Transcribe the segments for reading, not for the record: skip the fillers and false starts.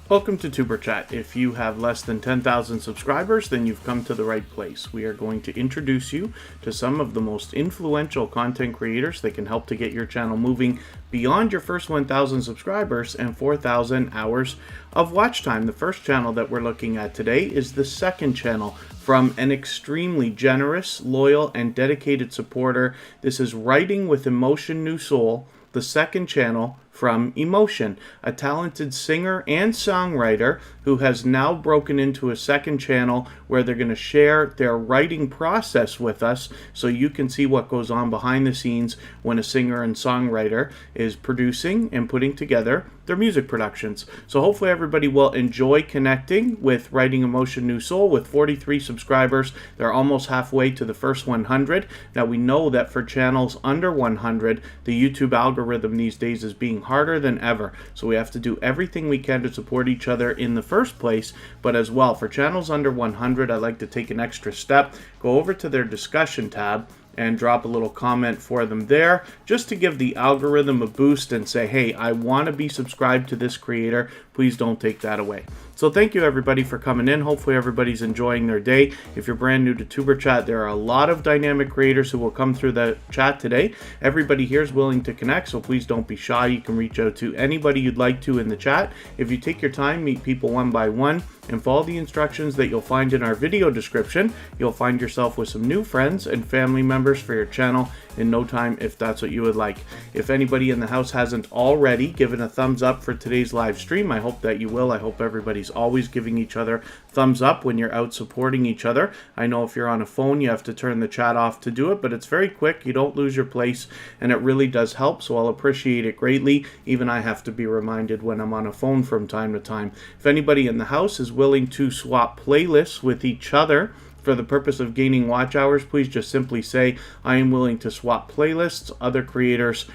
Welcome to Superchat. If you have less than 10,000 subscribers, then you've come to the right place. We are going to introduce you to some of the most influential content creators that can help to get your channel moving beyond your first 1,000 subscribers and 4,000 hours of watch time. The first channel that we're looking at today is the second channel from an extremely generous, loyal, and dedicated supporter. This is Writing with Emotion New Soul, the second channel from Emotion, a talented singer and songwriter who has now broken into a second channel where they're going to share their writing process with us so you can see what goes on behind the scenes when a singer and songwriter is producing and putting together their music productions. So hopefully everybody will enjoy connecting with Writing Emotion New Soul. With 43 subscribers, they're almost halfway to the first 100. Now we know that for channels under 100, the YouTube algorithm these days is being harder than ever. So we have to do everything we can to support each other in the first place, but as well for channels under 100, I'd like to take an extra step, go over to their discussion tab and drop a little comment for them there just to give the algorithm a boost and say, hey, I want to be subscribed to this creator. Please don't take that away. So thank you everybody for coming in. Hopefully everybody's enjoying their day. If you're brand new to Superchat, there are a lot of dynamic creators who will come through the chat today. Everybody here is willing to connect, so please don't be shy. You can reach out to anybody you'd like to in the chat. If you take your time, meet people one by one, and follow the instructions that you'll find in our video description, you'll find yourself with some new friends and family members for your channel in no time if that's what you would like. If anybody in the house hasn't already given a thumbs up for today's live stream, I hope that you will. I hope everybody's always giving each other thumbs up when you're out supporting each other. I know if you're on a phone, you have to turn the chat off to do it, but it's very quick. You don't lose your place, and it really does help, so I'll appreciate it greatly. Even I have to be reminded when I'm on a phone from time to time. If anybody in the house is willing to swap playlists with each other for the purpose of gaining watch hours, please just simply say, I am willing to swap playlists. Other creators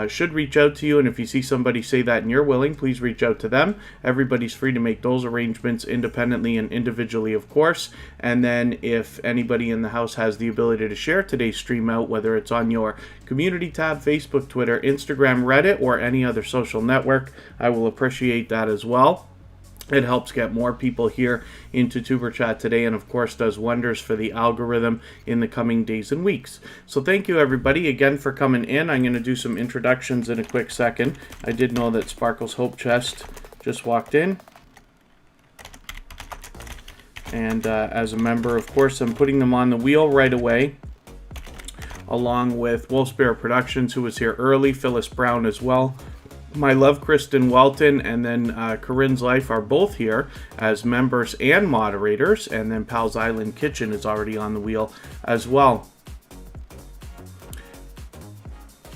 should reach out to you, and if you see somebody say that and you're willing, please reach out to them. Everybody's free to make those arrangements independently and individually, of course. And then if anybody in the house has the ability to share today's stream out, whether it's on your community tab, Facebook, Twitter, Instagram, Reddit, or any other social network, I will appreciate that as well. It helps get more people here into Superchat today, and of course does wonders for the algorithm in the coming days and weeks. So thank you everybody again for coming in. I'm going to do some introductions in a quick second. I did know that Sparkle's Hope Chest just walked in. And as a member, of course, I'm putting them on the wheel right away, along with Wolfsbear Productions, who was here early, Phyllis Brown as well. My love, Kristen Welton, and then Corinne's Life are both here as members and moderators, and then Pal's Island Kitchen is already on the wheel as well.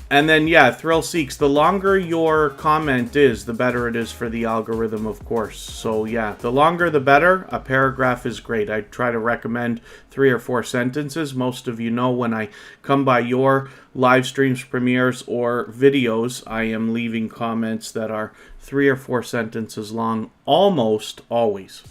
And then, yeah, Thrill Seeks, the longer your comment is, the better it is for the algorithm, of course. So, yeah, the longer the better. A paragraph is great. I try to recommend 3 or 4 sentences. Most of you know when I come by your live streams, premieres, or videos, I am leaving comments that are 3 or 4 sentences long, almost always.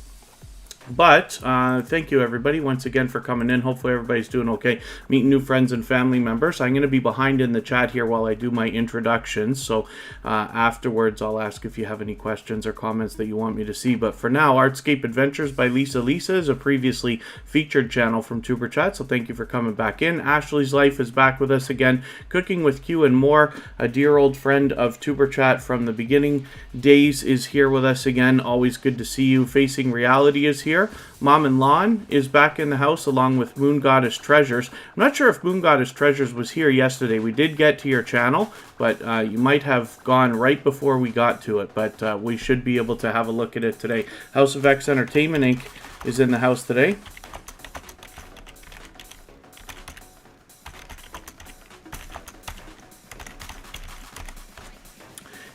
But thank you everybody once again for coming in. Hopefully everybody's doing okay, meeting new friends and family members. I'm going to be behind in the chat here while I do my introductions, so afterwards I'll ask if you have any questions or comments that you want me to see. But for now, Artscape Adventures by Lisa is a previously featured channel from Superchat, so thank you for coming back in. Ashley's Life is back with us again. Cooking with Q and More, a dear old friend of Superchat from the beginning days, is here with us again. Always good to see you. Facing Reality is here. Mom and Lon is back in the house along with Moon Goddess Treasures. I'm not sure if Moon Goddess Treasures was here yesterday. We did get to your channel, but you might have gone right before we got to it. But we should be able to have a look at it today. House of X Entertainment Inc. is in the house today.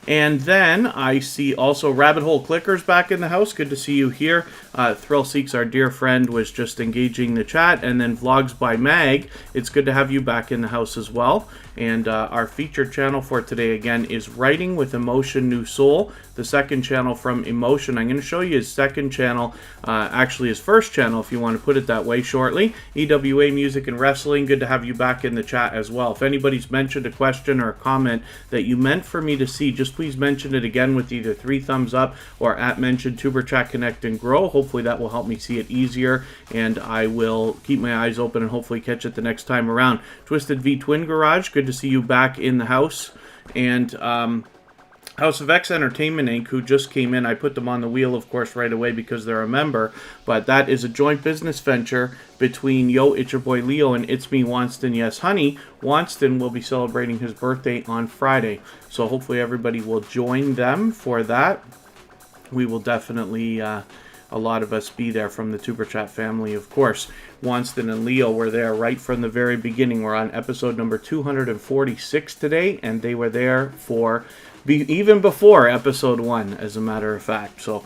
And then I see also Rabbit Hole Clickers back in the house. Good to see you here. Thrill Seeks, our dear friend, was just engaging the chat. And then Vlogs by Mag, it's good to have you back in the house as well. And our featured channel for today, again, is Writing with Emotion New Soul, the second channel from Emotion. I'm going to show you his second channel, actually his first channel, if you want to put it that way, shortly. EWA Music and Wrestling, good to have you back in the chat as well. If anybody's mentioned a question or a comment that you meant for me to see, just please mention it again with either 3 thumbs up or @mention Superchat Connect and Grow. Hopefully that will help me see it easier, and I will keep my eyes open and hopefully catch it the next time around. Twisted V Twin Garage, good to see you back in the house. And House of X Entertainment Inc., who just came in. I put them on the wheel, of course, right away because they're a member. But that is a joint business venture between Yo, It's Your Boy Leo and It's Me, Wanston Yes Honey. Wanston will be celebrating his birthday on Friday. So hopefully everybody will join them for that. We will definitely, a lot of us, be there from the Tuber Chat family, of course. Wanston and Leo were there right from the very beginning. We're on episode number 246 today, and they were there for even before episode 1, as a matter of fact. So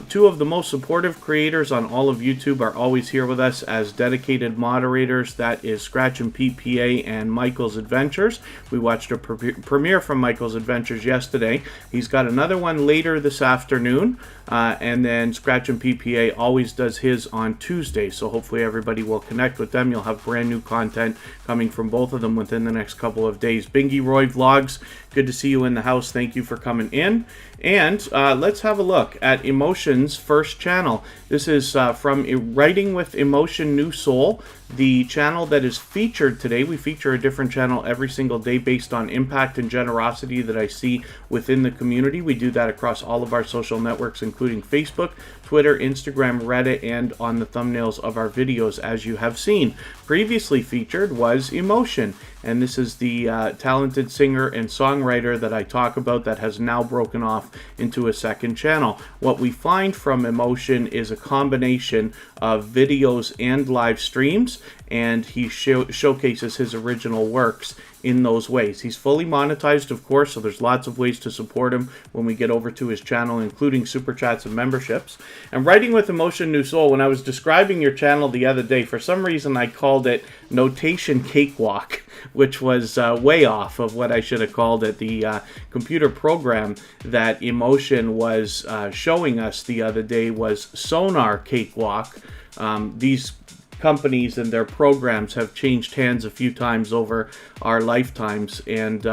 2 of the most supportive creators on all of YouTube are always here with us as dedicated moderators. That is Scratch and PPA and Michael's Adventures. We watched a premiere from Michael's Adventures yesterday. He's got another one later this afternoon, and then Scratch and PPA always does his on Tuesday. So hopefully everybody will connect with them. You'll have brand new content coming from both of them within the next couple of days. Bingy Roy Vlogs, good to see you in the house. Thank you for coming in. And let's have a look at Emotion's first channel. This is from Writing with Emotion New Soul, the channel that is featured today. We feature a different channel every single day based on impact and generosity that I see within the community. We do that across all of our social networks, including Facebook, Twitter, Instagram, Reddit, and on the thumbnails of our videos, as you have seen. Previously featured was Emotion, and this is the talented singer and songwriter that I talk about that has now broken off into a second channel. What we find from Emotion is a combination of videos and live streams, and he showcases his original works in those ways. He's fully monetized, of course, so there's lots of ways to support him when we get over to his channel, including super chats and memberships. And Writing with Emotion New Soul, when I was describing your channel the other day, for some reason I called it Notation Cakewalk, which was way off of what I should have called it. The computer program that Emotion was showing us the other day was Sonar Cakewalk. These companies and their programs have changed hands a few times over our lifetimes, and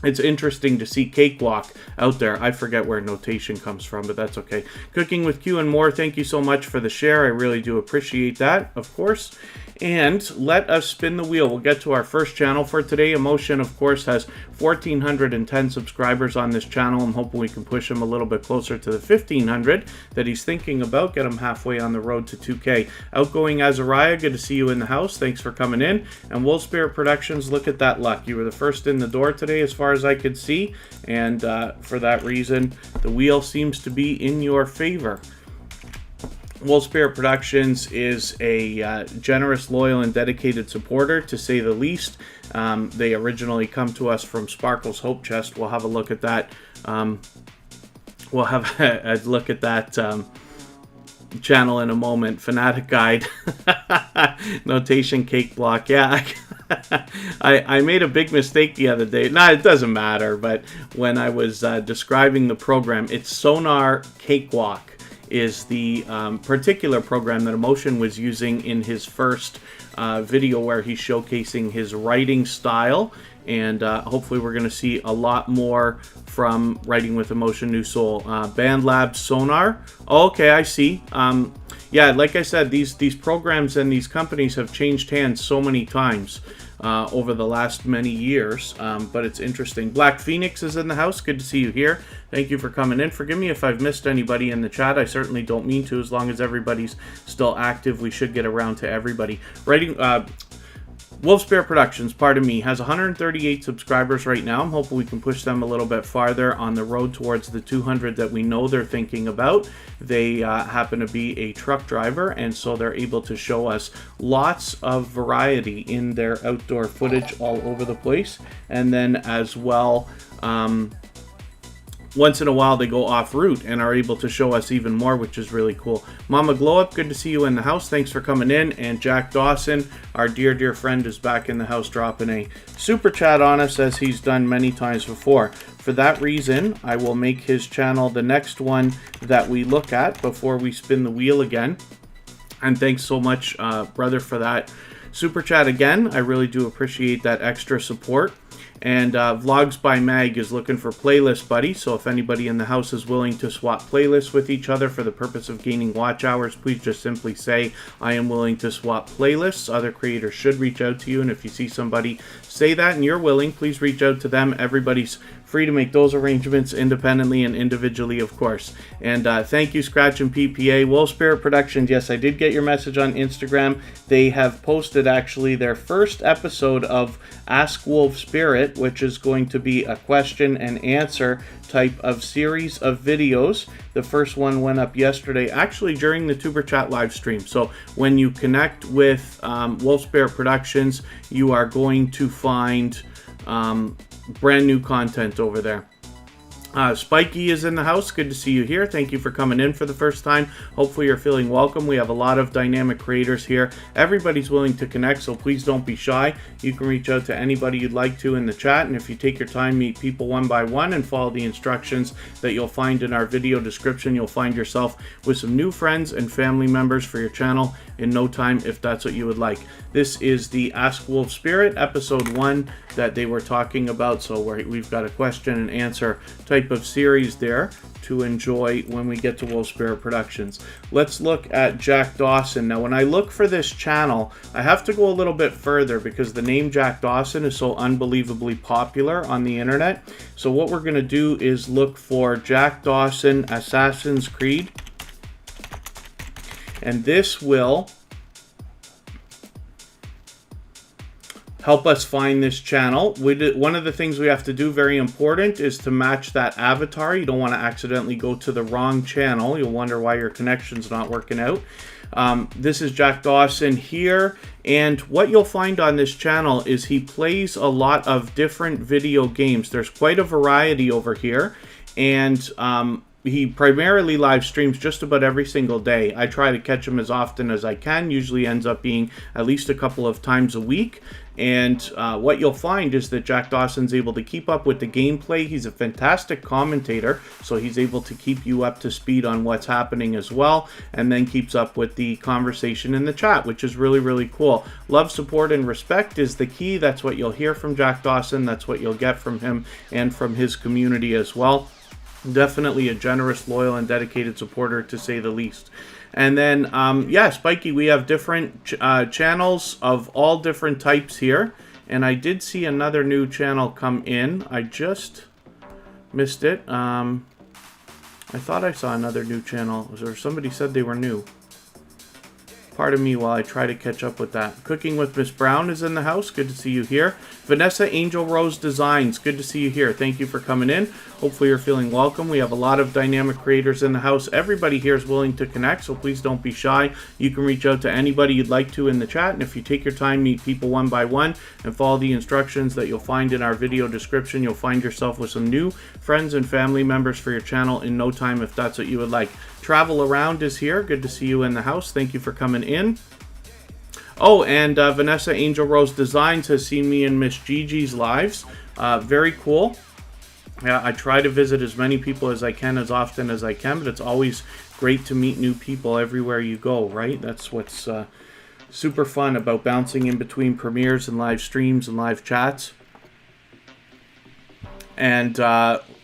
it's interesting to see Cakewalk out there. I forget where notation comes from, but that's okay. Cooking with Q and More, thank you so much for the share. I really do appreciate that, of course. And let us spin the wheel. We'll get to our first channel for today. Emotion, of course, has 1,410 subscribers on this channel. I'm hoping we can push him a little bit closer to the 1,500 that he's thinking about. Get him halfway on the road to 2K. Outgoing Azariah, good to see you in the house. Thanks for coming in. And Wolf Spirit Productions, look at that luck. You were the first in the door today as far as I could see. And for that reason, the wheel seems to be in your favor. Wolf Spirit Productions is a generous, loyal, and dedicated supporter, to say the least. They originally come to us from Sparkle's Hope Chest. We'll have a look at that. We'll have a look at that channel in a moment. Fanatic Guide. Notation Cake Block. Yeah, I made a big mistake the other day. Nah, it doesn't matter. But when I was describing the program, it's Sonar Cakewalk is the particular program that Emotion was using in his first video, where he's showcasing his writing style. And hopefully we're going to see a lot more from Writing with Emotion New Soul. Band Lab Sonar. Oh, okay, I see. Yeah, like I said, these programs and these companies have changed hands so many times over the last many years, but it's interesting. Black Phoenix is in the house. Good to see you here. Thank you for coming in. Forgive me if I've missed anybody in the chat. I certainly don't mean to. As long as everybody's still active, we should get around to everybody. Wolf Spirit Productions, pardon me, has 138 subscribers right now. I'm hoping we can push them a little bit farther on the road towards the 200 that we know they're thinking about. They happen to be a truck driver, and so they're able to show us lots of variety in their outdoor footage all over the place. And then as well, once in a while they go off route and are able to show us even more, which is really cool. Mama Glow Up, good to see you in the house. Thanks for coming in. And Jack Dawson, our dear friend, is back in the house dropping a super chat on us, as he's done many times before. For that reason, I will make his channel the next one that we look at before we spin the wheel again. And thanks so much, brother, for that super chat again. I really do appreciate that extra support. And Vlogs by Mag is looking for playlist buddies, so if anybody in the house is willing to swap playlists with each other for the purpose of gaining watch hours, please just simply say, I am willing to swap playlists. Other creators should reach out to you, and if you see somebody say that and you're willing, please reach out to them. Everybody's free to make those arrangements independently and individually, of course. And thank you, Scratch and PPA. Wolf Spirit Productions, yes, I did get your message on Instagram. They have posted actually their first episode of Ask Wolf Spirit, which is going to be a question and answer type of series of videos. The first one went up yesterday, actually during the Tuber Chat live stream. So when you connect with Wolf Spirit Productions, you are going to find brand new content over there. Spiky is in the house. Good to see you here. Thank you for coming in for the first time. Hopefully you're feeling welcome. We have a lot of dynamic creators here. Everybody's willing to connect, so please don't be shy. You can reach out to anybody you'd like to in the chat, and if you take your time, meet people one by one and follow the instructions that you'll find in our video description, you'll find yourself with some new friends and family members for your channel in no time, if that's what you would like. This is the Ask Wolf Spirit episode 1 that they were talking about, so we've got a question and answer type of series there to enjoy when we get to Wolf Spirit Productions. Let's look at Jack Dawson. Now, when I look for this channel, I have to go a little bit further because the name Jack Dawson is so unbelievably popular on the internet. So what we're going to do is look for Jack Dawson Assassin's Creed, and this will help us find this channel. One of the things we have to do, very important, is to match that avatar. You don't want to accidentally go to the wrong channel. You'll wonder why your connection's not working out. This is Jack Dawson here, and what you'll find on this channel is he plays a lot of different video games. There's quite a variety over here, and he primarily live streams just about every single day. I try to catch him as often as I can. Usually ends up being at least a couple of times a week. And what you'll find is that Jack Dawson's able to keep up with the gameplay. He's a fantastic commentator, so he's able to keep you up to speed on what's happening as well, and then keeps up with the conversation in the chat, which is really, really cool. Love, support, and respect is the key. That's what you'll hear from Jack Dawson. That's what you'll get from him and from his community as well. Definitely a generous, loyal, and dedicated supporter, to say the least. And then, yeah, Spiky, we have different channels of all different types here. And I did see another new channel come in. I just missed it. I thought I saw another new channel, or somebody said they were new. Pardon me while I try to catch up with that. Cooking with Miss Brown is in the house. Good to see you here. Vanessa Angel Rose Designs. Good to see you here. Thank you for coming in. Hopefully you're feeling welcome. We have a lot of dynamic creators in the house. Everybody here is willing to connect, so please don't be shy. You can reach out to anybody you'd like to in the chat, and if you take your time, meet people one by one and follow the instructions that you'll find in our video description, you'll find yourself with some new friends and family members for your channel in no time, if that's what you would like. Travel Around is here. Good to see you in the house. Thank you for coming in. Oh, and Vanessa Angel Rose Designs has seen me in Miss Gigi's lives. Very cool. Yeah, I try to visit as many people as I can, as often as I can, but it's always great to meet new people everywhere you go, right? That's what's super fun about bouncing in between premieres and live streams and live chats. And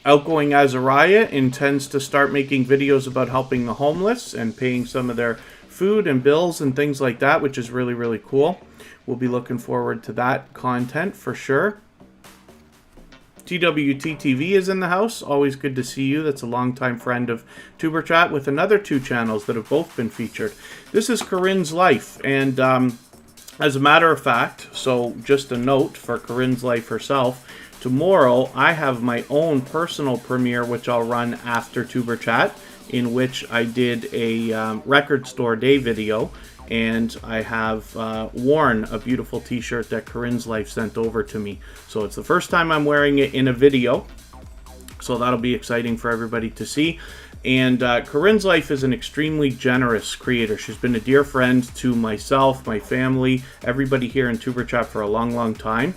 Outgoing Azariah intends to start making videos about helping the homeless and paying some of their food and bills and things like that, which is really, really cool. We'll be looking forward to that content for sure. TWTTV is in the house. Always good to see you. That's a longtime friend of Tuber Chat with another 2 channels that have both been featured. This is Corinne's Life, and as a matter of fact, so just a note for Corinne's Life herself, tomorrow I have my own personal premiere, which I'll run after Tuber Chat, in which I did a record store day video, and I have worn a beautiful t-shirt that Corinne's Life sent over to me. So it's the first time I'm wearing it in a video, So that'll be exciting for everybody to see. And Corinne's Life is an extremely generous creator. She's been a dear friend to myself, my family, everybody here in Superchat for a long, long time.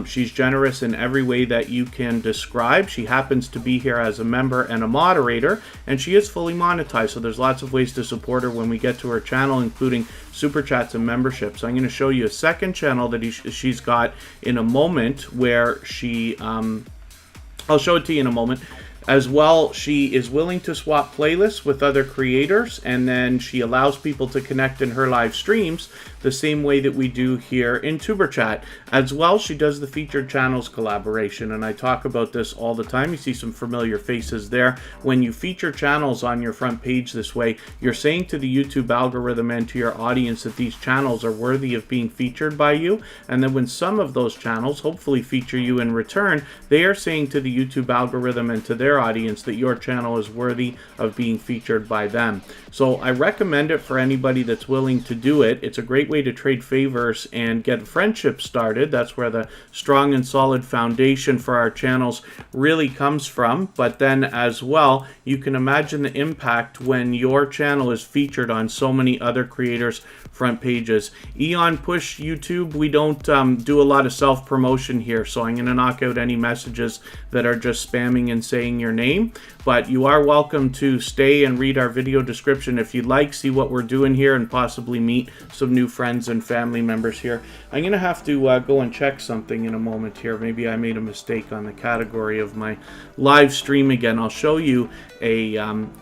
She's generous in every way that you can describe. She happens to be here as a member and a moderator, and she is fully monetized. So there's lots of ways to support her when we get to her channel, including Super Chats and memberships. I'm going to show you a second channel that she's got in a moment where she... I'll show it to you in a moment. As well, she is willing to swap playlists with other creators, and then she allows people to connect in her live streams the same way that we do here in Superchat. As well, she does the featured channels collaboration, and I talk about this all the time. You see some familiar faces there. When you feature channels on your front page this way, you're saying to the YouTube algorithm and to your audience that these channels are worthy of being featured by you, and then when some of those channels hopefully feature you in return, they are saying to the YouTube algorithm and to their audience that your channel is worthy of being featured by them. So I recommend it for anybody that's willing to do it. It's a great way to trade favors and get friendships started. That's where the strong and solid foundation for our channels really comes from. But then as well, you can imagine the impact when your channel is featured on so many other creators' front pages. Eon Push YouTube, we don't do a lot of self-promotion here, so I'm going to knock out any messages that are just spamming and saying your name. But you are welcome to stay and read our video description if you'd like, see what we're doing here, and possibly meet some new friends and family members here. I'm going to have to go and check something in a moment here. Maybe I made a mistake on the category of my live stream again. I'll show you a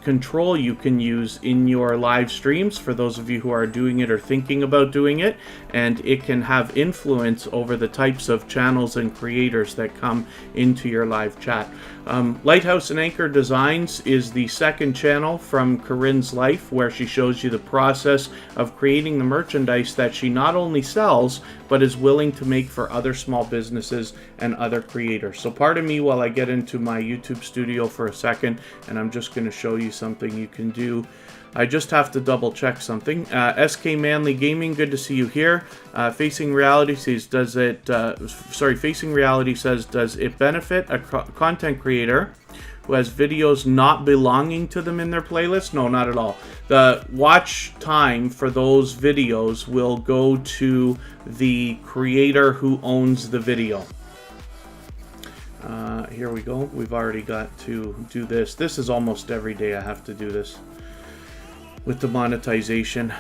control you can use in your live streams for those of you who are doing it or thinking about doing it, and it can have influence over the types of channels and creators that come into your live chat. Lighthouse and Anchor Designs is the second channel from Corinne's Life, where she shows you the process of creating the merchandise that she not only sells but is willing to make for other small businesses and other creators. So pardon me while I get into my YouTube studio for a second, and I'm just going to show you something you can do. I just have to double check something. SK Manly Gaming, good to see you here. Facing Reality says, Facing Reality says, does it benefit a content creator who has videos not belonging to them in their playlist? No, not at all. The watch time for those videos will go to the creator who owns the video. Here we go. We've already got to do this. This is almost every day I have to do this with the monetization.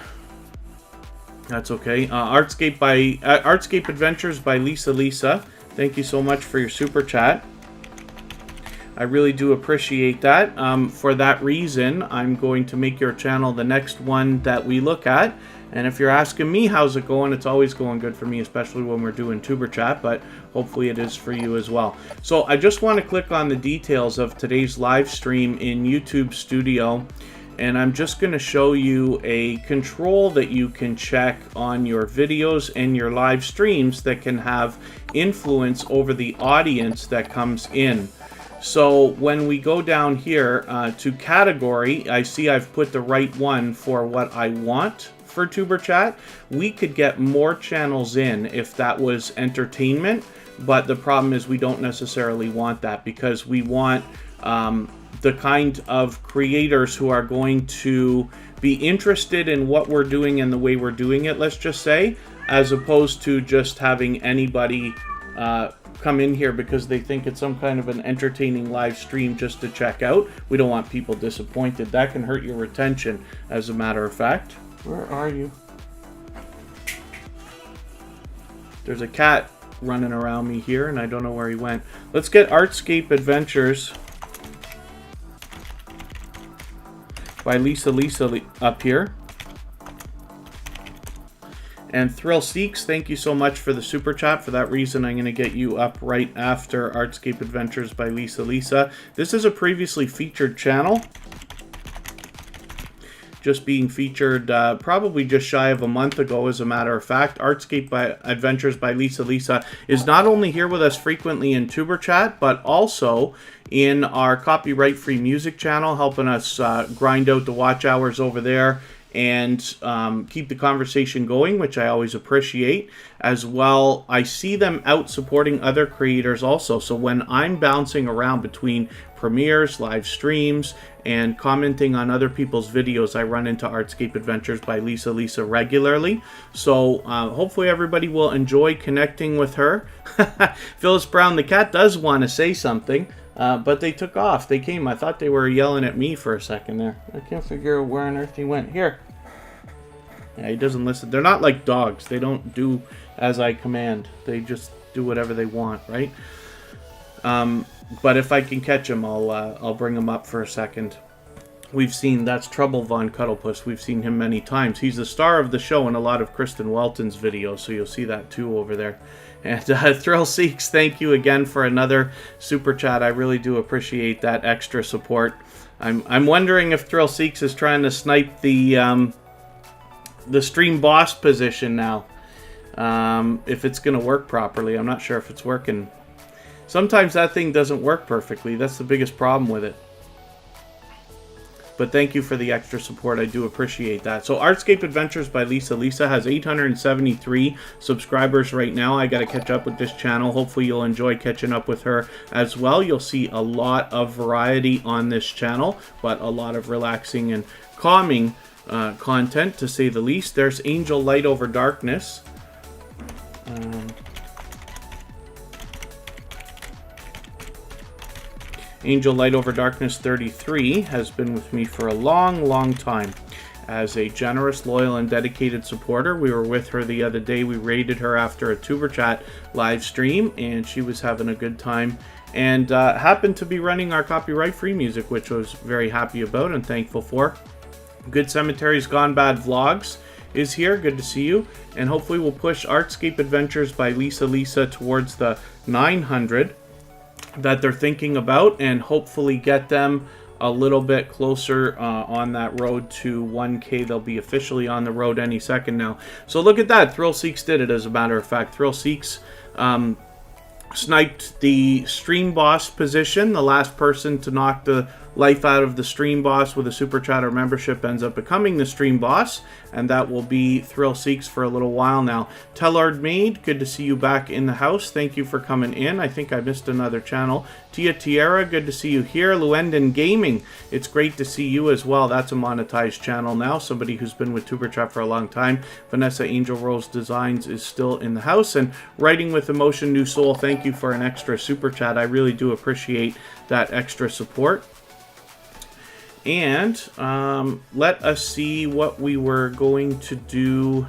That's okay. Artscape Adventures by Lisa. Thank you so much for your super chat. I really do appreciate that. For that reason, I'm going to make your channel the next one that we look at. And if you're asking me how's it going, it's always going good for me, especially when we're doing Tuber Chat, but hopefully it is for you as well. So I just want to click on the details of today's live stream in YouTube Studio, and I'm just going to show you a control that you can check on your videos and your live streams that can have influence over the audience that comes in. So when we go down here to category, I see I've put the right one for what I want for Tuber Chat. We could get more channels in if that was entertainment, but the problem is we don't necessarily want that, because we want the kind of creators who are going to be interested in what we're doing and the way we're doing it, let's just say, as opposed to just having anybody come in here because they think it's some kind of an entertaining live stream just to check out. We don't want people disappointed. That can hurt your retention, as a matter of fact. Where are you? There's a cat running around me here, and I don't know where he went. Let's get Artscape Adventures by Lisa up here. And Thrill Seeks, thank you so much for the super chat. For that reason, I'm going to get you up right after Artscape Adventures by Lisa. This is a previously featured channel, just being featured probably just shy of a month ago, as a matter of fact. Artscape Adventures by Lisa is not only here with us frequently in Tuber Chat, but also in our copyright-free music channel, helping us grind out the watch hours over there, and keep the conversation going, which I always appreciate. As well, I see them out supporting other creators also. So when I'm bouncing around between premieres, live streams, and commenting on other people's videos, I run into Artscape Adventures by Lisa regularly. So hopefully everybody will enjoy connecting with her. Phyllis Brown, the cat, does want to say something, but they took off. They came. I thought they were yelling at me for a second there. I can't figure out where on earth he went. Here. Yeah, he doesn't listen. They're not like dogs. They don't do as I command. They just do whatever they want, right? But if I can catch him, I'll bring him up for a second. We've seen, that's Trouble Von Cuddlepuss. We've seen him many times. He's the star of the show in a lot of Kristen Welton's videos, so you'll see that too over there. And Thrill Seeks, thank you again for another super chat. I really do appreciate that extra support. I'm wondering if Thrill Seeks is trying to snipe the stream boss position now. If it's going to work properly. I'm not sure if it's working. Sometimes that thing doesn't work perfectly. That's the biggest problem with it. But thank you for the extra support. I do appreciate that. So Artscape Adventures by Lisa. Lisa has 873 subscribers right now. I got to catch up with this channel. Hopefully you'll enjoy catching up with her as well. You'll see a lot of variety on this channel, but a lot of relaxing and calming content, to say the least. There's Angel Light Over Darkness. Angel Light Over Darkness 33 has been with me for a long time as a generous, loyal, and dedicated supporter. We were with her the other day. We raided her after a Tuber Chat live stream, and she was having a good time, and happened to be running our copyright-free music, which I was very happy about and thankful for. Good Cemeteries Gone Bad Vlogs is here. Good to see you. And hopefully we'll push Artscape Adventures by Lisa towards the 900 that they're thinking about, and hopefully get them a little bit closer on that road to 1K. They'll be officially on the road any second now. So look at that. Thrill Seeks did it, as a matter of fact. Thrill Seeks sniped the stream boss position. The last person to knock the life out of the stream boss with a Super Chatter membership ends up becoming the stream boss, and that will be Thrill Seeks for a little while now. Tellard Maid, good to see you back in the house. Thank you for coming in. I think I missed another channel. Tia Tierra, good to see you here. Luenden Gaming, it's great to see you as well. That's a monetized channel now, somebody who's been with Tuber Chat for a long time. Vanessa Angel Rose Designs is still in the house. And Writing with Emotion New Soul, thank you for an extra Super Chat. I really do appreciate that extra support. And let us see what we were going to do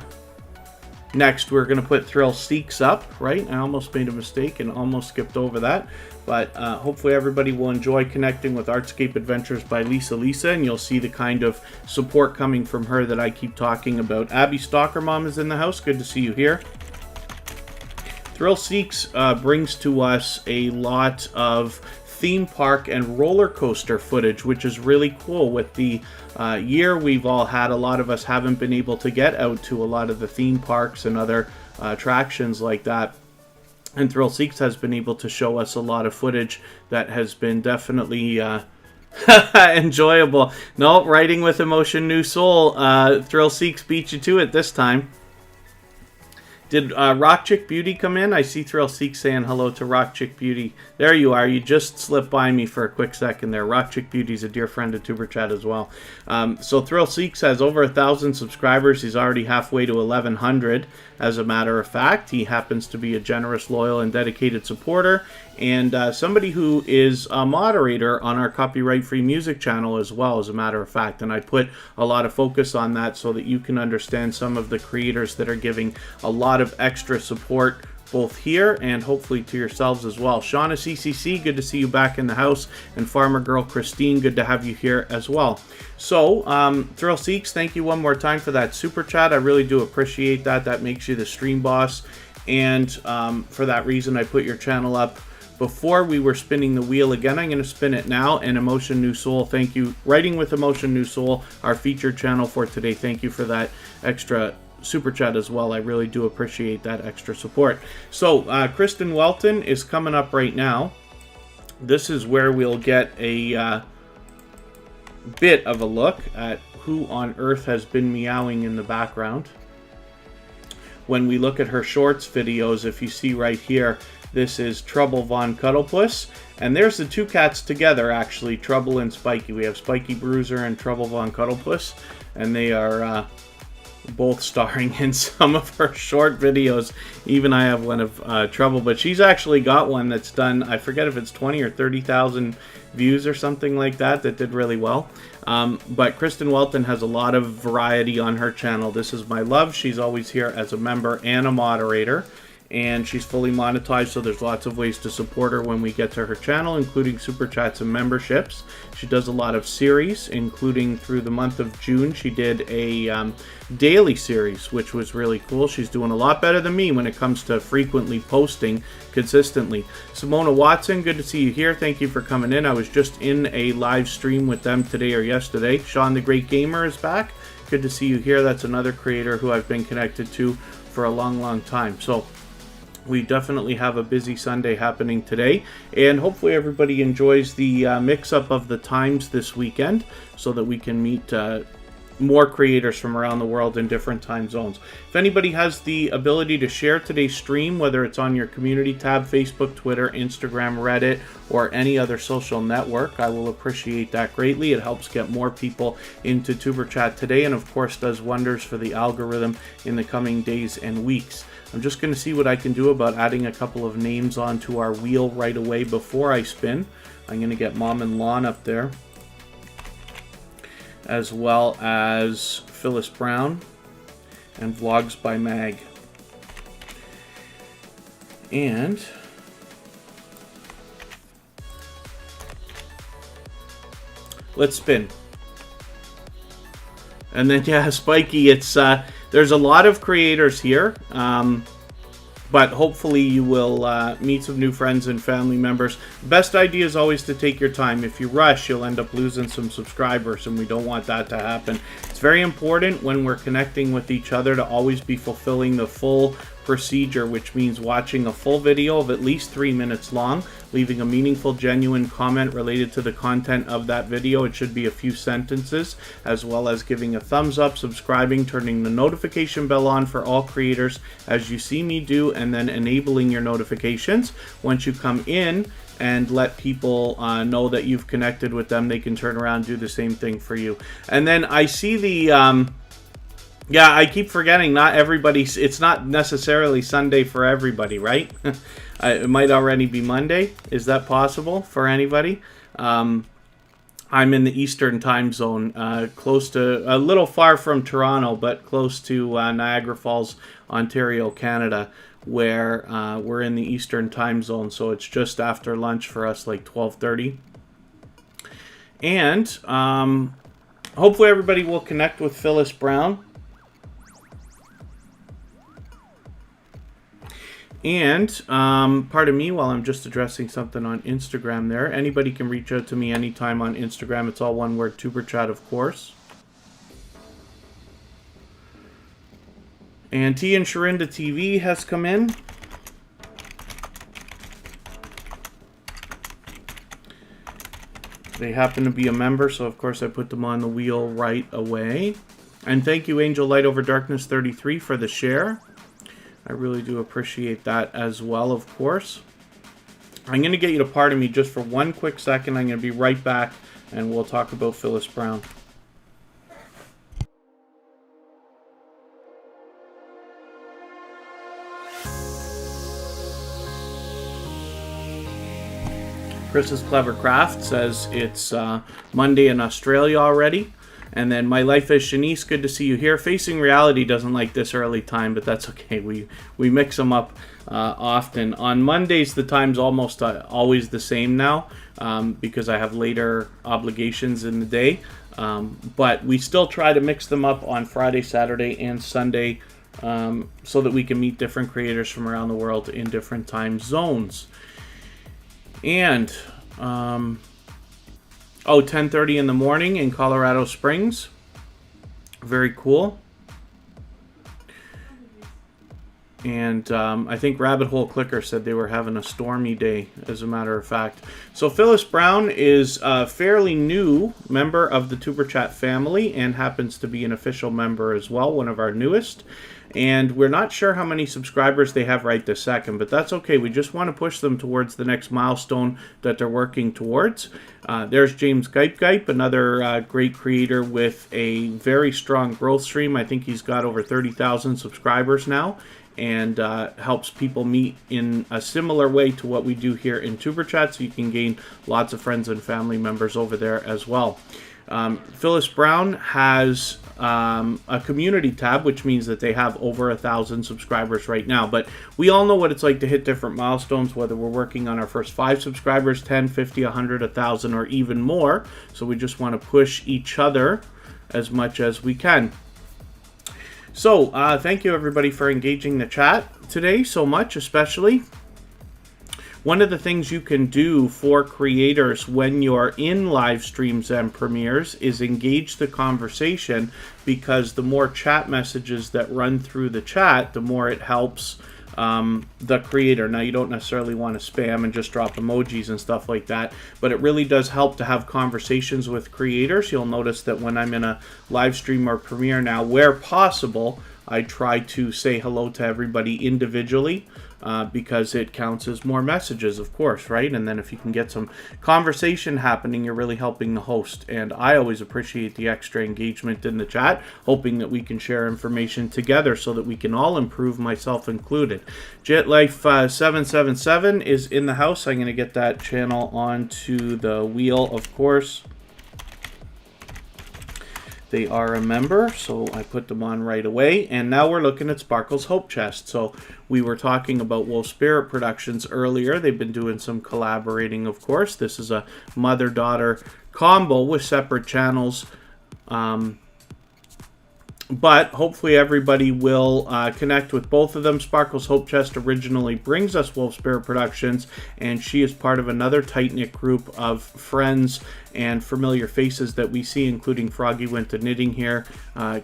next. We're going to put Thrill Seeks up, right? I almost made a mistake and almost skipped over that. But hopefully everybody will enjoy connecting with Artscape Adventures by Lisa, and you'll see the kind of support coming from her that I keep talking about. Abby Stalker Mom is in the house. Good to see you here. Thrill Seeks brings to us a lot of theme park and roller coaster footage, which is really cool. With the year we've all had, a lot of us haven't been able to get out to a lot of the theme parks and other attractions like that. And Thrill Seeks has been able to show us a lot of footage that has been definitely enjoyable. No, Writing with Emotion New Soul. Thrill Seeks beat you to it this time. Did Rock Chick Beauty come in? I see Thrill Seek saying hello to Rock Chick Beauty. There you are. You just slipped by me for a quick second there. Rock Chick Beauty's a dear friend of Tuber Chat as well. So Thrill Seeks has over 1,000 subscribers. He's already halfway to 1,100, as a matter of fact. He happens to be a generous, loyal, and dedicated supporter, and somebody who is a moderator on our copyright-free music channel as well, as a matter of fact. And I put a lot of focus on that so that you can understand some of the creators that are giving a lot of extra support, both here and hopefully to yourselves as well. Shauna CCC, good to see you back in the house. And Farmer Girl Christine, good to have you here as well. So, Thrill Seeks, thank you one more time for that super chat. I really do appreciate that. That makes you the stream boss. And for that reason, I put your channel up before we were spinning the wheel again. I'm going to spin it now. And Emotion New Soul, thank you. Writing with Emotion New Soul, our featured channel for today. Thank you for that extra super chat as well. I really do appreciate that extra support. So Kristen Welton is coming up right now. This is where we'll get a bit of a look at who on earth has been meowing in the background. When we look at her shorts videos, if you see right here, this is Trouble Von Cuddlepuss. And there's the two cats together, actually, Trouble and Spiky. We have Spiky Bruiser and Trouble Von Cuddlepuss. And they are both starring in some of her short videos. Even I have one of Trouble, but she's actually got one that's done, I forget if it's 20 or 30,000 views or something like that, that did really well. But Kristen Welton has a lot of variety on her channel. This is my love. She's always here as a member and a moderator. And she's fully monetized, so there's lots of ways to support her when we get to her channel, including super chats and memberships. She does a lot of series, including through the month of June. She did a daily series, which was really cool. She's doing a lot better than me when it comes to frequently posting consistently. Simona Watson, good to see you here. Thank you for coming in. I was just in a live stream with them today or yesterday. Sean the Great Gamer is back. Good to see you here. That's another creator who I've been connected to for a long time. So we definitely have a busy Sunday happening today, and hopefully everybody enjoys the mix-up of the times this weekend so that we can meet more creators from around the world in different time zones. If anybody has the ability to share today's stream, whether it's on your community tab, Facebook, Twitter, Instagram, Reddit, or any other social network, I will appreciate that greatly. It helps get more people into Tuber Chat today, and of course does wonders for the algorithm in the coming days and weeks. I'm just going to see what I can do about adding a couple of names onto our wheel right away before I spin. I'm going to get Mom and Lon up there, as well as Phyllis Brown and Vlogs by Mag. And let's spin. And then, yeah, Spiky, it's there's a lot of creators here, but hopefully you will meet some new friends and family members. Best idea is always to take your time. If you rush, you'll end up losing some subscribers, and we don't want that to happen. It's very important when we're connecting with each other to always be fulfilling the full procedure, which means watching a full video of at least 3 minutes long, leaving a meaningful, genuine comment related to the content of that video. It should be a few sentences, as well as giving a thumbs up, subscribing, turning the notification bell on for all creators as you see me do, and then enabling your notifications. Once you come in and let people know that you've connected with them, they can turn around and do the same thing for you. And then I see the yeah, I keep forgetting, not everybody's, it's not necessarily Sunday for everybody, right? It might already be Monday. Is that possible for anybody? I'm in the Eastern time zone, close to, a little far from Toronto, but close to Niagara Falls, Ontario, Canada, where we're in the Eastern time zone, so it's just after lunch for us, like 12:30. And hopefully everybody will connect with Phyllis Brown. And pardon me while I'm just addressing something on Instagram there. Anybody can reach out to me anytime on Instagram. It's all one word, Tuber Chat, of course. And T and Sharinda TV has come in. They happen to be a member, so of course I put them on the wheel right away. And thank you, Angel Light Over Darkness 33, for the share. I really do appreciate that as well, of course. I'm going to get you to pardon me just for one quick second. I'm going to be right back, and we'll talk about Phyllis Brown. Chris's Clever Craft says it's Monday in Australia already. And then My Life as Shanice, good to see you here. Facing Reality doesn't like this early time, but that's okay. We mix them up often. On Mondays, the time's almost always the same now because I have later obligations in the day. But we still try to mix them up on Friday, Saturday, and Sunday so that we can meet different creators from around the world in different time zones. And 10:30 in the morning in Colorado Springs. Very cool. And I think Rabbit Hole Clicker said they were having a stormy day, as a matter of fact. So Phyllis Brown is a fairly new member of the Superchat family and happens to be an official member as well, one of our newest. And we're not sure how many subscribers they have right this second, but that's okay. We just want to push them towards the next milestone that they're working towards. There's James Gipe, another great creator with a very strong growth stream. I think he's got over 30,000 subscribers now, and helps people meet in a similar way to what we do here in Superchat, so you can gain lots of friends and family members over there as well. Phyllis Brown has a community tab, which means that they have over 1,000 subscribers right now. But we all know what it's like to hit different milestones, whether we're working on our first 5 subscribers, 10, 50, 100, 1,000, or even more. So we just want to push each other as much as we can. So, thank you everybody for engaging the chat today so much, especially. One of the things you can do for creators when you're in live streams and premieres is engage the conversation, because the more chat messages that run through the chat, the more it helps the creator. Now, you don't necessarily want to spam and just drop emojis and stuff like that, but it really does help to have conversations with creators. You'll notice that when I'm in a live stream or premiere now, where possible, I try to say hello to everybody individually, because it counts as more messages, of course, right? And then if you can get some conversation happening, you're really helping the host. And I always appreciate the extra engagement in the chat, hoping that we can share information together so that we can all improve, myself included. JetLife777 is in the house. I'm going to get that channel onto the wheel, of course. They are a member, so I put them on right away. And now we're looking at Sparkle's Hope Chest. So we were talking about Wolf Spirit Productions earlier. They've been doing some collaborating, of course. This is a mother-daughter combo with separate channels. But hopefully everybody will connect with both of them. Sparkle's Hope Chest originally brings us Wolf Spirit Productions, and she is part of another tight-knit group of friends and familiar faces that we see, including Froggy Went to Knitting here,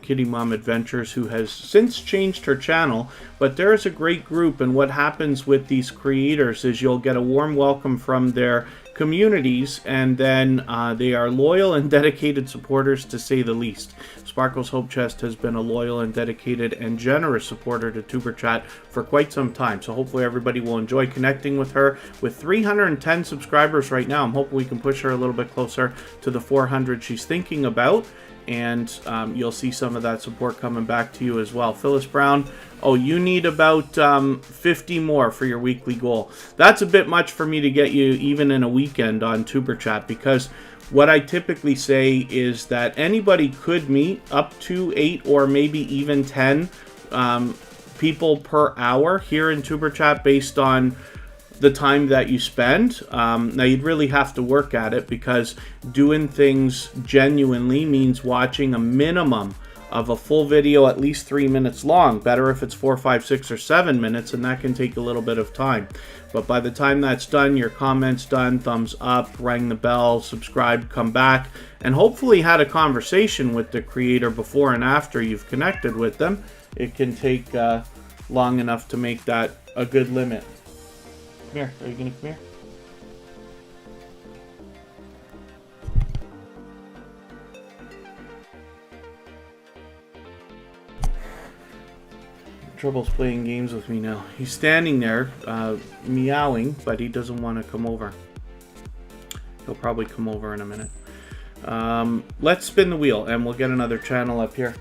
Kitty Mom Adventures, who has since changed her channel. But there is a great group, and what happens with these creators is you'll get a warm welcome from their communities, and then they are loyal and dedicated supporters, to say the least. Sparkle's Hope Chest has been a loyal and dedicated and generous supporter to Superchat for quite some time, so hopefully everybody will enjoy connecting with her. With 310 subscribers right now, I'm hoping we can push her a little bit closer to the 400 she's thinking about, and you'll see some of that support coming back to you as well. Phyllis Brown, oh, you need about 50 more for your weekly goal. That's a bit much for me to get you even in a weekend on Superchat, because what I typically say is that anybody could meet up to 8 or maybe even 10 people per hour here in Superchat based on the time that you spend. Now, you'd really have to work at it, because doing things genuinely means watching a minimum of a full video at least 3 minutes long. Better if it's 4, 5, 6, or 7 minutes, and that can take a little bit of time. But by the time that's done, your comment's done, thumbs up, rang the bell, subscribe, come back, and hopefully had a conversation with the creator before and after you've connected with them. It can take long enough to make that a good limit. Come here. Are you going to come here? Trouble's playing games with me now. He's standing there meowing, but he doesn't want to come over. He'll probably come over in a minute. Let's spin the wheel and we'll get another channel up here.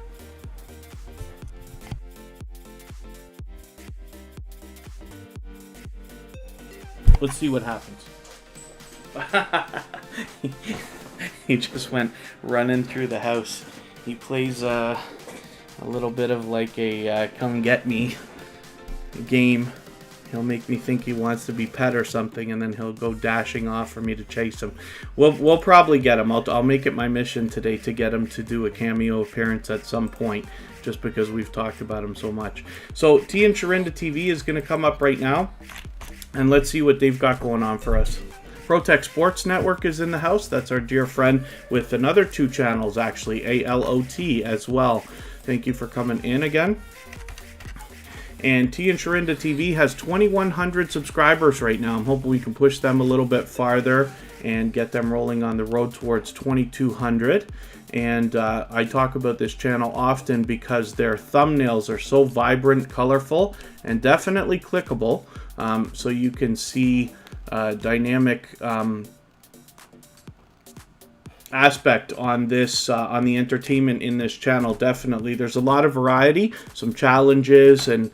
Let's see what happens. He just went running through the house. He plays a little bit of like a come get me game. He'll make me think he wants to be pet or something, and then he'll go dashing off for me to chase him. We'll probably get him. I'll make it my mission today to get him to do a cameo appearance at some point, just because we've talked about him so much. So T and Sharinda TV is going to come up right now, and let's see what they've got going on for us. Protect Sports Network is in the house. That's our dear friend with another 2 channels, actually, ALOT as well. Thank you for coming in again. And T and Sharinda TV has 2,100 subscribers right now. I'm hoping we can push them a little bit farther and get them rolling on the road towards 2,200. And I talk about this channel often because their thumbnails are so vibrant, colorful, and definitely clickable. So you can see dynamic aspect on this, on the entertainment in this channel. Definitely, there's a lot of variety, some challenges and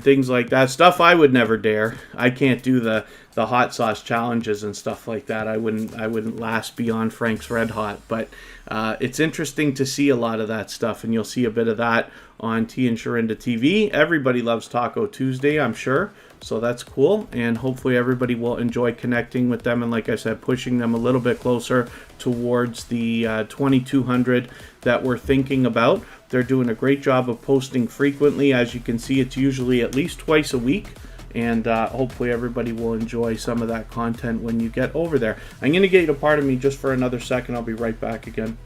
things like that. Stuff I would never dare. I can't do the hot sauce challenges and stuff like that. I wouldn't last beyond Frank's Red Hot. But it's interesting to see a lot of that stuff, and you'll see a bit of that on T and Sharinda TV. Everybody loves Taco Tuesday, I'm sure. So that's cool, and hopefully everybody will enjoy connecting with them, and like I said, pushing them a little bit closer towards the 2,200 that we're thinking about. They're doing a great job of posting frequently. As you can see, it's usually at least twice a week, and hopefully everybody will enjoy some of that content when you get over there. I'm going to get you to pardon me just for another second. I'll be right back again.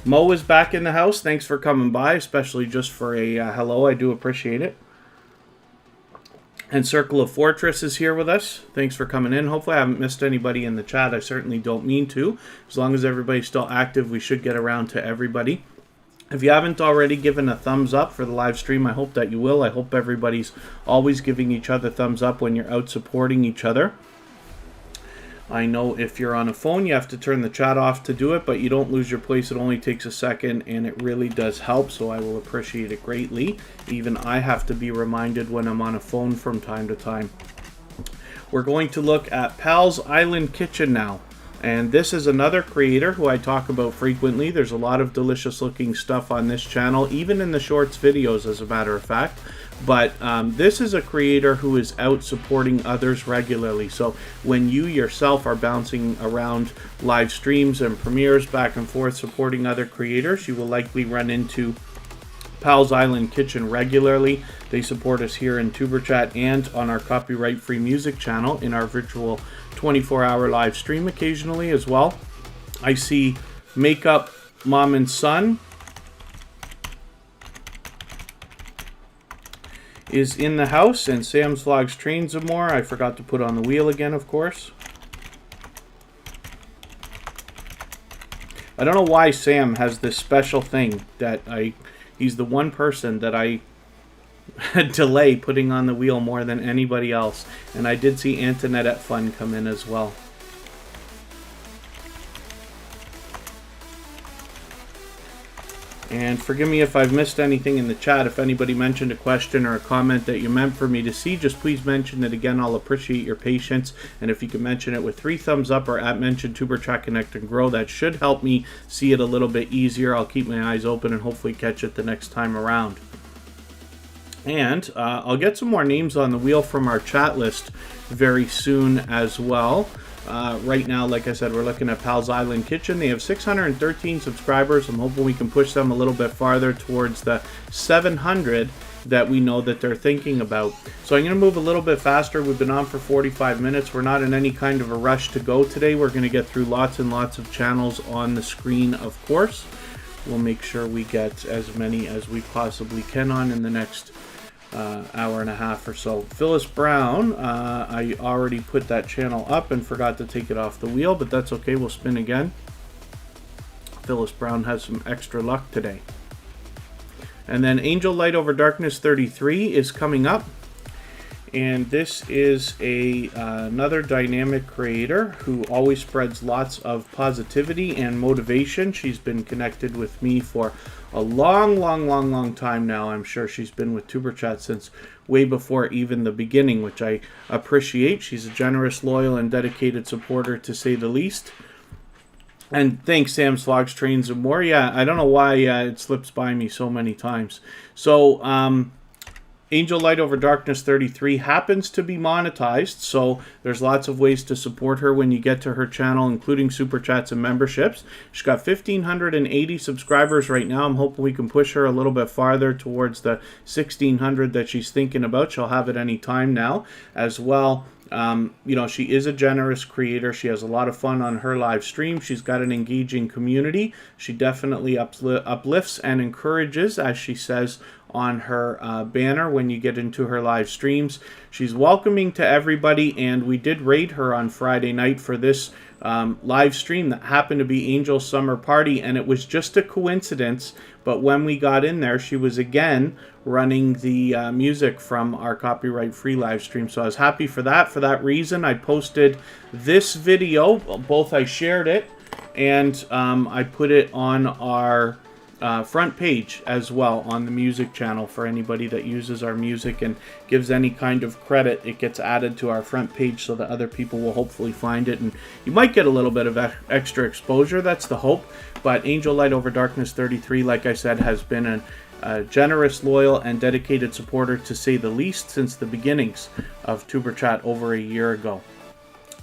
Mo is back in the house. Thanks for coming by, especially just for a hello. I do appreciate it. And Circle of Fortress is here with us. Thanks for coming in. Hopefully I haven't missed anybody in the chat. I certainly don't mean to. As long as everybody's still active, we should get around to everybody. If you haven't already given a thumbs up for the live stream, I hope that you will. I hope everybody's always giving each other thumbs up when you're out supporting each other. I know if you're on a phone, you have to turn the chat off to do it, but you don't lose your place. It only takes a second, and it really does help, so I will appreciate it greatly. Even I have to be reminded when I'm on a phone from time to time. We're going to look at Pal's Island Kitchen now. And this is another creator who I talk about frequently. There's a lot of delicious looking stuff on this channel, even in the shorts videos, as a matter of fact. But this is a creator who is out supporting others regularly. So when you yourself are bouncing around live streams and premieres back and forth supporting other creators, you will likely run into Pal's Island Kitchen regularly. They support us here in Superchat and on our copyright-free music channel in our virtual 24-hour live stream occasionally as well. I see Makeup Mom and Son is in the house, and Sam's Vlogs Trains and More. I forgot to put on the wheel again, of course. I don't know why Sam has this special thing that he's the one person that I delay putting on the wheel more than anybody else. And I did see Antoinette Fun come in as well. And forgive me if I've missed anything in the chat. If anybody mentioned a question or a comment that you meant for me to see, just please mention it again. I'll appreciate your patience. And if you can mention it with 3 thumbs up or at mention Superchat Connect and Grow, that should help me see it a little bit easier. I'll keep my eyes open and hopefully catch it the next time around. And I'll get some more names on the wheel from our chat list very soon as well. Right now, like I said, we're looking at Pal's Island Kitchen. They have 613 subscribers. I'm hoping we can push them a little bit farther towards the 700 that we know that they're thinking about. So I'm going to move a little bit faster. We've been on for 45 minutes. We're not in any kind of a rush to go today. We're going to get through lots and lots of channels on the screen, of course. We'll make sure we get as many as we possibly can on in the next hour and a half or so. Phyllis Brown, I already put that channel up and forgot to take it off the wheel, but that's okay. We'll spin again. Phyllis Brown has some extra luck today. And then Angel Light Over Darkness 33 is coming up. And this is another dynamic creator who always spreads lots of positivity and motivation. She's been connected with me for a long time now. I'm sure she's been with Superchat since way before even the beginning, which I appreciate. She's a generous, loyal, and dedicated supporter, to say the least. And thanks, Sam's Vlogs, Trains, and More. Yeah, I don't know why it slips by me so many times. So, Angel Light Over Darkness 33 happens to be monetized, so there's lots of ways to support her when you get to her channel, including Super Chats and memberships. She's got 1,580 subscribers right now. I'm hoping we can push her a little bit farther towards the 1,600 that she's thinking about. She'll have it any time now as well. You know, she is a generous creator. She has a lot of fun on her live stream. She's got an engaging community. She definitely uplifts and encourages, as she says on her banner when you get into her live streams. She's welcoming to everybody, and we did raid her on Friday night for this live stream that happened to be Angel's Summer Party, and it was just a coincidence, but when we got in there, she was again running the music from our copyright-free live stream. So I was happy for that. For that reason, I posted this video. Both I shared it and I put it on our front page as well on the music channel. For anybody that uses our music and gives any kind of credit, it gets added to our front page so that other people will hopefully find it, and you might get a little bit of extra exposure. That's the hope. But Angel Light Over Darkness 33, like I said, has been a generous, loyal, and dedicated supporter, to say the least, since the beginnings of Tuber Chat over a year ago.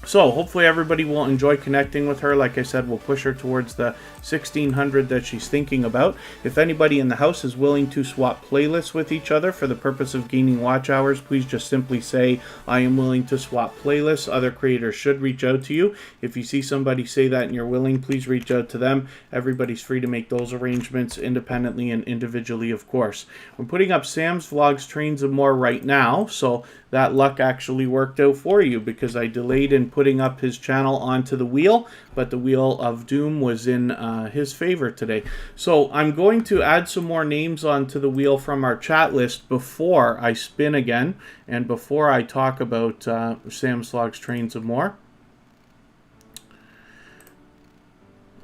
So hopefully everybody will enjoy connecting with her. Like I said, we'll push her towards the 1600 that she's thinking about. If anybody in the house is willing to swap playlists with each other for the purpose of gaining watch hours, please just simply say, I am willing to swap playlists. Other creators should reach out to you. If you see somebody say that and you're willing, please reach out to them. Everybody's free to make those arrangements independently and individually, of course. I'm putting up Sam's Vlogs, Trains, and More right now, so that luck actually worked out for you, because I delayed in putting up his channel onto the wheel, but the Wheel of Doom was in his favor today. So I'm going to add some more names onto the wheel from our chat list before I spin again, and before I talk about Sam's Vlogs, Trains, and More.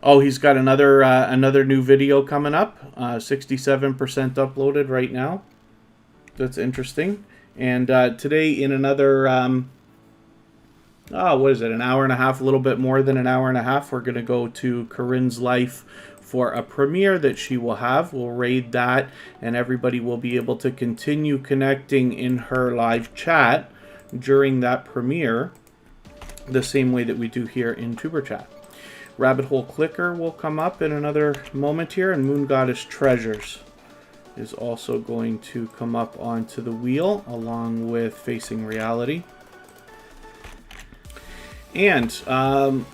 Oh, he's got another new video coming up, 67% uploaded right now. That's interesting. And today, in another, what is it, an hour and a half, a little bit more than an hour and a half, we're going to go to Corinne's life for a premiere that she will have. We'll raid that, and everybody will be able to continue connecting in her live chat during that premiere, the same way that we do here in Tuber Chat. Rabbit Hole Clicker will come up in another moment here, and Moon Goddess Treasures is also going to come up onto the wheel, along with Facing Reality. And Sam's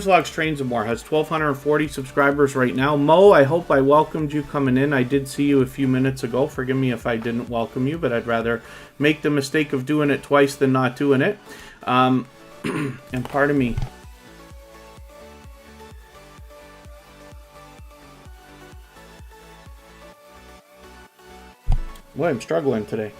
Vlogs, Trains, and More has 1,240 subscribers right now. Mo, I hope I welcomed you coming in. I did see you a few minutes ago. Forgive me if I didn't welcome you, but I'd rather make the mistake of doing it twice than not doing it. And pardon me. Boy, I'm struggling today.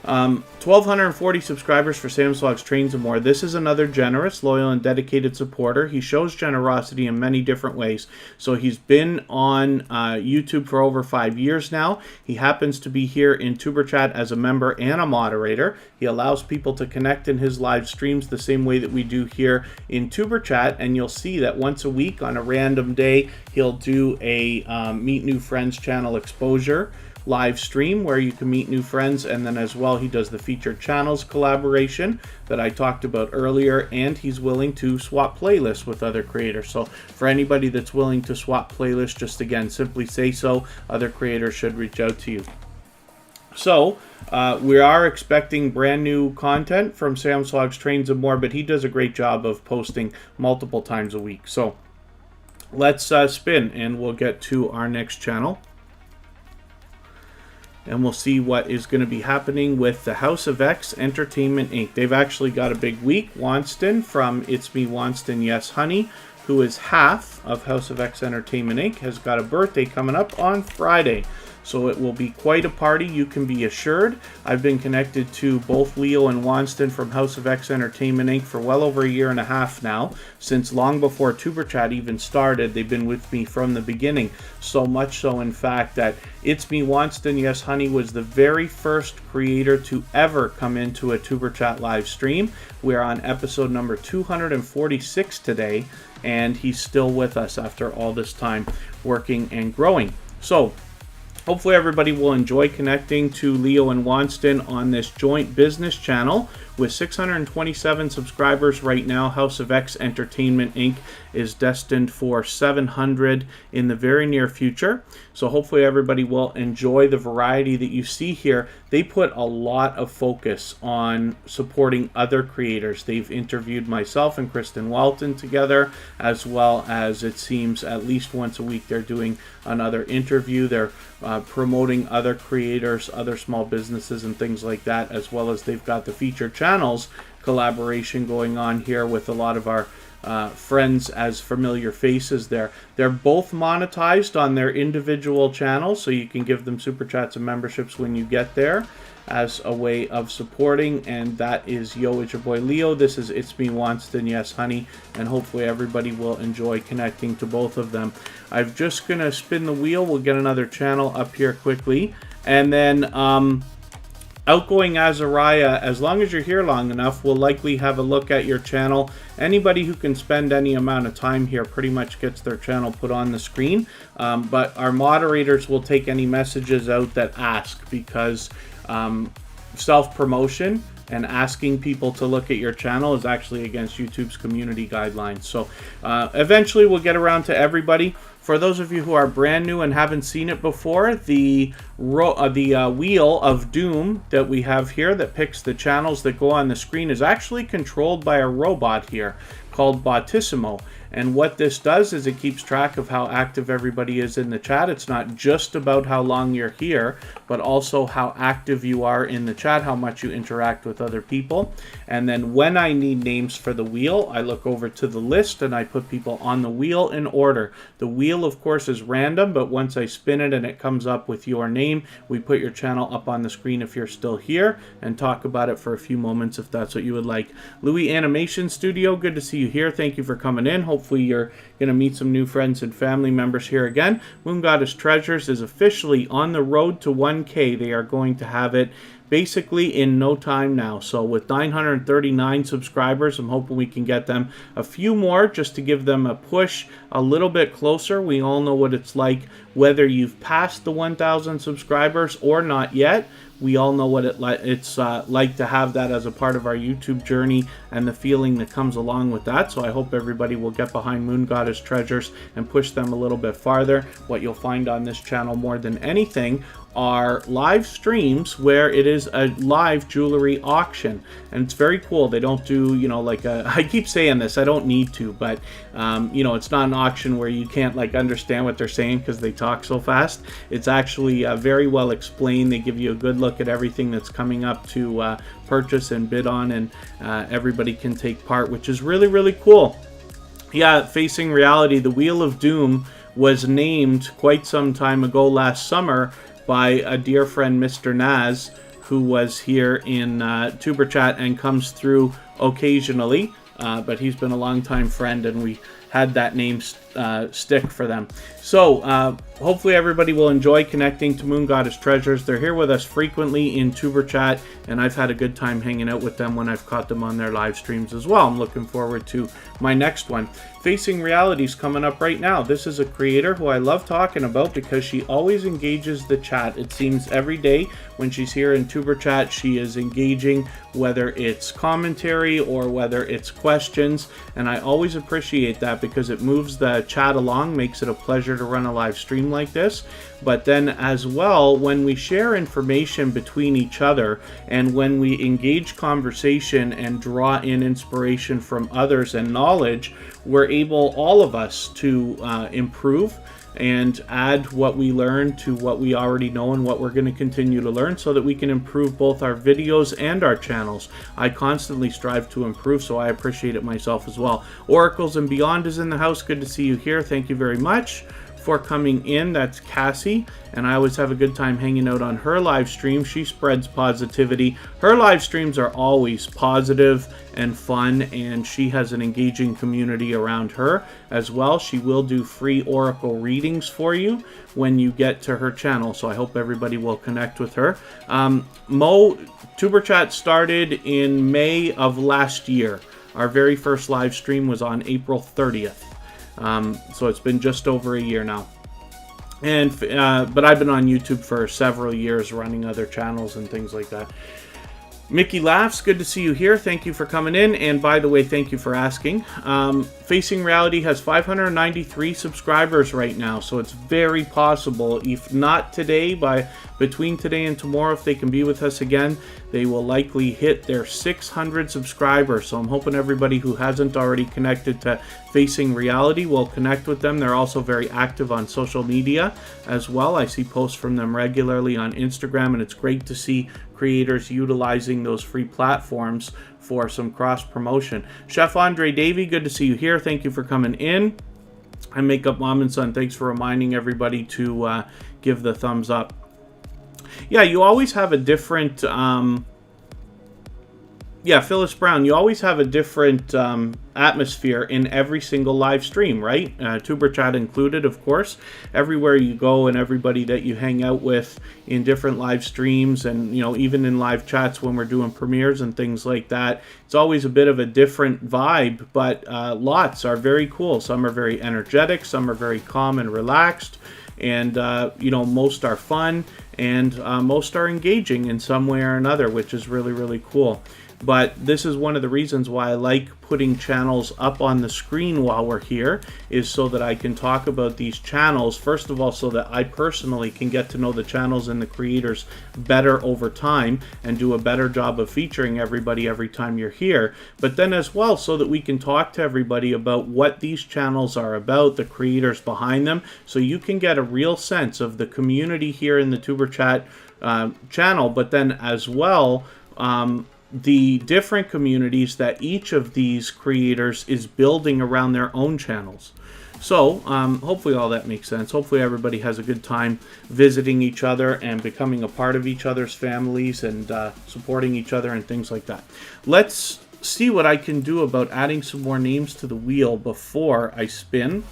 1,240 subscribers for Sam's Vlogs, Trains, and More. This is another generous, loyal, and dedicated supporter. He shows generosity in many different ways. So he's been on YouTube for over 5 years now. He happens to be here in Tuber Chat as a member and a moderator. He allows people to connect in his live streams the same way that we do here in Tuber Chat. And you'll see that once a week on a random day, he'll do a Meet New Friends channel exposure live stream where you can meet new friends, and then as well he does the featured channels collaboration that I talked about earlier, and he's willing to swap playlists with other creators. So for anybody that's willing to swap playlists, just again simply say so. Other creators should reach out to you. So we are expecting brand new content from Sam's Vlogs, Trains, and More, but he does a great job of posting multiple times a week. So let's spin, and we'll get to our next channel. And we'll see what is going to be happening with the House of X Entertainment Inc. They've actually got a big week. Wanston from It's Me Wanston Yes Honey, who is half of House of X Entertainment Inc., has got a birthday coming up on Friday. So it will be quite a party, you can be assured. I've been connected to both Leo and Wanston from House of X Entertainment Inc. for well over a year and a half now. Since long before Tuber Chat even started, they've been with me from the beginning. So much so, in fact, that It's Me Wanston Yes Honey was the very first creator to ever come into a Tuber Chat live stream. We're on episode number 246 today, and he's still with us after all this time working and growing. So hopefully everybody will enjoy connecting to Leo and Wanston on this joint business channel. With 627 subscribers right now, House of X Entertainment Inc. is destined for 700 in the very near future. So hopefully everybody will enjoy the variety that you see here. They put a lot of focus on supporting other creators. They've interviewed myself and Kristen Walton together, as well as, it seems, at least once a week they're doing another interview. They're promoting other creators, other small businesses and things like that, as well as they've got the featured channels collaboration going on here with a lot of our friends as familiar faces there. They're both monetized on their individual channels, so you can give them super chats and memberships when you get there as a way of supporting. And that is Yo, it's your boy Leo. This is It's Me Wanston, Yes Honey, and hopefully everybody will enjoy connecting to both of them. I'm just gonna spin the wheel. We'll get another channel up here quickly, and then Outgoing Azariah, as long as you're here long enough, we'll likely have a look at your channel. Anybody who can spend any amount of time here pretty much gets their channel put on the screen, but our moderators will take any messages out that ask, because self-promotion and asking people to look at your channel is actually against YouTube's community guidelines. So eventually we'll get around to everybody. For those of you who are brand new and haven't seen it before, the wheel of doom that we have here that picks the channels that go on the screen is actually controlled by a robot here called Botissimo. And what this does is it keeps track of how active everybody is in the chat. It's not just about how long you're here, but also how active you are in the chat, how much you interact with other people. And then when I need names for the wheel, I look over to the list and I put people on the wheel in order. The wheel, of course, is random, but once I spin it and it comes up with your name, we put your channel up on the screen if you're still here and talk about it for a few moments if that's what you would like. Louis Animation Studio, good to see you here. Thank you for coming in. Hopefully you're going to meet some new friends and family members here again. Moon Goddess Treasures is officially on the road to 1K. They are going to have it basically in no time now. So with 939 subscribers, I'm hoping we can get them a few more just to give them a push a little bit closer. We all know what it's like, whether you've passed the 1,000 subscribers or not yet. We all know what it's like to have that as a part of our YouTube journey and the feeling that comes along with that. So I hope everybody will get behind Moon Goddess Treasures and push them a little bit farther. What you'll find on this channel more than anything are live streams where it is a live jewelry auction, and it's very cool. They don't do, you know, like I keep saying this, I don't need to, but you know, it's not an auction where you can't like understand what they're saying because they talk so fast. It's actually very well explained. They give you a good look at everything that's coming up to purchase and bid on, and everybody can take part, which is really, really cool. Yeah, Facing Reality, the Wheel of Doom was named quite some time ago last summer by a dear friend, Mr. Naz, who was here in Tuber Chat and comes through occasionally, but he's been a longtime friend, and we had that name stick for them. So hopefully everybody will enjoy connecting to Moon Goddess Treasures. They're here with us frequently in Tuber Chat, and I've had a good time hanging out with them when I've caught them on their live streams as well. I'm looking forward to my next one. Facing Reality's coming up right now. This is a creator who I love talking about because she always engages the chat. It seems every day when she's here in Tuber Chat, she is engaging, whether it's commentary or whether it's questions, and I always appreciate that because it moves the chat along, makes it a pleasure to run a live stream like this. But then as well, when we share information between each other and when we engage conversation and draw in inspiration from others and knowledge, we're able, all of us, to improve and add what we learn to what we already know and what we're going to continue to learn, so that we can improve both our videos and our channels. I constantly strive to improve, so I appreciate it myself as well. Oracles and Beyond is in the house. Good to see you here. Thank you very much for coming in. That's Cassie, and I always have a good time hanging out on her live stream. She spreads positivity. Her live streams are always positive and fun, and she has an engaging community around her as well. She will do free oracle readings for you when you get to her channel, so I hope everybody will connect with her. Tuber Chat started in May of last year. Our very first live stream was on April 30th. So it's been just over a year now. And but I've been on YouTube for several years running other channels and things like that. Mickey Laughs, good to see you here. Thank you for coming in. And by the way, thank you for asking. Facing Reality has 593 subscribers right now, so it's very possible, if not today, between today and tomorrow, if they can be with us again, they will likely hit their 600 subscribers. So I'm hoping everybody who hasn't already connected to Facing Reality will connect with them. They're also very active on social media as well. I see posts from them regularly on Instagram, and it's great to see creators utilizing those free platforms for some cross promotion. Chef Andre Davey, good to see you here. Thank you for coming in. And Makeup Mom and Son, thanks for reminding everybody to give the thumbs up. Yeah, you always have a different Phyllis Brown, you always have a different atmosphere in every single live stream, right? Tuber Chat included, of course. Everywhere you go and everybody that you hang out with in different live streams, and even in live chats when we're doing premieres and things like that, it's always a bit of a different vibe, but lots are very cool. Some are very energetic, some are very calm and relaxed, and most are fun, and most are engaging in some way or another, which is really, really cool. But this is one of the reasons why I like putting channels up on the screen while we're here, is so that I can talk about these channels, first of all, so that I personally can get to know the channels and the creators better over time and do a better job of featuring everybody every time you're here. But then as well, so that we can talk to everybody about what these channels are about, the creators behind them, so you can get a real sense of the community here in the Tuber Chat channel, but then as well, the different communities that each of these creators is building around their own channels. So hopefully all that makes sense. Hopefully everybody has a good time visiting each other and becoming a part of each other's families and supporting each other and things like that. Let's see what I can do about adding some more names to the wheel before I spin.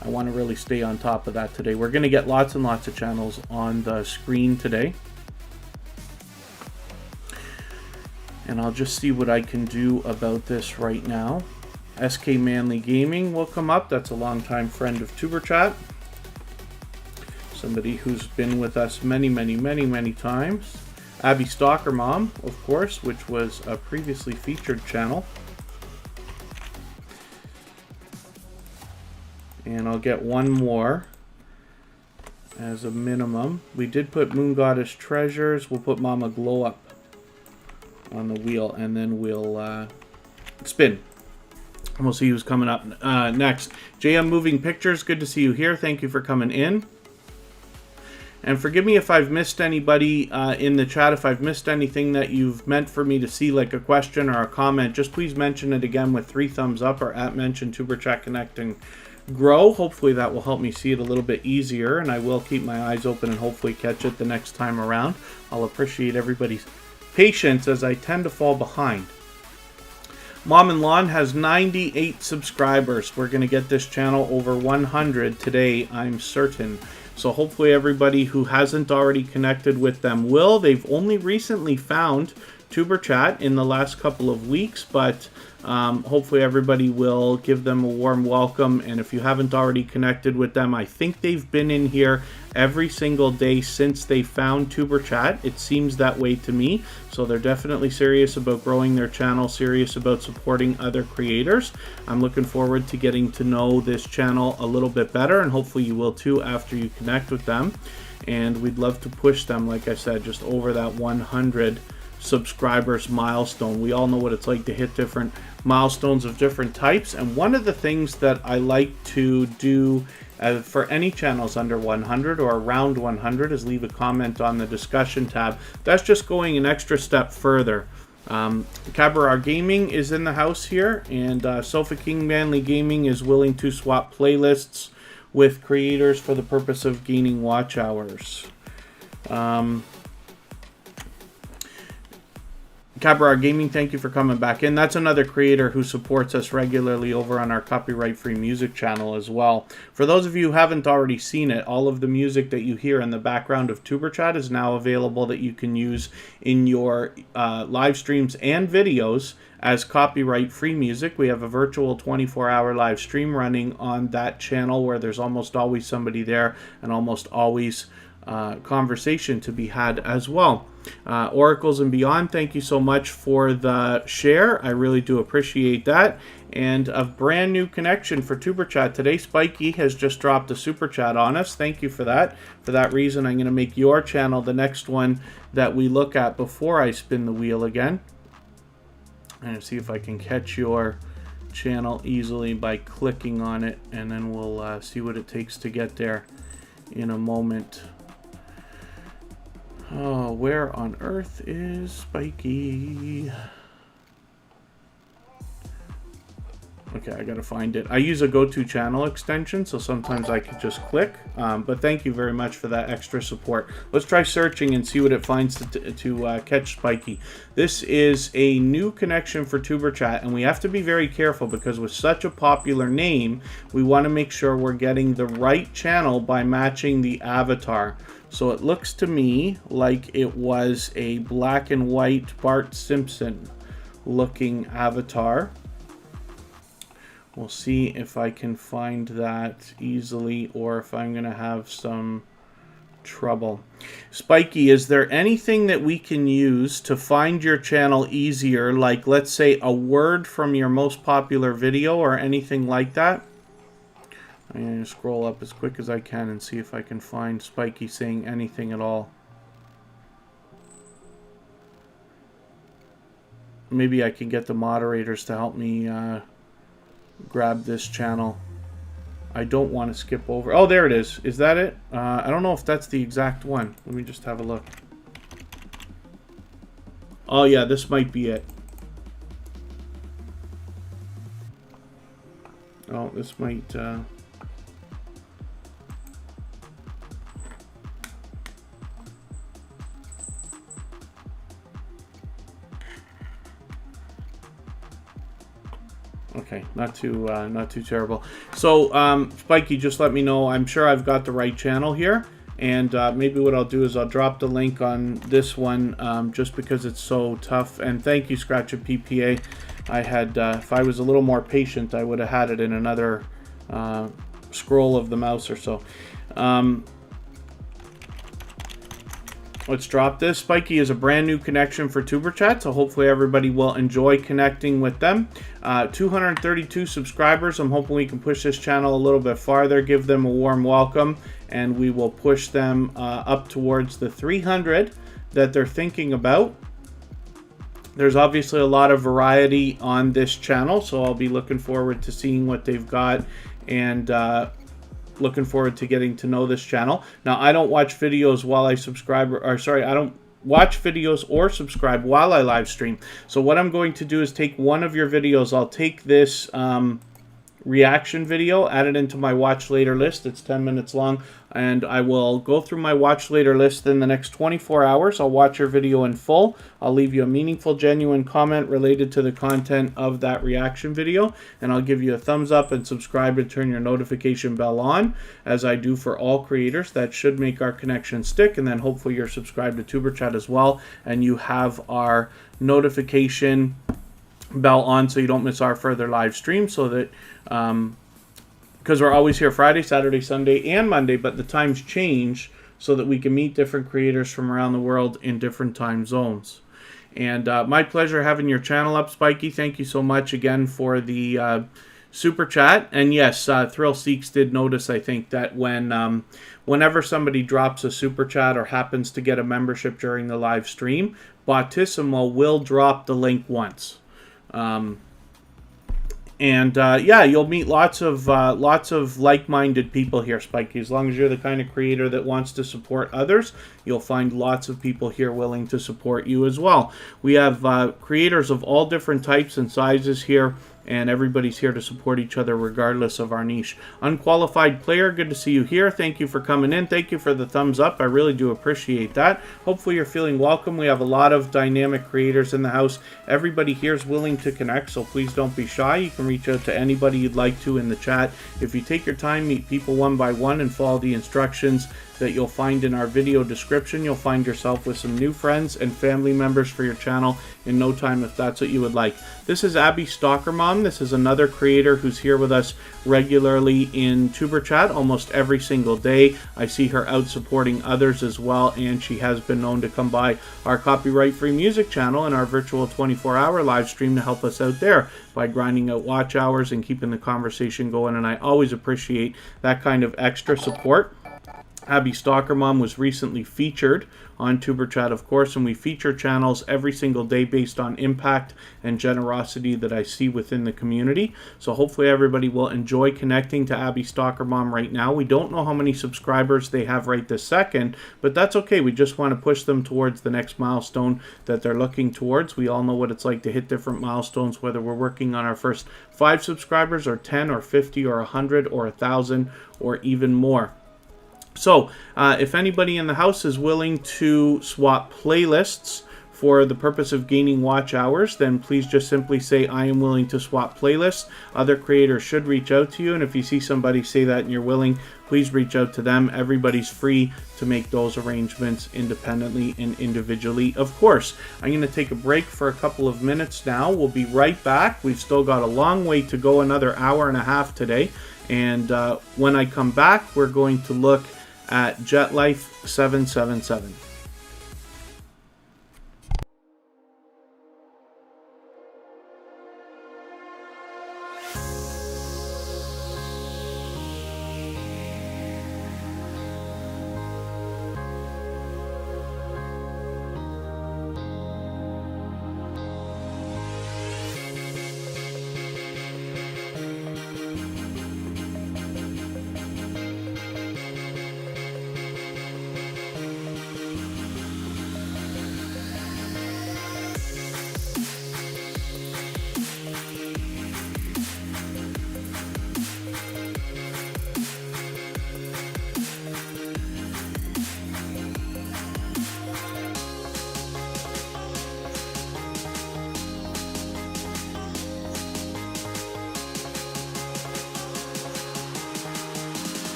I want to really stay on top of that today. We're going to get lots and lots of channels on the screen today. And I'll just see what I can do about this right now. SK Manly Gaming will come up. That's a longtime friend of Tuber Chat. Somebody who's been with us many, many, many, many times. Abby Stalker Mom, of course, which was a previously featured channel. And I'll get one more as a minimum. We did put Moon Goddess Treasures. We'll put Mama Glow Up on the wheel, and then we'll spin. And we'll see who's coming up next. JM Moving Pictures, good to see you here. Thank you for coming in. And forgive me if I've missed anybody in the chat. If I've missed anything that you've meant for me to see, like a question or a comment, just please mention it again with 3 thumbs up, or at mention Tuber Chat Connect and Grow. Hopefully that will help me see it a little bit easier, and I will keep my eyes open and hopefully catch it the next time around. I'll appreciate everybody's patience as I tend to fall behind. Mom and Lawn has 98 subscribers. We're going to get this channel over 100 today, I'm certain. So hopefully everybody who hasn't already connected with them will. They've only recently found Tuber Chat in the last couple of weeks, but hopefully everybody will give them a warm welcome. And if you haven't already connected with them, I think they've been in here every single day since they found Tuber Chat. It seems that way to me. So they're definitely serious about growing their channel, serious about supporting other creators. I'm looking forward to getting to know this channel a little bit better, and hopefully you will too after you connect with them. And we'd love to push them, like I said, just over that 100 subscribers milestone. We all know what it's like to hit different milestones of different types, and one of the things that I like to do for any channels under 100 or around 100 is leave a comment on the discussion tab. That's just going an extra step further. Cabarar Gaming is in the house here, and Sofa King Manly Gaming is willing to swap playlists with creators for the purpose of gaining watch hours. Cabarar Gaming, thank you for coming back in. That's another creator who supports us regularly over on our copyright-free music channel as well. For those of you who haven't already seen it, all of the music that you hear in the background of Tuber Chat is now available that you can use in your live streams and videos as copyright-free music. We have a virtual 24-hour live stream running on that channel where there's almost always somebody there and almost always conversation to be had as well. Oracles and Beyond, thank you so much for the share. I really do appreciate that. And a brand new connection for Tuber Chat today. Spiky has just dropped a super chat on us. Thank you for that. For that reason, I'm going to make your channel the next one that we look at before I spin the wheel again. And see if I can catch your channel easily by clicking on it, and then we'll see what it takes to get there in a moment. Oh, where on earth is Spiky? Okay, I gotta find it. I use a go-to channel extension, so sometimes I can just click. But thank you very much for that extra support. Let's try searching and see what it finds to catch Spiky. This is a new connection for Tuber Chat, and we have to be very careful because with such a popular name, we want to make sure we're getting the right channel by matching the avatar. So it looks to me like it was a black and white Bart Simpson looking avatar. We'll see if I can find that easily or if I'm going to have some trouble. Spiky, is there anything that we can use to find your channel easier? Like, let's say, a word from your most popular video or anything like that? I'm going to scroll up as quick as I can and see if I can find Spiky saying anything at all. Maybe I can get the moderators to help me grab this channel. I don't want to skip over. Oh, there it is. Is that it? I don't know if that's the exact one. Let me just have a look. Oh yeah, this might be it. Oh, this might okay, not too terrible. So, Spiky, just let me know. I'm sure I've got the right channel here, and maybe what I'll do is I'll drop the link on this one just because it's so tough. And thank you, Scratch and PPA. I had, if I was a little more patient, I would have had it in another scroll of the mouse or so. Let's drop this. Spiky is a brand new connection for Tuber Chat, so hopefully everybody will enjoy connecting with them. 232 subscribers. I'm hoping we can push this channel a little bit farther, give them a warm welcome, and we will push them up towards the 300 that they're thinking about. There's obviously a lot of variety on this channel, so I'll be looking forward to seeing what they've got and looking forward to getting to know this channel. Now, I don't watch videos while I subscribe, or sorry, I don't watch videos or subscribe while I live stream. So what I'm going to do is take one of your videos. I'll take this reaction video, add it into my watch later list. It's 10 minutes long, and I will go through my watch later list in the next 24 hours. I'll watch your video in full. I'll leave you a meaningful, genuine comment related to the content of that reaction video, and I'll give you a thumbs up and subscribe and turn your notification bell on, as I do for all creators. That should make our connection stick, and then hopefully you're subscribed to Tuber Chat as well, and you have our notification bell on so you don't miss our further live stream, so that because we're always here Friday, Saturday, Sunday, and Monday, but the times change so that we can meet different creators from around the world in different time zones. And my pleasure having your channel up, Spiky. Thank you so much again for the super chat. And yes, Thrill Seeks did notice, I think, that when whenever somebody drops a super chat or happens to get a membership during the live stream, Bottissimo will drop the link once. Yeah, you'll meet lots of like-minded people here, Spiky. As long as you're the kind of creator that wants to support others, you'll find lots of people here willing to support you as well. We have creators of all different types and sizes here, and everybody's here to support each other regardless of our niche. Unqualified player, good to see you here. Thank you for coming in. Thank you for the thumbs up. I really do appreciate that. Hopefully you're feeling welcome. We have a lot of dynamic creators in the house. Everybody here is willing to connect, so please don't be shy. You can reach out to anybody you'd like to in the chat. If you take your time, meet people one by one, and follow the instructions, that you'll find in our video description. You'll find yourself with some new friends and family members for your channel in no time if that's what you would like. This is Abby Stalker Mom. This is another creator who's here with us regularly in Tuber Chat almost every single day. I see her out supporting others as well, and she has been known to come by our copyright-free music channel and our virtual 24-hour live stream to help us out there by grinding out watch hours and keeping the conversation going, and I always appreciate that kind of extra support. Abby Stalker Mom was recently featured on Tuber Chat, of course, and we feature channels every single day based on impact and generosity that I see within the community. So hopefully everybody will enjoy connecting to Abby Stalker Mom right now. We don't know how many subscribers they have right this second, but that's okay. We just want to push them towards the next milestone that they're looking towards. We all know what it's like to hit different milestones, whether we're working on our first 5 subscribers or 10 or 50 or 100 or 1,000 or even more. So, if anybody in the house is willing to swap playlists for the purpose of gaining watch hours, then please just simply say, I am willing to swap playlists. Other creators should reach out to you, and if you see somebody say that and you're willing, please reach out to them. Everybody's free to make those arrangements independently and individually, of course. I'm going to take a break for a couple of minutes now. We'll be right back. We've still got a long way to go, another hour and a half today. And when I come back, we're going to look at JetLife 777.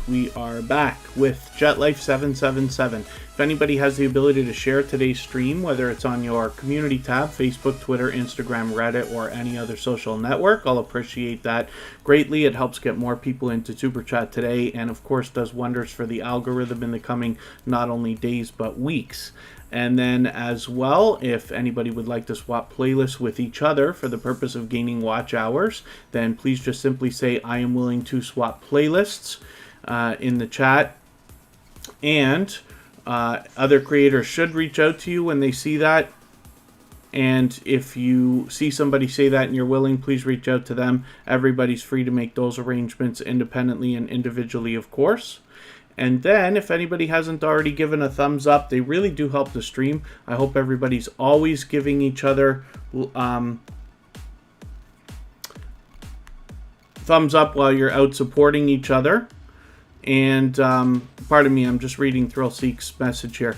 we are back with JetLife777. If anybody has the ability to share today's stream, whether it's on your community tab, Facebook, Twitter, Instagram, Reddit, or any other social network, I'll appreciate that greatly. It helps get more people into Super Chat today, and of course does wonders for the algorithm in the coming not only days but weeks. And then as well, if anybody would like to swap playlists with each other for the purpose of gaining watch hours, then please just simply say, I am willing to swap playlists in the chat. And other creators should reach out to you when they see that. And if you see somebody say that and you're willing, please reach out to them. Everybody's free to make those arrangements independently and individually, of course. And then, if anybody hasn't already given a thumbs up, they really do help the stream. I hope everybody's always giving each other thumbs up while you're out supporting each other. And, pardon me, I'm just reading Thrillseek's message here.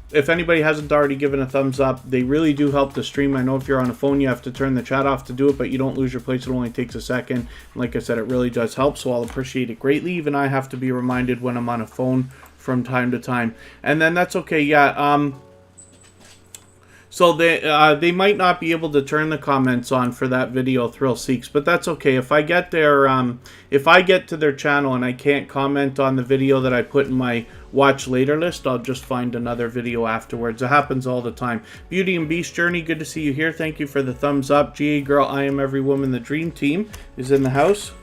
If anybody hasn't already given a thumbs up, they really do help the stream. I know if you're on a phone, you have to turn the chat off to do it, but you don't lose your place. It only takes a second. And like I said, it really does help, so I'll appreciate it greatly. Even I have to be reminded when I'm on a phone from time to time. And then that's okay, yeah. So they might not be able to turn the comments on for that video, Thrillseeks, but that's okay. If I get to their channel and I can't comment on the video that I put in my watch later list, I'll just find another video afterwards. It happens all the time. Beauty and Beast Journey, good to see you here. Thank you for the thumbs up. GA Girl, I Am Every Woman, the Dream Team is in the house.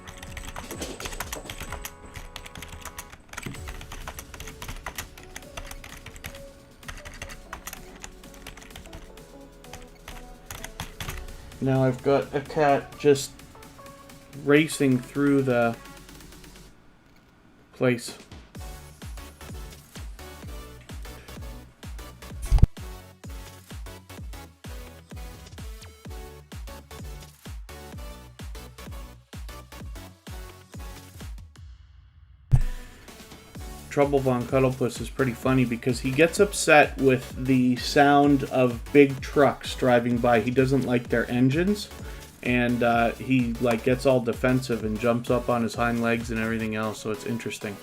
Now I've got a cat just racing through the place. Trouble Von Cuddlepuss is pretty funny because he gets upset with the sound of big trucks driving by. He doesn't like their engines, and he gets all defensive and jumps up on his hind legs and everything else, so it's interesting.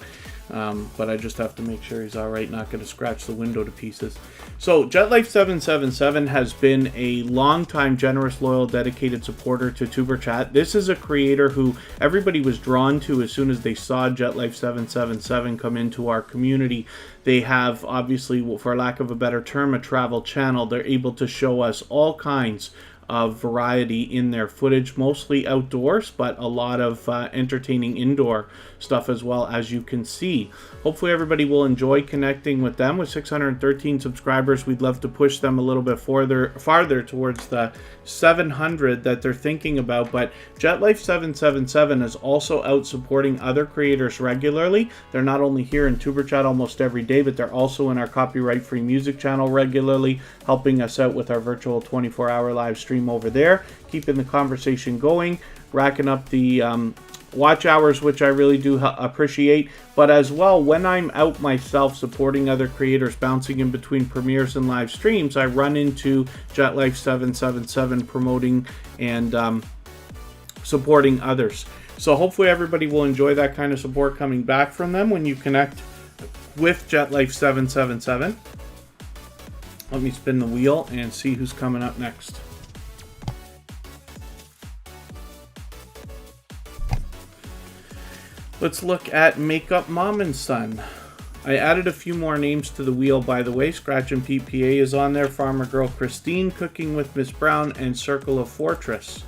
But I just have to make sure he's alright, not going to scratch the window to pieces. So, JetLife777 has been a long-time, generous, loyal, dedicated supporter to TuberChat. This is a creator who everybody was drawn to as soon as they saw JetLife777 come into our community. They have, obviously, for lack of a better term, a travel channel. They're able to show us all kinds of variety in their footage, mostly outdoors, but a lot of entertaining indoor stuff as well, as you can see. Hopefully everybody will enjoy connecting with them. With 613 subscribers, we'd love to push them a little bit farther towards the 700 that they're thinking about. But JetLife777 is also out supporting other creators regularly. They're not only here in TuberChat almost every day, but they're also in our copyright-free music channel regularly, helping us out with our virtual 24-hour live stream over there, keeping the conversation going, racking up the watch hours, which I really do appreciate. But as well, when I'm out myself supporting other creators, bouncing in between premieres and live streams, I run into JetLife777 promoting and supporting others. So hopefully everybody will enjoy that kind of support coming back from them when you connect with JetLife777. Let me spin the wheel and see who's coming up next. Let's look at Makeup Mom and Son. I added a few more names to the wheel, by the way. Scratch and PPA is on there. Farmer Girl Christine, Cooking with Miss Brown, and Circle of Fortress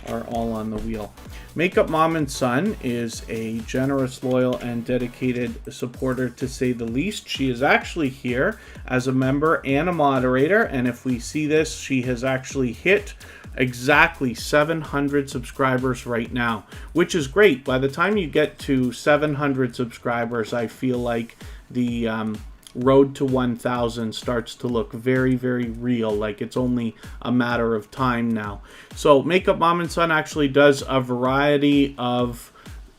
are all on the wheel. Makeup Mom and Son is a generous, loyal, and dedicated supporter, to say the least. She is actually here as a member and a moderator, and if we see this, she has actually hit exactly 700 subscribers right now, which is great. By the time you get to 700 subscribers, I feel like the road to 1,000 starts to look very, very real, like it's only a matter of time now. So Makeup Mom and Son actually does a variety of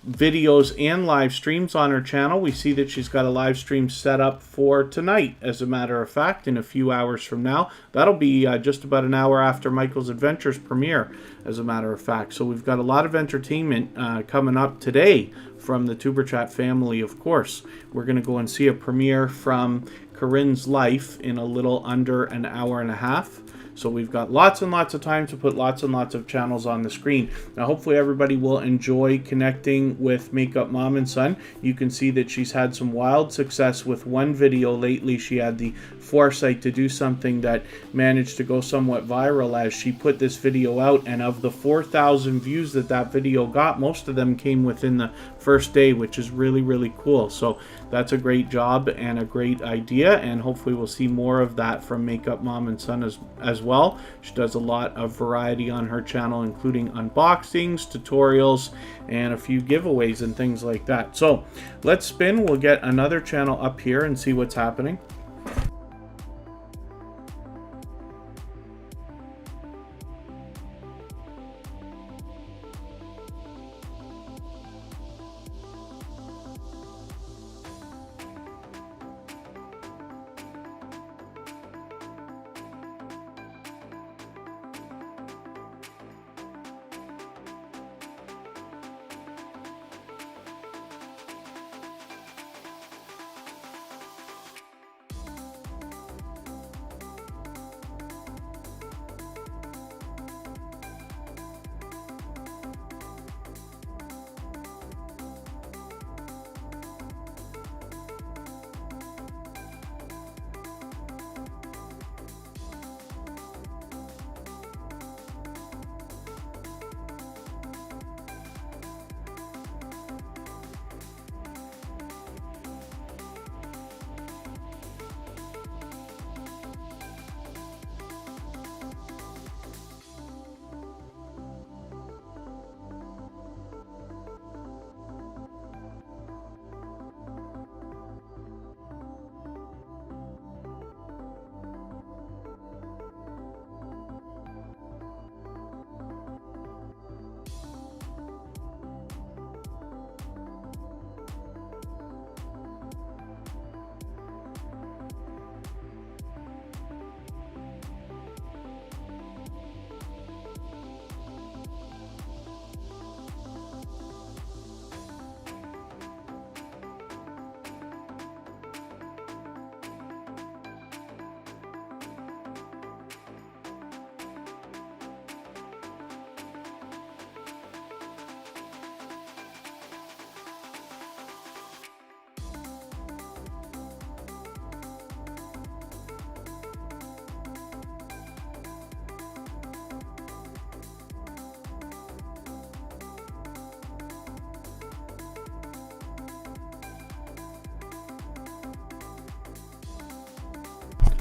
videos and live streams on her channel. We see that she's got a live stream set up for tonight, as a matter of fact, in a few hours from now. That'll be just about an hour after Michael's Adventures premiere, as a matter of fact. So we've got a lot of entertainment coming up today from the Superchat family, of course. We're going to go and see a premiere from Corinne's life in a little under an hour and a half. So we've got lots and lots of time to put lots and lots of channels on the screen. Now, hopefully everybody will enjoy connecting with Makeup Mom and Son. You can see that she's had some wild success with one video lately. She had the foresight to do something that managed to go somewhat viral as she put this video out. And of the 4,000 views that video got, most of them came within the first day, which is really, really cool. So that's a great job and a great idea. And hopefully we'll see more of that from Makeup Mom and Son as well. She does a lot of variety on her channel, including unboxings, tutorials, and a few giveaways and things like that. So let's spin. We'll get another channel up here and see what's happening.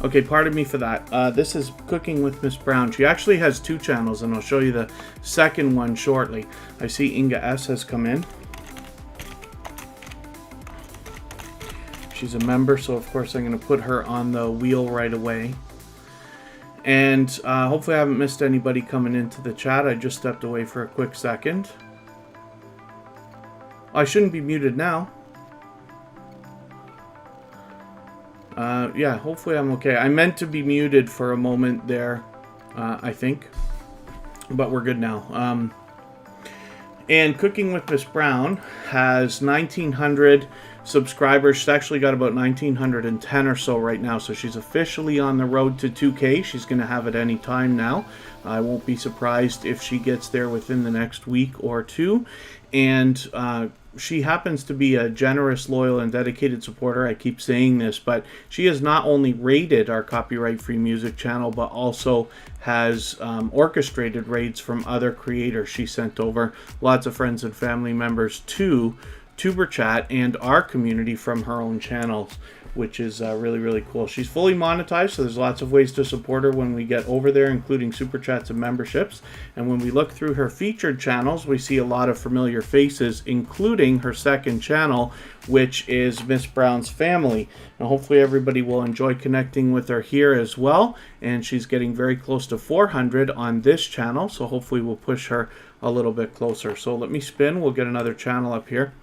Okay, pardon me for that. This is Cooking with Miss Brown. She actually has two channels, and I'll show you the second one shortly. I see Inga S has come in. She's a member, so of course I'm going to put her on the wheel right away. And hopefully I haven't missed anybody coming into the chat. I just stepped away for a quick second. I shouldn't be muted now. Yeah, hopefully I'm okay. I meant to be muted for a moment there, I think. But we're good now. And Cooking with Miss Brown has 1,900 subscribers. She's actually got about 1,910 or so right now. So she's officially on the road to 2K. She's going to have it any time now. I won't be surprised if she gets there within the next week or two. And she happens to be a generous, loyal, and dedicated supporter. I keep saying this, but she has not only raided our copyright-free music channel, but also has orchestrated raids from other creators. She sent over lots of friends and family members to Tuberchat and our community from her own channels. which is really, really cool. She's fully monetized, so there's lots of ways to support her when we get over there, including super chats and memberships. And when we look through her featured channels, we see a lot of familiar faces, including her second channel, which is Miss Brown's Family. And hopefully everybody will enjoy connecting with her here as well. And she's getting very close to 400 on this channel, so hopefully we'll push her a little bit closer. So let me spin. We'll get another channel up here.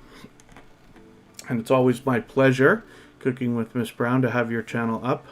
And it's always my pleasure, Cooking with Miss Brown, to have your channel up.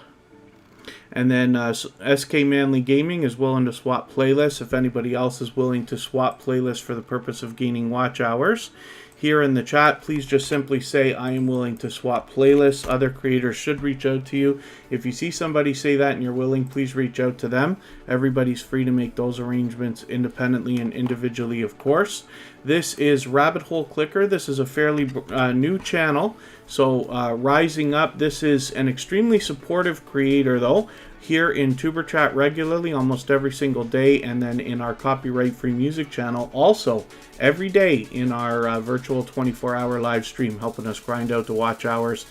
And then SK Manly Gaming is willing to swap playlists if anybody else is willing to swap playlists for the purpose of gaining watch hours. Here in the chat, please just simply say, I am willing to swap playlists. Other creators should reach out to you. If you see somebody say that and you're willing, please reach out to them. Everybody's free to make those arrangements independently and individually, of course. This is Rabbit Hole Clicker. This is a fairly new channel. So rising up, this is an extremely supportive creator, though, here in Tuber Chat regularly, almost every single day, and then in our copyright-free music channel, also every day in our virtual 24-hour live stream, helping us grind out the watch hours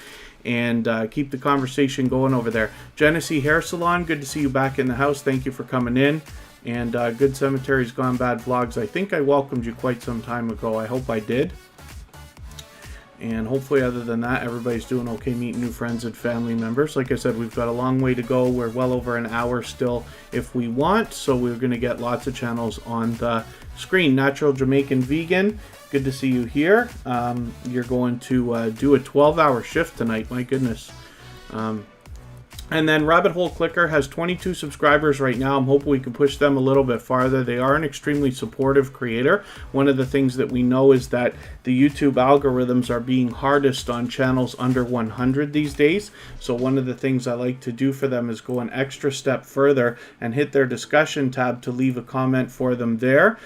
and keep the conversation going over there. Genesee Hair Salon, good to see you back in the house. Thank you for coming in. And Good Cemetery's Gone Bad Vlogs. I think I welcomed you quite some time ago. I hope I did. And hopefully, other than that, everybody's doing okay, meeting new friends and family members. Like I said, we've got a long way to go. We're well over an hour still if we want. So we're going to get lots of channels on the screen. Natural Jamaican Vegan, good to see you here. You're going to do a 12-hour shift tonight. My goodness. And then Rabbit Hole Clicker has 22 subscribers right now. I'm hoping we can push them a little bit farther. They are an extremely supportive creator. One of the things that we know is that the YouTube algorithms are being hardest on channels under 100 these days. So one of the things I like to do for them is go an extra step further and hit their discussion tab to leave a comment for them there.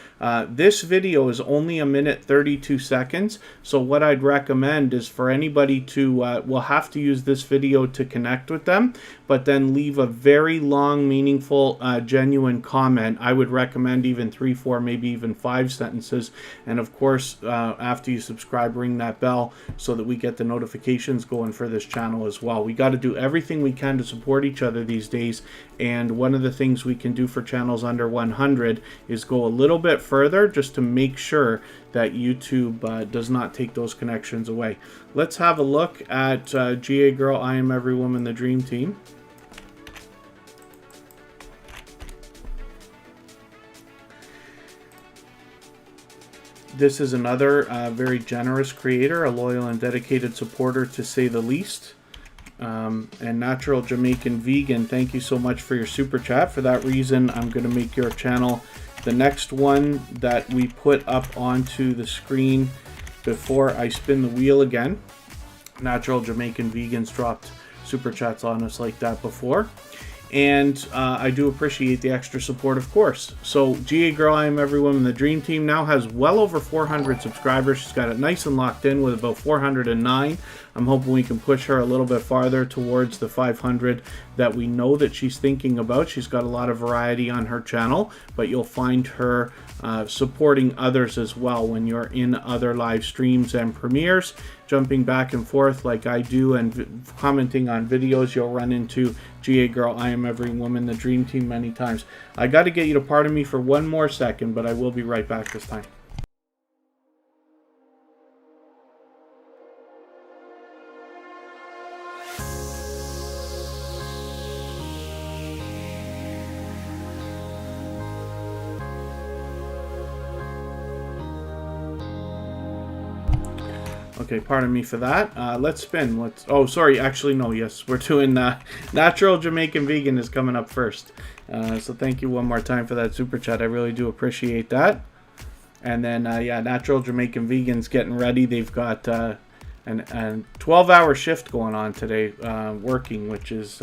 This video is only 1 minute 32 seconds. So what I'd recommend is for anybody to, we'll have to use this video to connect with them, but then leave a very long, meaningful, genuine comment. I would recommend even 3, 4, maybe even 5 sentences. And of course, after you subscribe, ring that bell so that we get the notifications going for this channel as well. We got to do everything we can to support each other these days. And one of the things we can do for channels under 100 is go a little bit further just to make sure that YouTube does not take those connections away. Let's have a look at GA Girl, I Am Every Woman, the Dream Team. This is another very generous creator, a loyal and dedicated supporter to say the least. And Natural Jamaican Vegan, thank you so much for your super chat. For that reason, I'm going to make your channel the next one that we put up onto the screen before I spin the wheel again. Natural Jamaican Vegans dropped super chats on us like that before. And I do appreciate the extra support, of course. So GA Girl, I Am Every Woman, the Dream Team now has well over 400 subscribers. She's got it nice and locked in with about 409. I'm hoping we can push her a little bit farther towards the 500 that we know that she's thinking about. She's got a lot of variety on her channel, but you'll find her supporting others as well when you're in other live streams and premieres, jumping back and forth like I do and commenting on videos. You'll run into GA Girl, I Am Every Woman, the Dream Team many times. I got to get you to pardon me for one more second, but I will be right back this time. Okay, pardon me for that. Let's spin. Oh, sorry. Actually, no. Yes, we're doing Natural Jamaican Vegan is coming up first. So thank you one more time for that super chat. I really do appreciate that. And then, yeah, Natural Jamaican Vegan's getting ready. They've got a 12-hour shift going on today, working, which is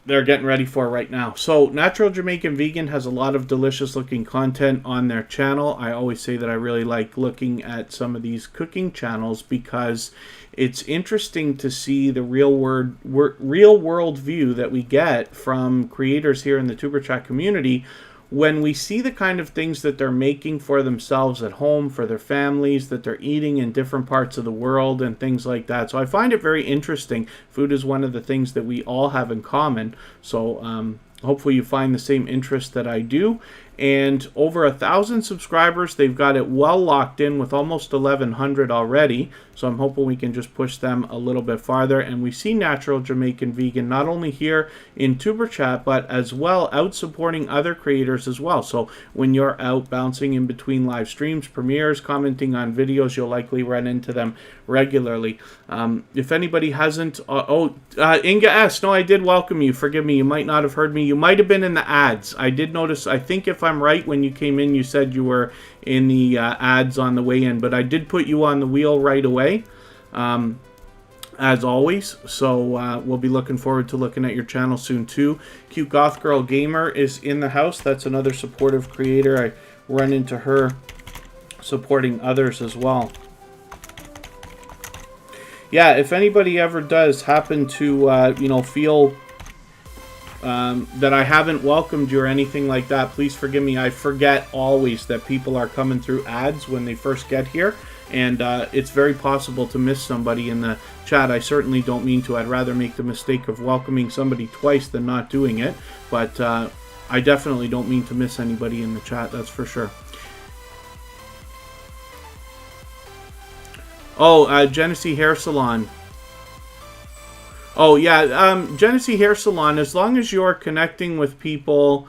they're getting ready for right now. So Natural Jamaican Vegan has a lot of delicious looking content on their channel. I always say that I really like looking at some of these cooking channels because it's interesting to see the real world view that we get from creators here in the Tuber Chat community when we see the kind of things that they're making for themselves at home, for their families, that they're eating in different parts of the world and things like that. So I find it very interesting. Food is one of the things that we all have in common. So hopefully you find the same interest that I do. And over 1,000 subscribers. They've got it well locked in with almost 1,100 already. So I'm hoping we can just push them a little bit farther. And we see Natural Jamaican Vegan not only here in Tuber Chat, but as well out supporting other creators as well. So when you're out bouncing in between live streams, premieres, commenting on videos, you'll likely run into them regularly. If anybody hasn't, Inga S, no, I did welcome you. Forgive me, you might not have heard me. You might have been in the ads. I did notice, I think if I'm right, when you came in, you said you were in the ads on the way in, but I did put you on the wheel right away, as always. So we'll be looking forward to looking at your channel soon too. Cute Goth Girl Gamer is in the house. That's another supportive creator. I run into her supporting others as well. Yeah, if anybody ever does happen to, feel that I haven't welcomed you or anything like that, please forgive me. I forget always that people are coming through ads when they first get here, and it's very possible to miss somebody in the chat. I certainly don't mean to. I'd rather make the mistake of welcoming somebody twice than not doing it, but I definitely don't mean to miss anybody in the chat, that's for sure. Oh, Genesee Hair Salon. Oh, yeah, Genesee Hair Salon, as long as you're connecting with people,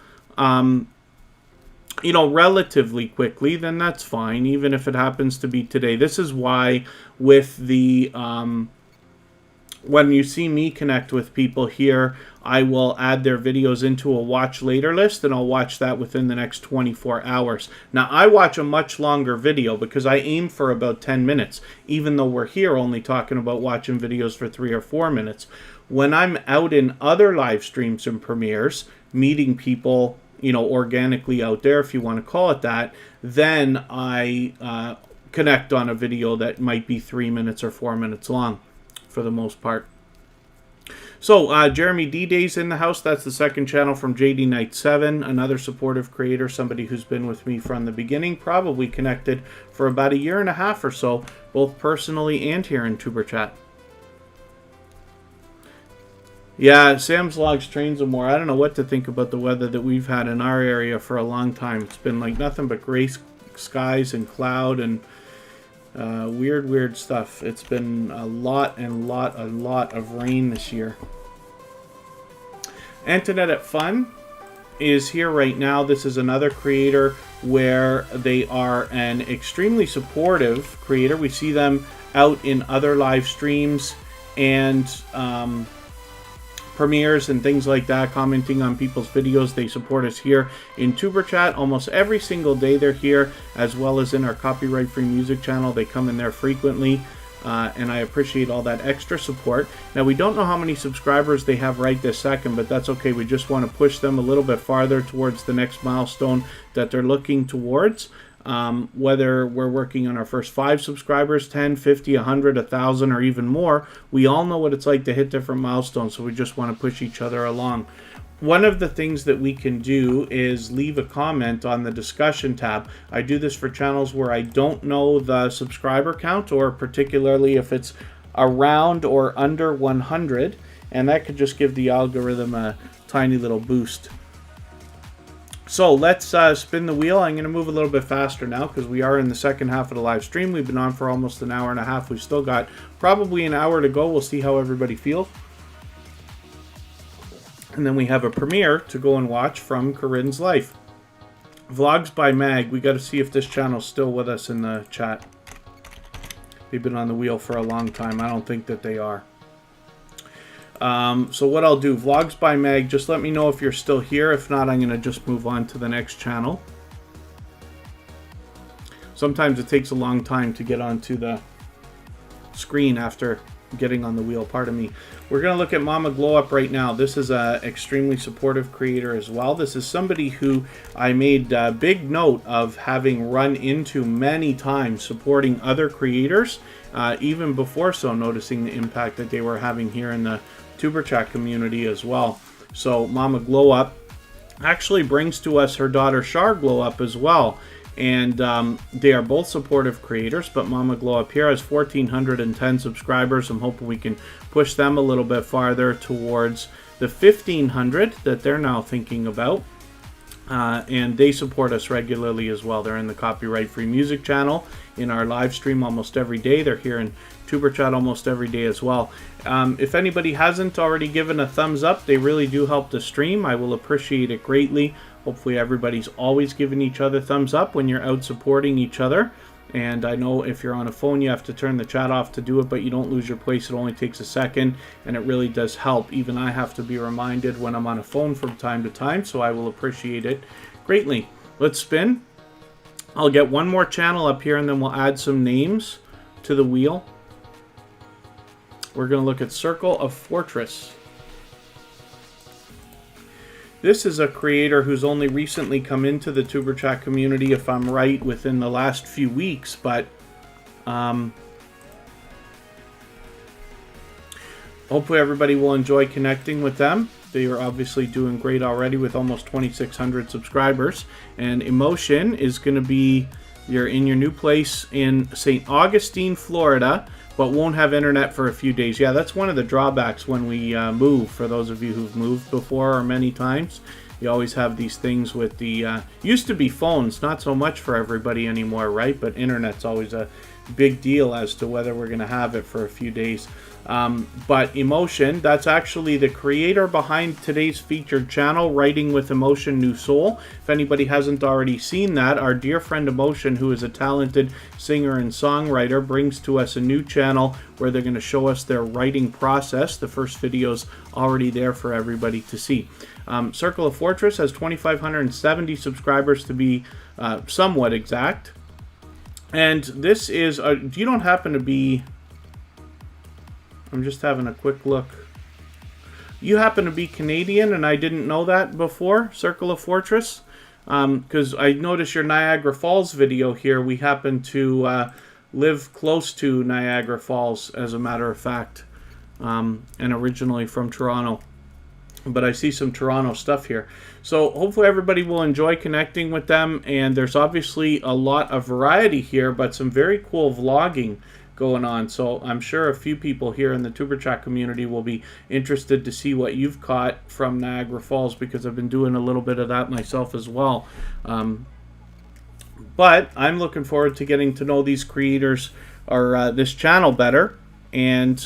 relatively quickly, then that's fine, even if it happens to be today. This is why with the, when you see me connect with people here, I will add their videos into a watch later list, and I'll watch that within the next 24 hours. Now, I watch a much longer video because I aim for about 10 minutes, even though we're here only talking about watching videos for 3 or 4 minutes. When I'm out in other live streams and premieres, meeting people, organically out there, if you want to call it that, then I connect on a video that might be 3 minutes or 4 minutes long for the most part. So, Jeremy D-Day's in the house. That's the second channel from JD Knight 7, another supportive creator, somebody who's been with me from the beginning, probably connected for about 1.5 years or so, both personally and here in Tuber Chat. Yeah, Sam's Logs Trains and More. I don't know what to think about the weather that we've had in our area for a long time. It's been like nothing but gray skies and cloud and weird stuff. It's been a lot of rain this year. Antoinette at Fun is here right now. This is another creator where they are an extremely supportive creator. We see them out in other live streams and premieres and things like that, commenting on people's videos. They support us here in Tuber Chat almost every single day. They're here, as well as in our copyright-free music channel. They come in there frequently, and I appreciate all that extra support. Now, we don't know how many subscribers they have right this second, but that's okay. We just want to push them a little bit farther towards the next milestone that they're looking towards. Whether we're working on our first 5 subscribers, 10, 50, 100, 1,000, or even more, we all know what it's like to hit different milestones, so we just want to push each other along. One of the things that we can do is leave a comment on the discussion tab. I do this for channels where I don't know the subscriber count, or particularly if it's around or under 100, and that could just give the algorithm a tiny little boost. So let's spin the wheel. I'm going to move a little bit faster now because we are in the second half of the live stream. We've been on for almost 1.5 hours. We've still got probably an hour to go. We'll see how everybody feels. And then we have a premiere to go and watch from Corinne's life. Vlogs by Mag. We got to see if this channel's still with us in the chat. They've been on the wheel for a long time. I don't think that they are. So what I'll do, Vlogs by Mag, just let me know if you're still here. If not, I'm going to just move on to the next channel. Sometimes it takes a long time to get onto the screen after getting on the wheel, pardon me. We're going to look at Mama Glow Up right now. This is an extremely supportive creator as well. This is somebody who I made a big note of having run into many times supporting other creators, even before so noticing the impact that they were having here in the Tuber Chat community as well. So Mama Glow Up actually brings to us her daughter Char Glow Up as well. And they are both supportive creators, but Mama Glow Up here has 1,410 subscribers. I'm hoping we can push them a little bit farther towards the 1,500 that they're now thinking about. And they support us regularly as well. They're in the Copyright Free Music channel in our live stream almost every day. They're here in Superchat almost every day as well. If anybody hasn't already given a thumbs up, they really do help the stream. I will appreciate it greatly. Hopefully everybody's always giving each other thumbs up when you're out supporting each other. And I know if you're on a phone, you have to turn the chat off to do it, but you don't lose your place. It only takes a second, and it really does help. Even I have to be reminded when I'm on a phone from time to time, so I will appreciate it greatly. Let's spin. I'll get one more channel up here, and then we'll add some names to the wheel. We're going to look at Circle of Fortress. This is a creator who's only recently come into the Tuber Chat community, if I'm right, within the last few weeks, but hopefully everybody will enjoy connecting with them. They are obviously doing great already with almost 2,600 subscribers. And Emotion is going to be, you're in your new place in St. Augustine, Florida, but won't have internet for a few days. Yeah, that's one of the drawbacks when we move. For those of you who've moved before or many times, you always have these things with the... used to be phones, not so much for everybody anymore, right? But internet's always a big deal as to whether we're going to have it for a few days. But Emotion, that's actually the creator behind today's featured channel, Writing with Emotion New Soul. If anybody hasn't already seen that, our dear friend Emotion, who is a talented singer and songwriter, brings to us a new channel where they're going to show us their writing process. The first video's already there for everybody to see. Circle of Fortress has 2,570 subscribers to be somewhat exact. And this is, you don't happen to be... I'm just having a quick look. You happen to be Canadian, and I didn't know that before, Circle of Fortress. Because I noticed your Niagara Falls video here. We happen to live close to Niagara Falls, as a matter of fact. And originally from Toronto. But I see some Toronto stuff here. So hopefully everybody will enjoy connecting with them. And there's obviously a lot of variety here, but some very cool vlogging going on. So I'm sure a few people here in the Tuber Chat community will be interested to see what you've caught from Niagara Falls, because I've been doing a little bit of that myself as well. But I'm looking forward to getting to know these creators or this channel better, and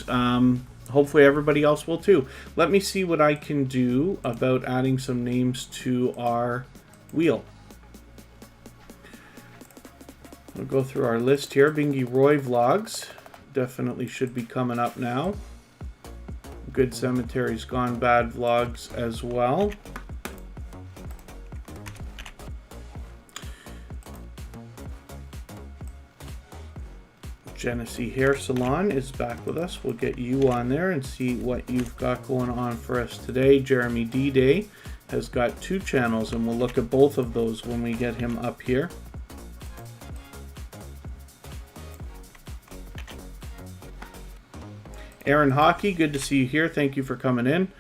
hopefully everybody else will too. Let me see what I can do about adding some names to our wheel. We'll go through our list here. Bingy Roy Vlogs definitely should be coming up now. Good Cemeteries Gone Bad Vlogs as well. Genesee Hair Salon is back with us. We'll get you on there and see what you've got going on for us today. Jeremy D-Day has got 2 channels, and we'll look at both of those when we get him up here. Aaron Hockey, good to see you here. Thank you for coming in.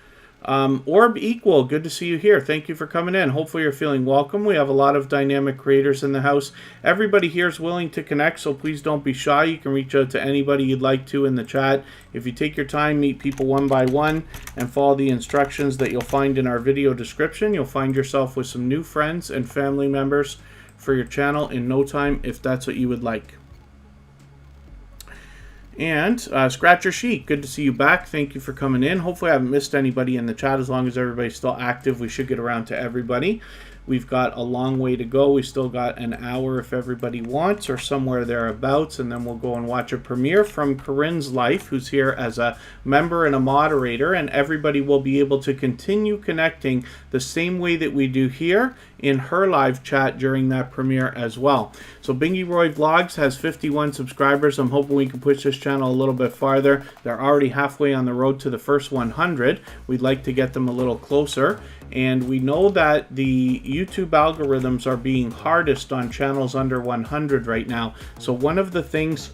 Orb Equal, good to see you here. Thank you for coming in. Hopefully you're feeling welcome. We have a lot of dynamic creators in the house. Everybody here is willing to connect, so please don't be shy. You can reach out to anybody you'd like to in the chat. If you take your time, meet people one by one, and follow the instructions that you'll find in our video description, you'll find yourself with some new friends and family members for your channel in no time, if that's what you would like. And Scratcher Chic, good to see you back. Thank you for coming in. Hopefully I haven't missed anybody in the chat. As long as everybody's still active, we should get around to everybody. We've got a long way to go. We still got an hour if everybody wants, or somewhere thereabouts, and then we'll go and watch a premiere from Corinne's Life, who's here as a member and a moderator, and everybody will be able to continue connecting the same way that we do here in her live chat during that premiere as well. So Bingy Roy Vlogs has 51 subscribers. I'm hoping we can push this channel a little bit farther. They're already halfway on the road to the first 100. We'd like to get them a little closer. And we know that the YouTube algorithms are being hardest on channels under 100 right now. So one of the things,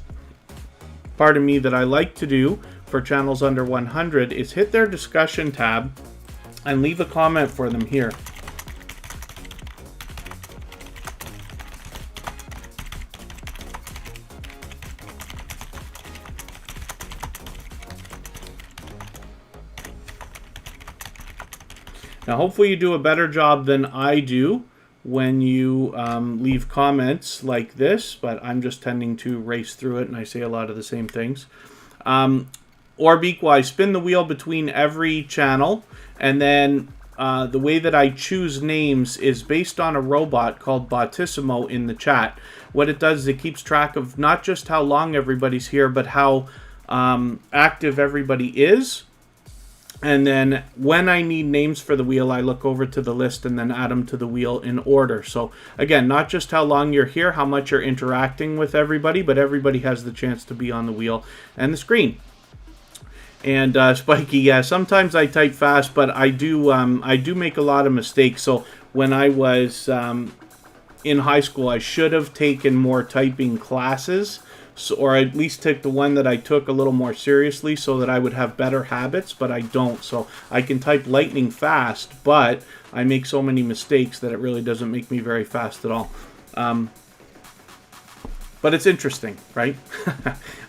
pardon me, that I like to do for channels under 100 is hit their discussion tab and leave a comment for them here. Now, hopefully you do a better job than I do when you leave comments like this, but I'm just tending to race through it, and I say a lot of the same things. Or Beakwise, spin the wheel between every channel, and then the way that I choose names is based on a robot called Bottissimo in the chat. What it does is it keeps track of not just how long everybody's here, but how active everybody is. And then when I need names for the wheel, I look over to the list and then add them to the wheel in order. So again, not just how long you're here, how much you're interacting with everybody, but everybody has the chance to be on the wheel and the screen. And Spiky, yeah, sometimes I type fast, but I do make a lot of mistakes. So when I was in high school, I should have taken more typing classes. So, or at least take the one that I took a little more seriously so that I would have better habits, but I don't. So I can type lightning fast, but I make so many mistakes that it really doesn't make me very fast at all. But it's interesting, right?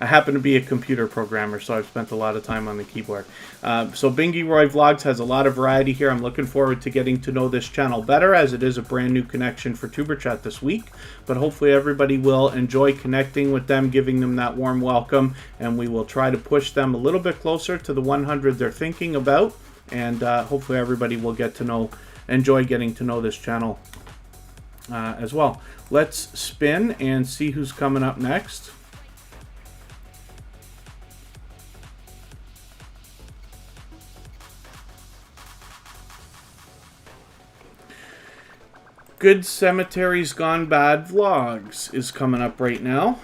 I happen to be a computer programmer, so I've spent a lot of time on the keyboard. So Bingy Roy Vlogs has a lot of variety here. I'm looking forward to getting to know this channel better, as it is a brand new connection for TuberChat this week. But hopefully everybody will enjoy connecting with them, giving them that warm welcome, and we will try to push them a little bit closer to the 100 they're thinking about. And hopefully everybody will get to enjoy getting to know this channel as well. Let's spin and see who's coming up next. Good Cemeteries Gone Bad Vlogs is coming up right now.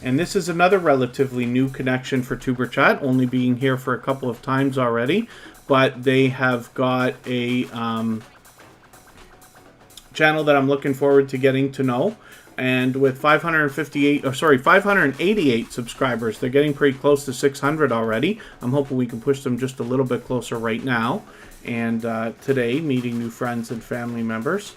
And this is another relatively new connection for TuberChat, only being here for a couple of times already. But they have got a channel that I'm looking forward to getting to know. And with 588 subscribers, they're getting pretty close to 600 already. I'm hoping we can push them just a little bit closer right now. And today, meeting new friends and family members.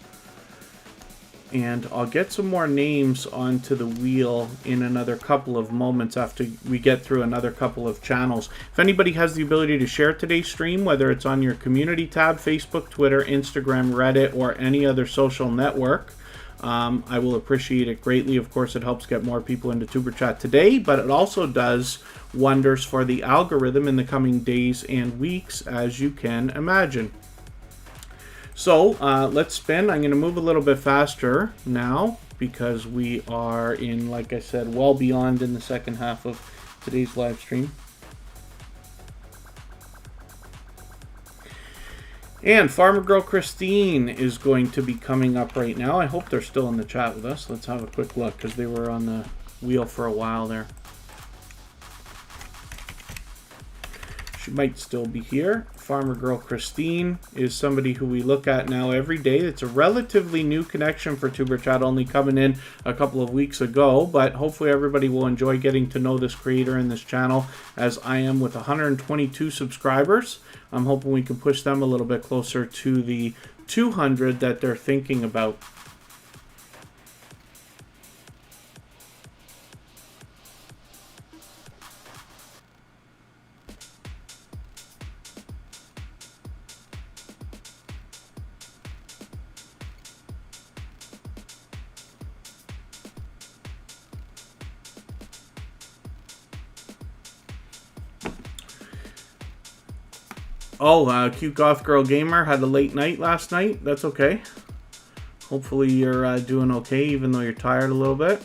And I'll get some more names onto the wheel in another couple of moments after we get through another couple of channels. If anybody has the ability to share today's stream, whether it's on your community tab, Facebook, Twitter, Instagram, Reddit, or any other social network, I will appreciate it greatly. Of course, it helps get more people into TuberChat today, but it also does wonders for the algorithm in the coming days and weeks, as you can imagine. So let's spin. I'm going to move a little bit faster now because we are in, like I said, well beyond in the second half of today's live stream. And Farmer Girl Christine is going to be coming up right now. I hope they're still in the chat with us. Let's have a quick look because they were on the wheel for a while there. She might still be here. Farmer Girl Christine is somebody who we look at now every day. It's a relatively new connection for TuberChat, only coming in a couple of weeks ago, but hopefully everybody will enjoy getting to know this creator and this channel, as I am with 122 subscribers. I'm hoping we can push them a little bit closer to the 200 that they're thinking about. Oh, Cute Goth Girl Gamer had a late night last night. That's okay. Hopefully you're doing okay, even though you're tired a little bit.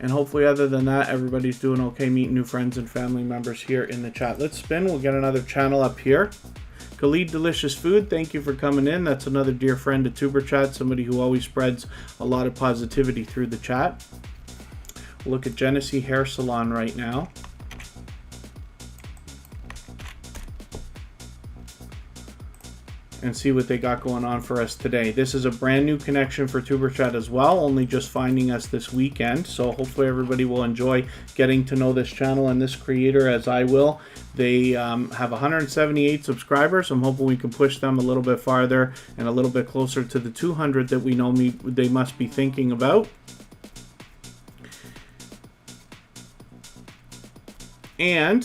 And hopefully other than that, everybody's doing okay, meeting new friends and family members here in the chat. Let's spin. We'll get another channel up here. Khalid Delicious Food, thank you for coming in. That's another dear friend of TuberChat, somebody who always spreads a lot of positivity through the chat. We'll look at Genesee Hair Salon right now. And see what they got going on for us today. This is a brand new connection for TuberChat as well, only just finding us this weekend. So hopefully everybody will enjoy getting to know this channel and this creator as I will. They have 178 subscribers. I'm hoping we can push them a little bit farther and a little bit closer to the 200 that we know they must be thinking about. And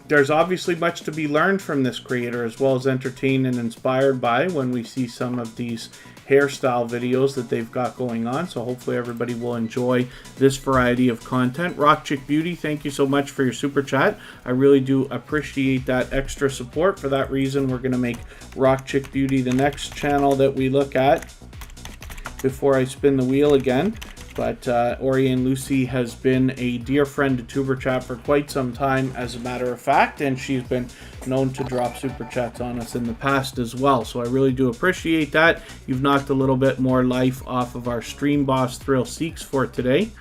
there's obviously much to be learned from this creator, as well as entertained and inspired by when we see some of these hairstyle videos that they've got going on. So hopefully everybody will enjoy this variety of content. Rock Chick Beauty, thank you so much for your super chat. I really do appreciate that extra support. For that reason, we're going to make Rock Chick Beauty the next channel that we look at before I spin the wheel again. But Ori and Lucy has been a dear friend to Tuber Chat for quite some time, as a matter of fact, and she's been known to drop super chats on us in the past as well. So I really do appreciate that. You've knocked a little bit more life off of our Stream Boss Thrill Seeks for today.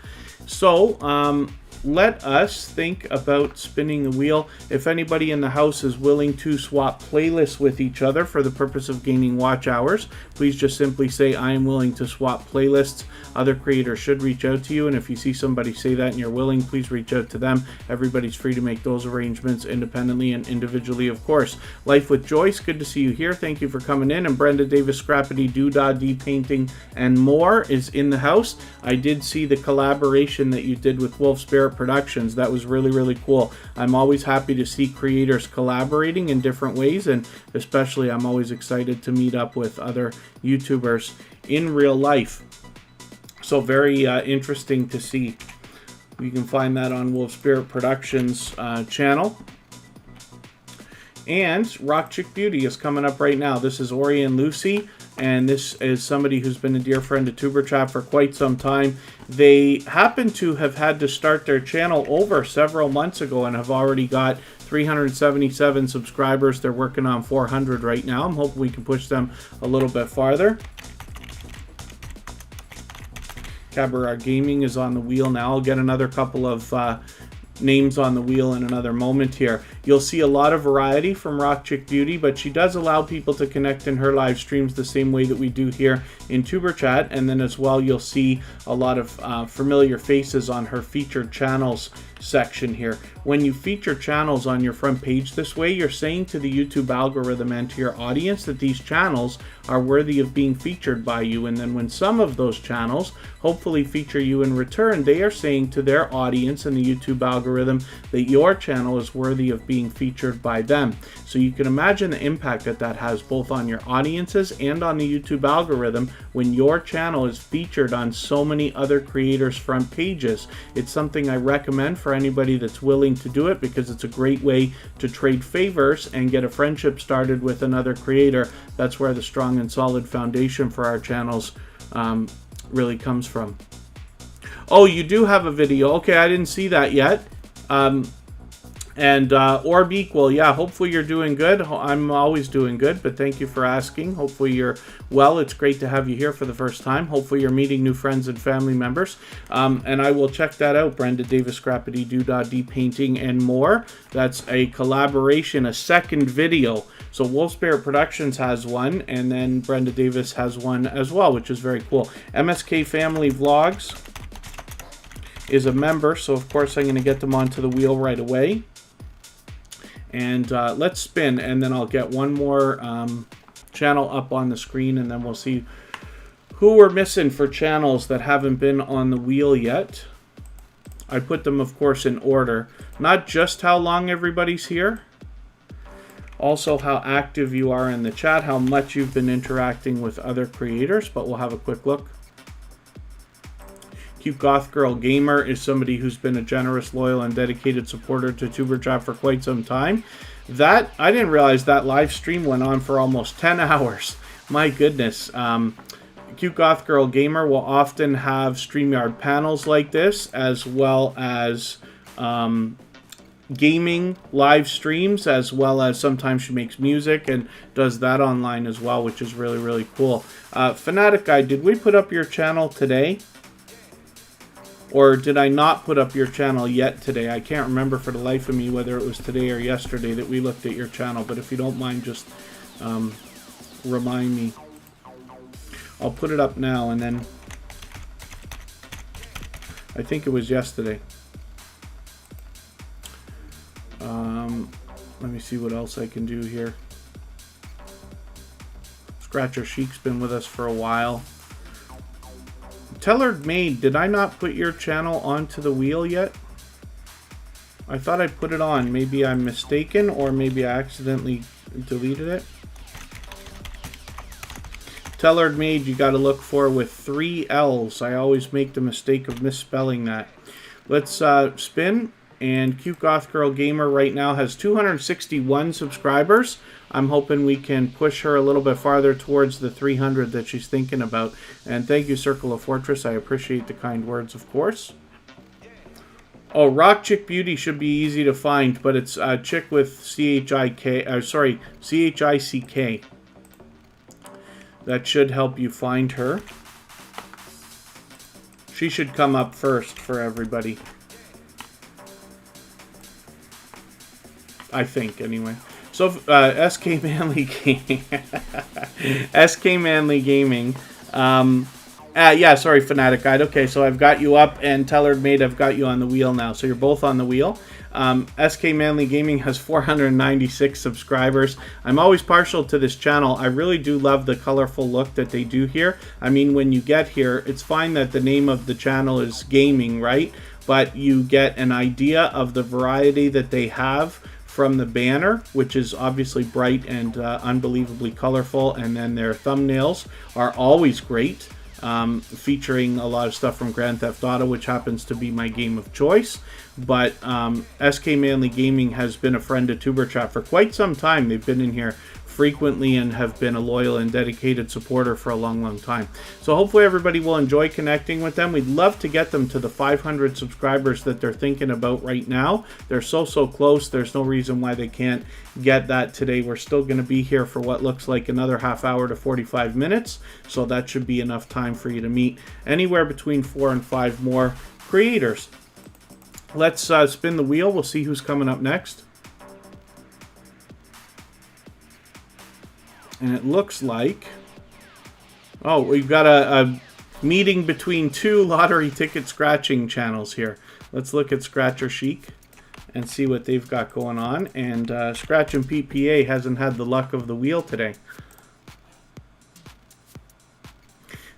So let us think about spinning the wheel. If anybody in the house is willing to swap playlists with each other for the purpose of gaining watch hours, please just simply say, I am willing to swap playlists. Other creators should reach out to you, and if you see somebody say that and you're willing, please reach out to them. Everybody's free to make those arrangements independently and individually, of course. Life with Joyce, good to see you here. Thank you for coming in. And Brenda Davis, Scrappity, Doodah, D-Painting, and more is in the house. I did see the collaboration that you did with Wolf Spirit Productions. That was really, really cool. I'm always happy to see creators collaborating in different ways, and especially I'm always excited to meet up with other YouTubers in real life. So very interesting to see. You can find that on Wolf Spirit Productions channel. And Rock Chick Beauty is coming up right now. This is Ori and Lucy, and this is somebody who's been a dear friend to Tuber Chat for quite some time. They happen to have had to start their channel over several months ago and have already got 377 subscribers. They're working on 400 right now. I'm hoping we can push them a little bit farther. Cabaret Gaming is on the wheel now. I'll get another couple of names on the wheel in another moment here. You'll see a lot of variety from Rock Chick Beauty, but she does allow people to connect in her live streams the same way that we do here in Tuber Chat. And then as well, you'll see a lot of familiar faces on her featured channels section here. When you feature channels on your front page this way, you're saying to the YouTube algorithm and to your audience that these channels are worthy of being featured by you. And then when some of those channels hopefully feature you in return, they are saying to their audience and the YouTube algorithm that your channel is worthy of being featured by them. So you can imagine the impact that that has both on your audiences and on the YouTube algorithm when your channel is featured on so many other creators' front pages. It's something I recommend for anybody that's willing to do it, because it's a great way to trade favors and get a friendship started with another creator. That's where the strong and solid foundation for our channels really comes from. Oh, you do have a video. Okay, I didn't see that yet. And Orb Equal, yeah, hopefully you're doing good. I'm always doing good, but thank you for asking. Hopefully you're well. It's great to have you here for the first time. Hopefully you're meeting new friends and family members. And I will check that out. Brenda Davis, Scrappity, Doodah, D-Painting, and more. That's a collaboration, a second video. So Wolf Spirit Productions has one, and then Brenda Davis has one as well, which is very cool. MSK Family Vlogs is a member, so of course I'm going to get them onto the wheel right away. And let's spin, and then I'll get one more channel up on the screen, and then we'll see who we're missing for channels that haven't been on the wheel yet. I put them, of course, in order. Not just how long everybody's here, also how active you are in the chat, how much you've been interacting with other creators, but we'll have a quick look. Cute Goth Girl Gamer is somebody who's been a generous, loyal, and dedicated supporter to Tuber Chat for quite some time. That, I didn't realize that live stream went on for almost 10 hours. My goodness. Cute Goth Girl Gamer will often have StreamYard panels like this, as well as gaming live streams, as well as sometimes she makes music and does that online as well, which is really, really cool. Fanatic Guy, did we put up your channel today? Or did I not put up your channel yet today? I can't remember for the life of me whether it was today or yesterday that we looked at your channel. But if you don't mind, just remind me. I'll put it up now, and then I think it was yesterday. Let me see what else I can do here. Scratcher Chic's been with us for a while. Tellard Maid, did I not put your channel onto the wheel yet? I thought I put it on. Maybe I'm mistaken, or maybe I accidentally deleted it. Tellard Made, you got to look for with 3 L's. I always make the mistake of misspelling that. Let's spin. And Cute Goth Girl Gamer right now has 261 subscribers. I'm hoping we can push her a little bit farther towards the 300 that she's thinking about. And thank you, Circle of Fortress. I appreciate the kind words, of course. Oh, Rock Chick Beauty should be easy to find, but it's Chick with C-H-I-K. Sorry, C-H-I-C-K. That should help you find her. She should come up first for everybody. I think, anyway. So, SK Manly Gaming. SK Manly Gaming. Yeah, sorry, Fanatic Guide. Okay, so I've got you up, and Tellard Made, I've got you on the wheel now. So you're both on the wheel. SK Manly Gaming has 496 subscribers. I'm always partial to this channel. I really do love the colorful look that they do here. I mean, when you get here, it's fine that the name of the channel is gaming, right? But you get an idea of the variety that they have from the banner, which is obviously bright and unbelievably colorful, and then their thumbnails are always great, featuring a lot of stuff from Grand Theft Auto, which happens to be my game of choice. But SK Manly Gaming has been a friend of TuberChat for quite some time. They've been in here frequently and have been a loyal and dedicated supporter for a long time. So hopefully everybody will enjoy connecting with them. We'd love to get them to the 500 subscribers that they're thinking about right now. They're so close. There's no reason why they can't get that today. We're still going to be here for what looks like another half hour to 45 minutes. So that should be enough time for you to meet anywhere between 4 and 5 more creators. Let's spin the wheel. We'll see who's coming up next. And it looks like... Oh, we've got a meeting between 2 lottery ticket scratching channels here. Let's look at Scratcher Chic and see what they've got going on. And Scratch and PPA hasn't had the luck of the wheel today.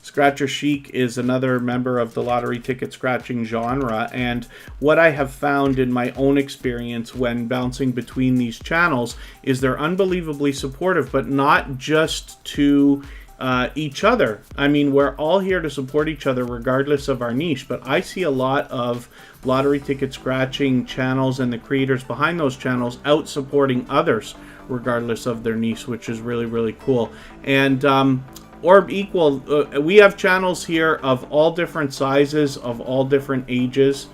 Scratcher Chic is another member of the lottery ticket scratching genre, and what I have found in my own experience when bouncing between these channels is they're unbelievably supportive, but not just to each other. I mean, we're all here to support each other regardless of our niche, but I see a lot of lottery ticket scratching channels and the creators behind those channels out supporting others regardless of their niche, which is really cool. And Orb Equal, we have channels here of all different sizes, of all different ages,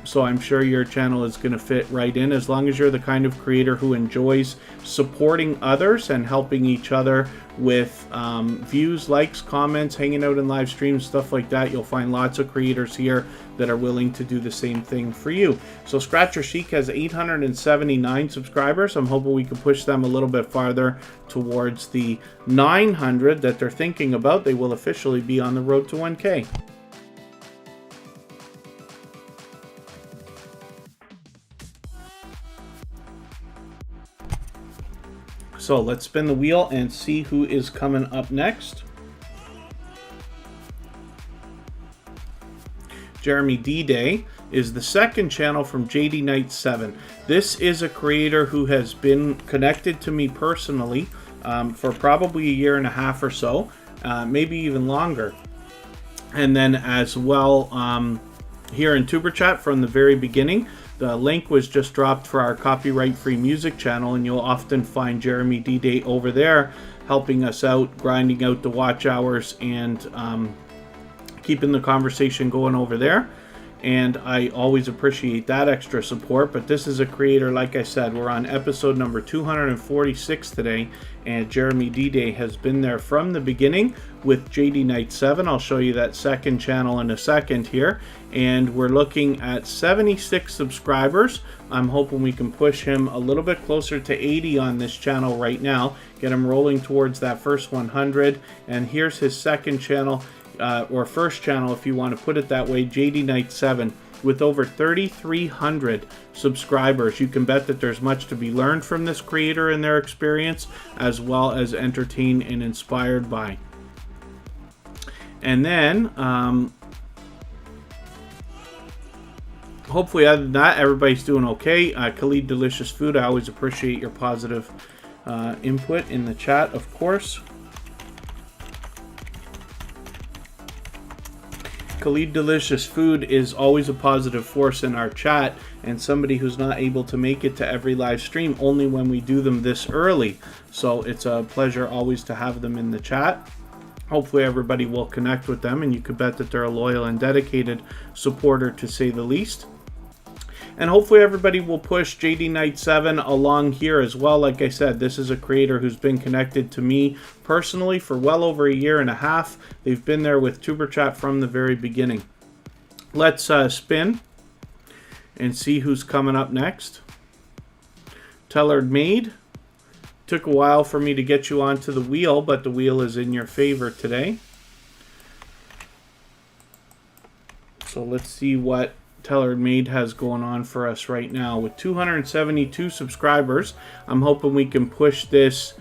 so I'm sure your channel is going to fit right in. As long as you're the kind of creator who enjoys supporting others and helping each other with views, likes, comments, hanging out in live streams, stuff like that, you'll find lots of creators here that are willing to do the same thing for you. So Scratcher Chic has 879 subscribers. I'm hoping we can push them a little bit farther towards the 900 that they're thinking about. They will officially be on the road to 1K. So let's spin the wheel and see who is coming up next. Jeremy D-Day is the second channel from JD Knight 7. This is a creator who has been connected to me personally for probably a year and a half or so, maybe even longer. And then as well here in TuberChat from the very beginning. The link was just dropped for our copyright-free music channel, and you'll often find Jeremy D-Day over there helping us out, grinding out the watch hours, and keeping the conversation going over there. And I always appreciate that extra support. But this is a creator, like I said, we're on episode number 246 today, and Jeremy D-Day has been there from the beginning with JD Knight 7. I'll show you that second channel in a second here. And we're looking at 76 subscribers. I'm hoping we can push him a little bit closer to 80 on this channel right now, get him rolling towards that first 100. And here's his second channel, or first channel if you want to put it that way, JD Knight 7, with over 3,300 subscribers. You can bet that there's much to be learned from this creator and their experience, as well as entertained and inspired by. And then hopefully, other than that, everybody's doing okay. Khalid Delicious Food, I always appreciate your positive input in the chat, of course. Khalid Delicious Food is always a positive force in our chat, and somebody who's not able to make it to every live stream, only when we do them this early. So it's a pleasure always to have them in the chat. Hopefully everybody will connect with them, and you could bet that they're a loyal and dedicated supporter, to say the least. And hopefully everybody will push JD Knight 7 along here as well. Like I said, this is a creator who's been connected to me personally for well over a year and a half. They've been there with Superchat from the very beginning. Let's spin and see who's coming up next. Tellard Maid. Took a while for me to get you onto the wheel, but the wheel is in your favor today. So let's see what Tellard Maid has going on for us right now. With 272 subscribers, I'm hoping we can push this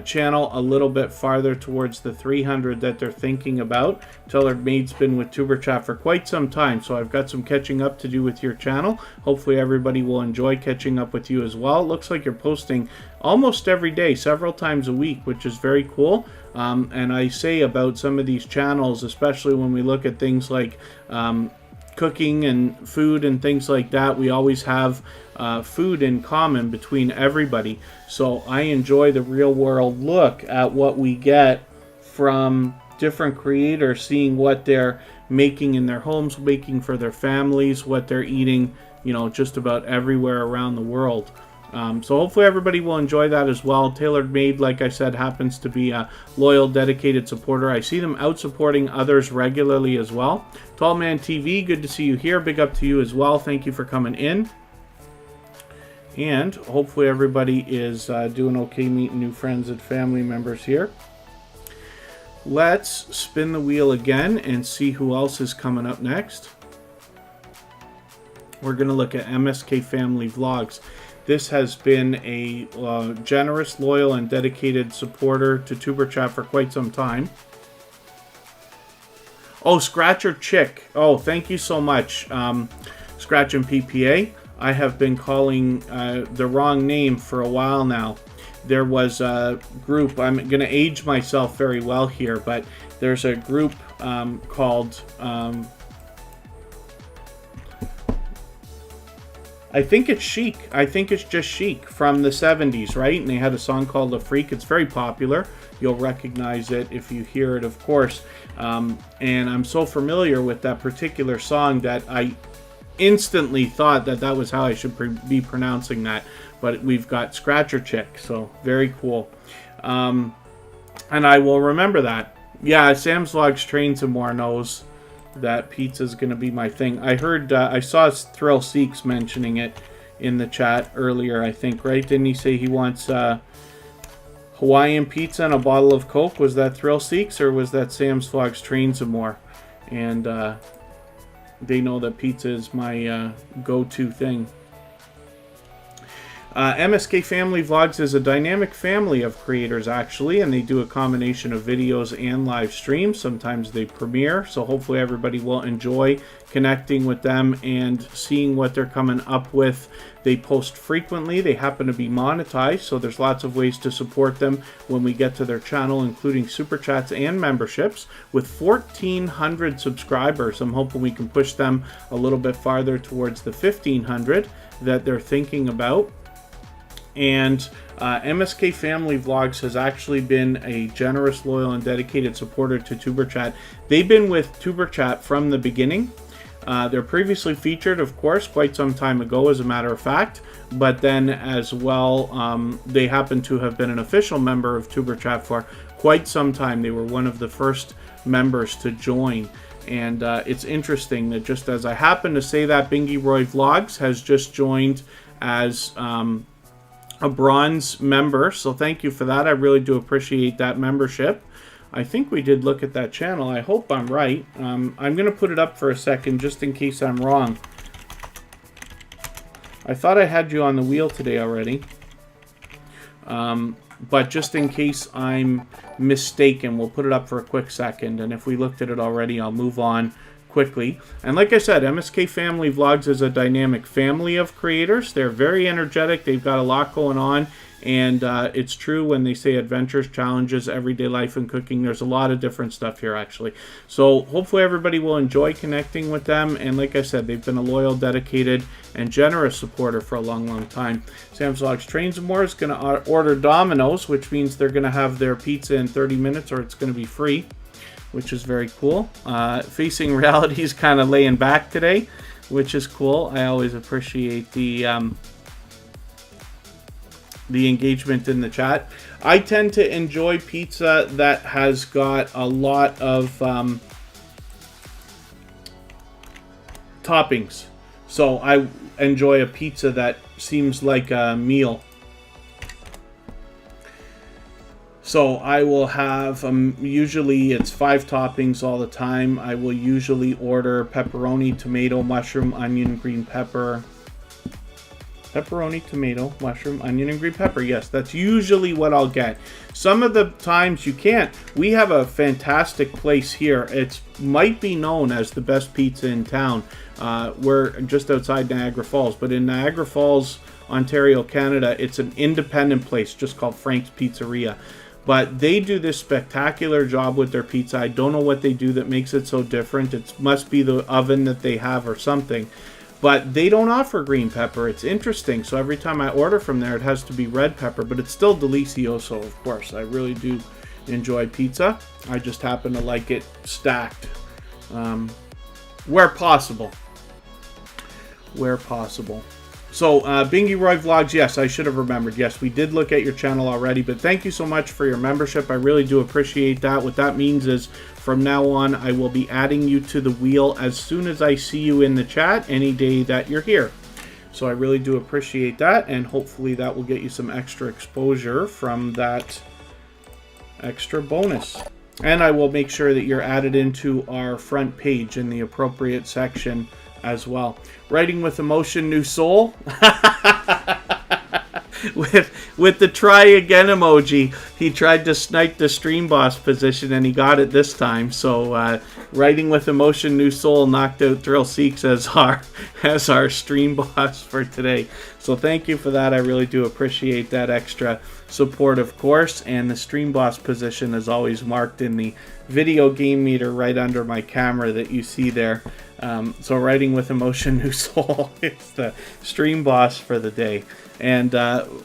channel a little bit farther towards the 300 that they're thinking about. Tellard Maid's been with Superchat for quite some time, so I've got some catching up to do with your channel. Hopefully everybody will enjoy catching up with you as well. It looks like you're posting almost every day, several times a week, which is very cool. And I say about some of these channels, especially when we look at things like cooking and food and things like that, we always have food in common between everybody. So I enjoy the real world look at what we get from different creators, seeing what they're making in their homes, making for their families, what they're eating, you know, just about everywhere around the world. So hopefully everybody will enjoy that as well. Tellard Maid, like I said, happens to be a loyal, dedicated supporter. I see them out supporting others regularly as well. Tallman TV, good to see you here. Big up to you as well. Thank you for coming in. And hopefully everybody is doing okay, meeting new friends and family members here. Let's spin the wheel again and see who else is coming up next. We're going to look at MSK Family Vlogs. This has been a generous, loyal, and dedicated supporter to Superchat for quite some time. Oh, Scratcher Chick. Oh, thank you so much, Scratch and PPA. I have been calling the wrong name for a while now. There was a group, I'm going to age myself very well here, but there's a group called... I think it's Chic. I think it's just Chic from the 70s, right? And they had a song called "A Freak." It's very popular. You'll recognize it if you hear it, of course. And I'm so familiar with that particular song that I instantly thought that that was how I should be pronouncing that. But we've got Scratcher Chick, so very cool. And I will remember that. Yeah, Sam's Vlogs Trains and More knows that pizza is going to be my thing. I heard, I saw Thrill Seeks mentioning it in the chat earlier, I think, right? Didn't he say he wants Hawaiian pizza and a bottle of Coke? Was that Thrill Seeks, or was that Sam's Vlogs Trains and More? And they know that pizza is my go-to thing. MSK Family Vlogs is a dynamic family of creators, actually, and they do a combination of videos and live streams. Sometimes they premiere, so hopefully everybody will enjoy connecting with them and seeing what they're coming up with. They post frequently. They happen to be monetized, so there's lots of ways to support them when we get to their channel, including super chats and memberships. With 1,400 subscribers, I'm hoping we can push them a little bit farther towards the 1,500 that they're thinking about. And MSK Family Vlogs has actually been a generous, loyal, and dedicated supporter to Superchat. They've been with Superchat from the beginning. They're previously featured, of course, quite some time ago, as a matter of fact. But then, as well, they happen to have been an official member of Superchat for quite some time. They were one of the first members to join. And it's interesting that just as I happen to say that, Bingy Roy Vlogs has just joined as... a bronze member, so thank you for that. I really do appreciate that membership. I think we did look at that channel. I hope I'm right. I'm going to put it up for a second just in case I'm wrong. I thought I had you on the wheel today already. But just in case I'm mistaken, we'll put it up for a quick second. And if we looked at it already, I'll move on quickly. And like I said, MSK Family Vlogs is a dynamic family of creators. They're very energetic. They've got a lot going on. And it's true when they say adventures, challenges, everyday life, and cooking. There's a lot of different stuff here, actually. So hopefully everybody will enjoy connecting with them. And like I said, they've been a loyal, dedicated, and generous supporter for a long, long time. Sam's Vlogs Trains and More is going to order Domino's, which means they're going to have their pizza in 30 minutes or it's going to be free, which is very cool. Facing Reality is kind of laying back today, which is cool. I always appreciate the engagement in the chat. I tend to enjoy pizza that has got a lot of toppings. So I enjoy a pizza that seems like a meal. So I will have, usually it's 5 toppings all the time. I will usually order pepperoni, tomato, mushroom, onion, green pepper. Pepperoni, tomato, mushroom, onion, and green pepper. Yes, that's usually what I'll get. Some of the times you can't. We have a fantastic place here. It might be known as the best pizza in town. We're just outside Niagara Falls. But in Niagara Falls, Ontario, Canada, it's an independent place just called Frank's Pizzeria. But they do this spectacular job with their pizza. I don't know what they do that makes it so different. It must be the oven that they have or something. But they don't offer green pepper. It's interesting. So every time I order from there, it has to be red pepper. But it's still delicioso, of course. I really do enjoy pizza. I just happen to like it stacked. Where possible. Where possible. So, Bingy Roy Vlogs, yes, I should have remembered. Yes, we did look at your channel already, but thank you so much for your membership. I really do appreciate that. What that means is, from now on, I will be adding you to the wheel as soon as I see you in the chat any day that you're here. So I really do appreciate that, and hopefully that will get you some extra exposure from that extra bonus. And I will make sure that you're added into our front page in the appropriate section as well. Writing with Emotion, New Soul. with the try again emoji. He tried to snipe the stream boss position and he got it this time. So Writing with Emotion, New Soul knocked out Thrill Seeks as our stream boss for today. So thank you for that. I really do appreciate that extra support, of course. And the stream boss position is always marked in the video game meter right under my camera that you see there. So Writing with Emotion, New Soul is the stream boss for the day. And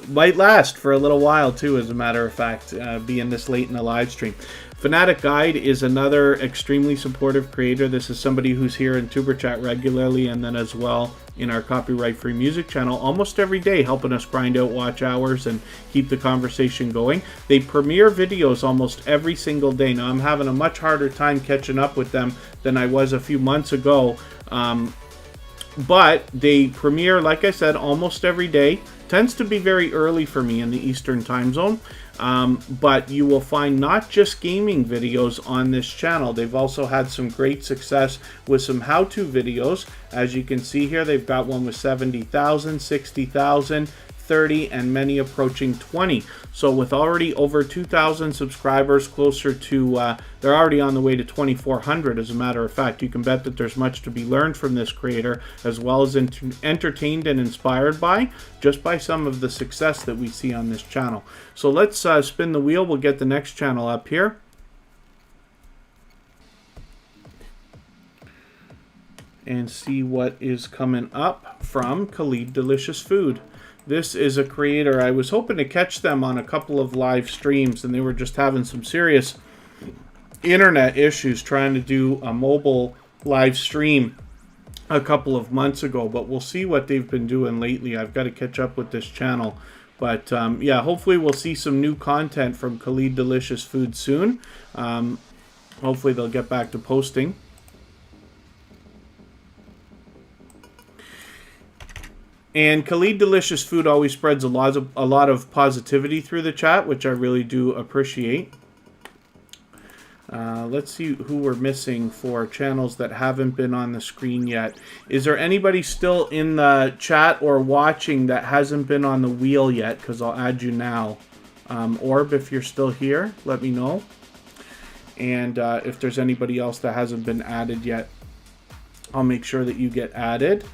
might last for a little while too, as a matter of fact, being this late in the live stream. Fanatic Guide is another extremely supportive creator. This is somebody who's here in Tuber Chat regularly, and then as well in our copyright-free music channel almost every day, helping us grind out watch hours and keep the conversation going. They premiere videos almost every single day. Now, I'm having a much harder time catching up with them than I was a few months ago. But they premiere, like I said, almost every day. Tends to be very early for me in the Eastern time zone. But you will find not just gaming videos on this channel. They've also had some great success with some how-to videos. As you can see here, they've got one with 70,000, 60,000, 30, and many approaching 20. So with already over 2,000 subscribers, closer to, they're already on the way to 2,400 as a matter of fact. You can bet that there's much to be learned from this creator, as well as entertained and inspired by, just by some of the success that we see on this channel. So let's spin the wheel. We'll get the next channel up here. And see what is coming up from Khalid Delicious Food. This is a creator. I was hoping to catch them on a couple of live streams, and they were just having some serious internet issues trying to do a mobile live stream a couple of months ago. But we'll see what they've been doing lately. I've got to catch up with this channel. But yeah, hopefully we'll see some new content from Khalid Delicious Food soon. Hopefully they'll get back to posting. And Khalid Delicious Food always spreads a lot of positivity through the chat, which I really do appreciate. Let's see who we're missing for channels that haven't been on the screen yet. Is there anybody still in the chat or watching that hasn't been on the wheel yet? Because I'll add you now. Orb, if you're still here, let me know. And if there's anybody else that hasn't been added yet. I'll make sure that you get added.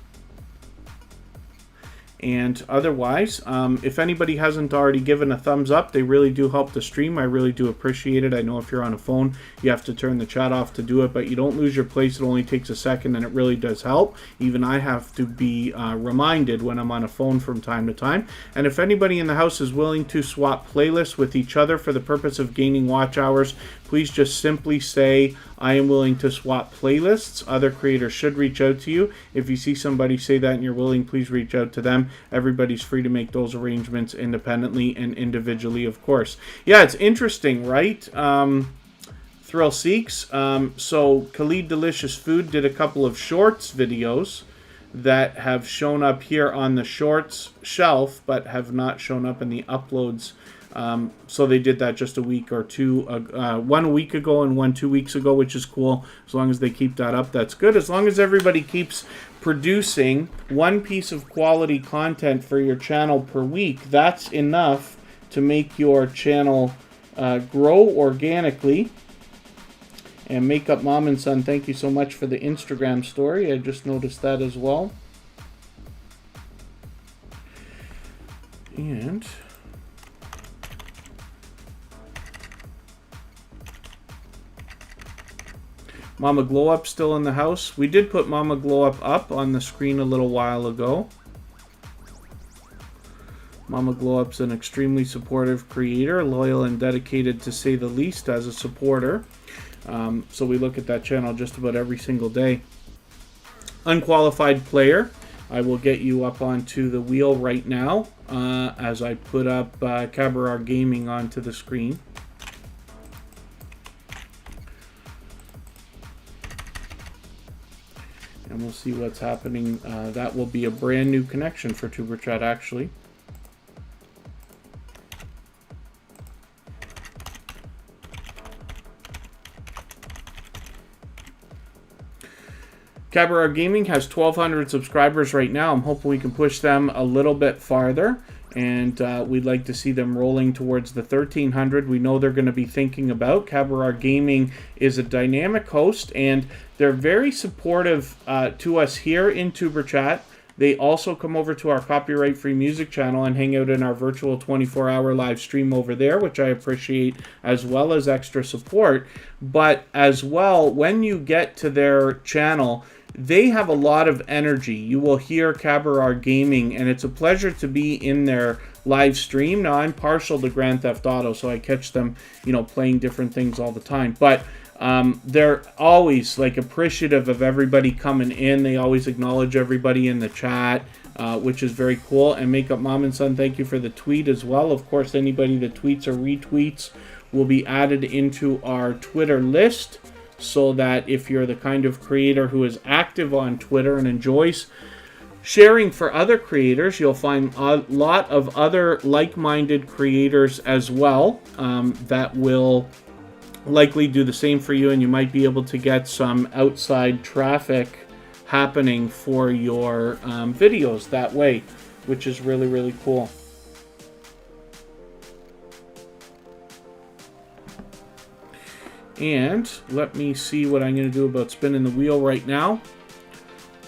And otherwise, if anybody hasn't already given a thumbs up, they really do help the stream. I really do appreciate it. I know if you're on a phone, you have to turn the chat off to do it, but you don't lose your place. It only takes a second, and it really does help. Even I have to be reminded when I'm on a phone from time to time. And if anybody in the house is willing to swap playlists with each other for the purpose of gaining watch hours, please just simply say, I am willing to swap playlists. Other creators should reach out to you. If you see somebody say that and you're willing, please reach out to them. Everybody's free to make those arrangements independently and individually, of course. Yeah, it's interesting, right? Thrill Seeks. So Khalid Delicious Food did a couple of shorts videos that have shown up here on the shorts shelf, but have not shown up in the uploads. So they did that just a week or two, one a week ago and one 2 weeks ago, which is cool. As long as they keep that up, that's good. As long as everybody keeps producing one piece of quality content for your channel per week, that's enough to make your channel grow organically. And Makeup Mom and Son, thank you so much for the Instagram story. I just noticed that as well. And Mama Glow Up still in the house. We did put Mama Glow up on the screen a little while ago. Mama Glow Up's an extremely supportive creator, loyal and dedicated to say the least as a supporter. So we look at that channel just about every single day. Unqualified Player. I will get you up onto the wheel right now as I put up Cabaret Gaming onto the screen. And we'll see what's happening. That will be a brand new connection for Superchat, actually. Cabaret Gaming has 1,200 subscribers right now. I'm hoping we can push them a little bit farther. And we'd like to see them rolling towards the 1,300 we know they're going to be thinking about. Cabaret Gaming is a dynamic host, and they're very supportive to us here in Superchat. They also come over to our copyright-free music channel and hang out in our virtual 24-hour live stream over there, which I appreciate, as well as extra support. But as well, when you get to their channel, they have a lot of energy. You will hear Cabaret Gaming, and it's a pleasure to be in their live stream. Now, I'm partial to Grand Theft Auto, so I catch them, you know, playing different things all the time. But they're always, like, appreciative of everybody coming in. They always acknowledge everybody in the chat, which is very cool. And Makeup Mom and Son, thank you for the tweet as well. Of course, anybody that tweets or retweets will be added into our Twitter list, so that if you're the kind of creator who is active on Twitter and enjoys sharing for other creators, you'll find a lot of other like-minded creators as well that will likely do the same for you, and you might be able to get some outside traffic happening for your videos that way, which is really, really cool. And let me see what I'm going to do about spinning the wheel right now.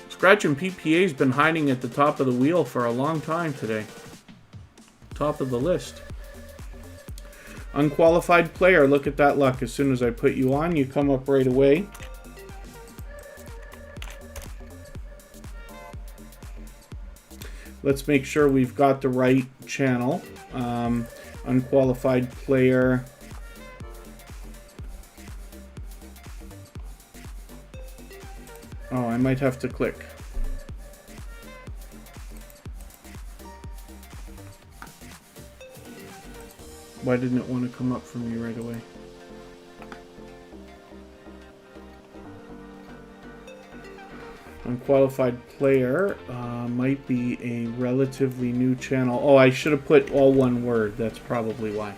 Scratch and PPA's been hiding at the top of the wheel for a long time today. Top of the list. Unqualified Player, look at that luck. As soon as I put you on, you come up right away. Let's make sure we've got the right channel. Unqualified Player. Oh, I might have to click. Why didn't it want to come up for me right away? Unqualified Player might be a relatively new channel. Oh, I should have put all one word. That's probably why.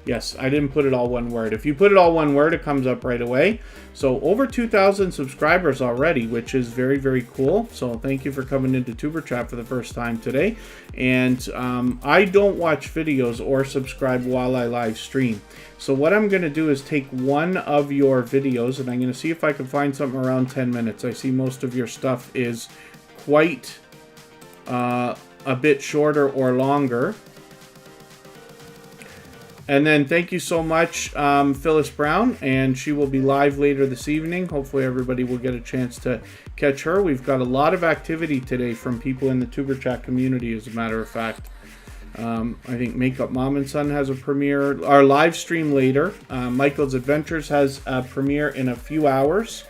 Yes, I didn't put it all one word. If you put it all one word, it comes up right away. So over 2,000 subscribers already, which is very, very cool. So thank you for coming into Tuber Chat for the first time today. And I don't watch videos or subscribe while I live stream. So what I'm going to do is take one of your videos, and I'm going to see if I can find something around 10 minutes. I see most of your stuff is quite a bit shorter or longer. And then thank you so much, Phyllis Brown, and she will be live later this evening. Hopefully everybody will get a chance to catch her. We've got a lot of activity today from people in the Tuber Chat community, as a matter of fact. I think Makeup Mom and Son has a premiere. Our live stream later. Michael's Adventures has a premiere in a few hours.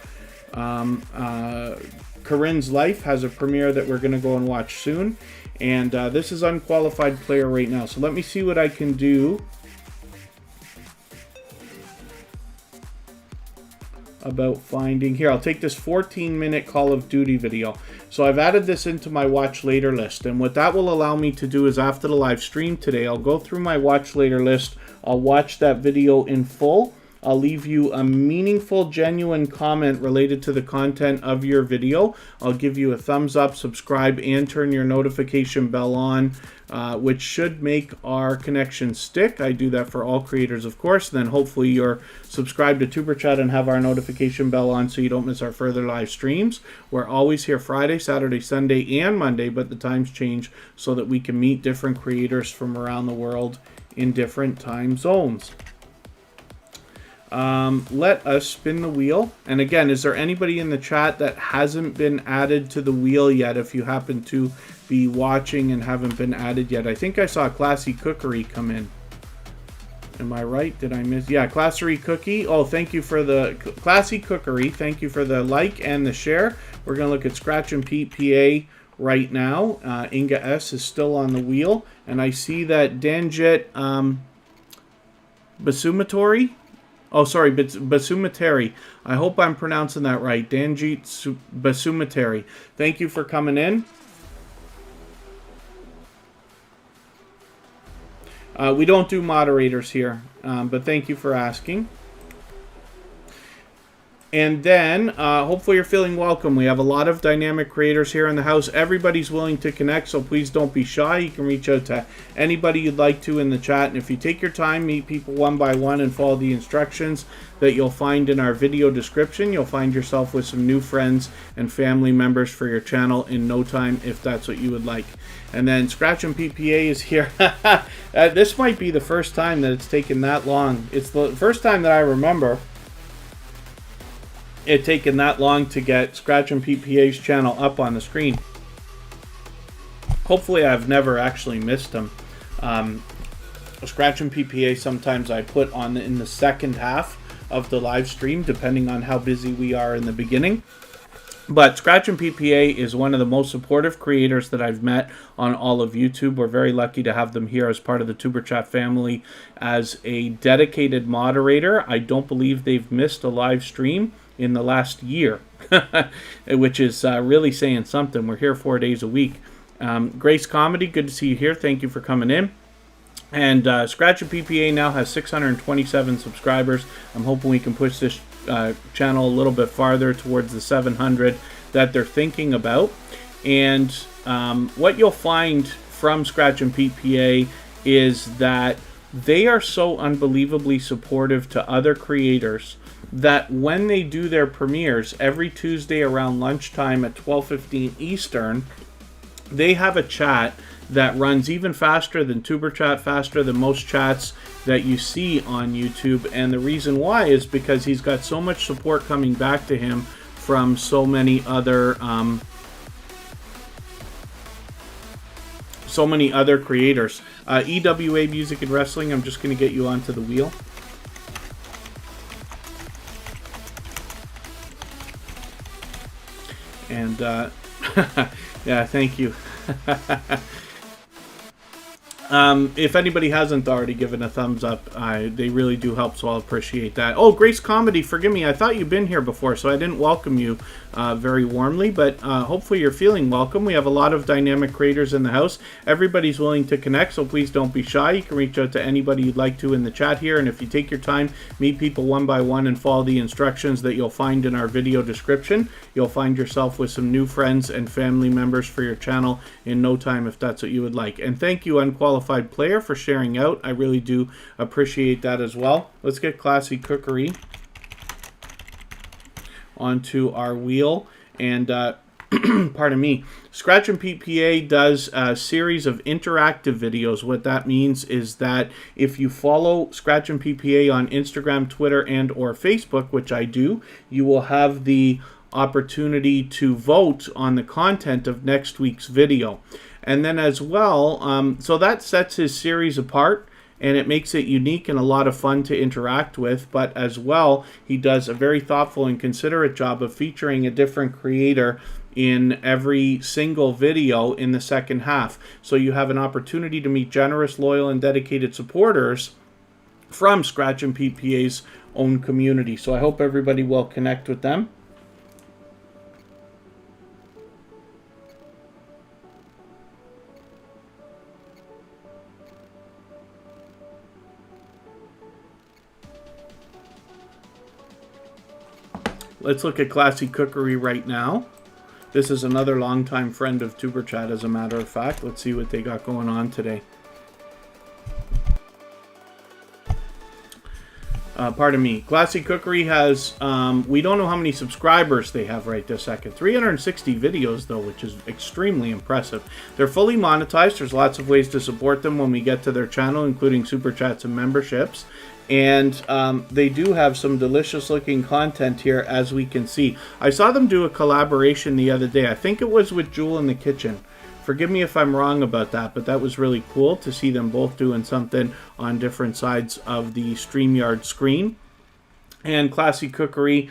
Corinne's Life has a premiere that we're going to go and watch soon. And this is Unqualified Player right now. So let me see what I can do about finding here. I'll take this 14-minute Call of Duty video. So I've added this into my watch later list, and what that will allow me to do is after the live stream today, I'll go through my watch later list, I'll watch that video in full, I'll leave you a meaningful, genuine comment related to the content of your video. I'll give you a thumbs up, subscribe, and turn your notification bell on, which should make our connection stick. I do that for all creators, of course. Then hopefully you're subscribed to Tuber Chat and have our notification bell on so you don't miss our further live streams. We're always here Friday, Saturday, Sunday, and Monday, but the times change so that we can meet different creators from around the world in different time zones. Let us spin the wheel. And again, is there anybody in the chat that hasn't been added to the wheel yet? If you happen to be watching and haven't been added yet, I think I saw Classy Cookery come in. Am I right? Did I miss? Yeah, Classy Cookie. Oh, thank you for the Classy Cookery. Thank you for the like and the share. We're going to look at Scratch and Pete PA right now. Inga S is still on the wheel. And I see that Danjit Basumatori. Oh, sorry, Basumateri. I hope I'm pronouncing that right. Danjit Basumateri. Thank you for coming in. We don't do moderators here, but thank you for asking. And then, hopefully you're feeling welcome. We have a lot of dynamic creators here in the house. Everybody's willing to connect, so please don't be shy. You can reach out to anybody you'd like to in the chat. And if you take your time, meet people one by one, and follow the instructions that you'll find in our video description, you'll find yourself with some new friends and family members for your channel in no time, if that's what you would like. And then Scratch and PPA is here. This might be the first time that it's taken that long. It's the first time that I remember it taken that long to get Scratch and PPA's channel up on the screen. Hopefully I've never actually missed them. Scratch and PPA sometimes I put on in the second half of the live stream, depending on how busy we are in the beginning. But Scratch and PPA is one of the most supportive creators that I've met on all of YouTube. We're very lucky to have them here as part of the Tuber Chat family as a dedicated moderator. I don't believe they've missed a live stream in the last year, which is really saying something. We're here 4 days a week. Grace Comedy, good to see you here. Thank you for coming in. And Scratch and PPA now has 627 subscribers. I'm hoping we can push this channel a little bit farther towards the 700 that they're thinking about. And what you'll find from Scratch and PPA is that they are so unbelievably supportive to other creators that when they do their premieres every Tuesday around lunchtime at 12:15 Eastern, they have a chat that runs even faster than Tuber Chat, faster than most chats that you see on YouTube. And the reason why is because he's got so much support coming back to him from so many other creators. EWA Music and Wrestling, I'm just going to get you onto the wheel. And yeah, thank you. If anybody hasn't already given a thumbs up, they really do help, so I'll appreciate that. Oh, Grace Comedy, forgive me. I thought you'd been here before, so I didn't welcome you very warmly, but hopefully you're feeling welcome. We have a lot of dynamic creators in the house. Everybody's willing to connect, so please don't be shy. You can reach out to anybody you'd like to in the chat here, and if you take your time, meet people one by one and follow the instructions that you'll find in our video description, you'll find yourself with some new friends and family members for your channel in no time if that's what you would like. And thank you, Unqualified Player, for sharing out. I really do appreciate that as well. Let's get Classy Cookery onto our wheel. And pardon me, Scratch and PPA does a series of interactive videos. What that means is that if you follow Scratch and PPA on Instagram, Twitter, and or Facebook, which I do, you will have the opportunity to vote on the content of next week's video. And then as well, so that sets his series apart, and it makes it unique and a lot of fun to interact with. But as well, he does a very thoughtful and considerate job of featuring a different creator in every single video in the second half. So you have an opportunity to meet generous, loyal, and dedicated supporters from Scratch and PPA's own community. So I hope everybody will connect with them. Let's look at Classy Cookery right now. This is another longtime friend of Superchat, as a matter of fact. Let's see what they got going on today. Pardon me. Classy Cookery has, we don't know how many subscribers they have right this second. 360 videos, though, which is extremely impressive. They're fully monetized. There's lots of ways to support them when we get to their channel, including Super Chats and memberships. And they do have some delicious looking content here, as we can see. I saw them do a collaboration the other day. I think it was with Jewel in the Kitchen. Forgive me if I'm wrong about that, but that was really cool to see them both doing something on different sides of the StreamYard screen. And Classy Cookery,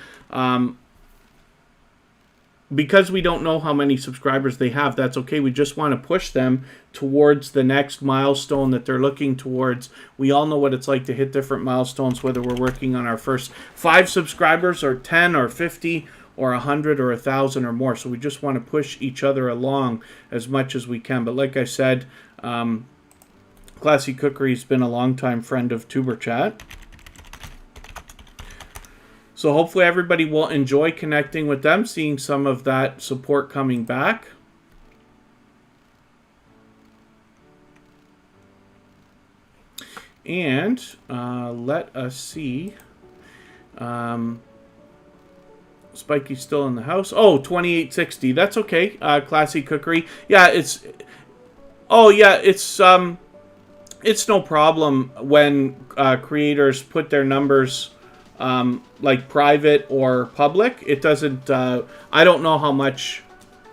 because we don't know how many subscribers they have, that's okay. We just want to push them towards the next milestone that they're looking towards. We all know what it's like to hit different milestones, whether we're working on our first 5 subscribers or 10 or 50 or 100 or 1,000 or more. So we just want to push each other along as much as we can. But like I said, Classy Cookery's been a longtime friend of Tuberchat. So hopefully everybody will enjoy connecting with them, seeing some of that support coming back. And let us see. Spikey's still in the house. Oh, 2860. That's okay. Classy Cookery. Yeah, it's... Oh, yeah, it's no problem when creators put their numbers... like private or public. It doesn't, I don't know how much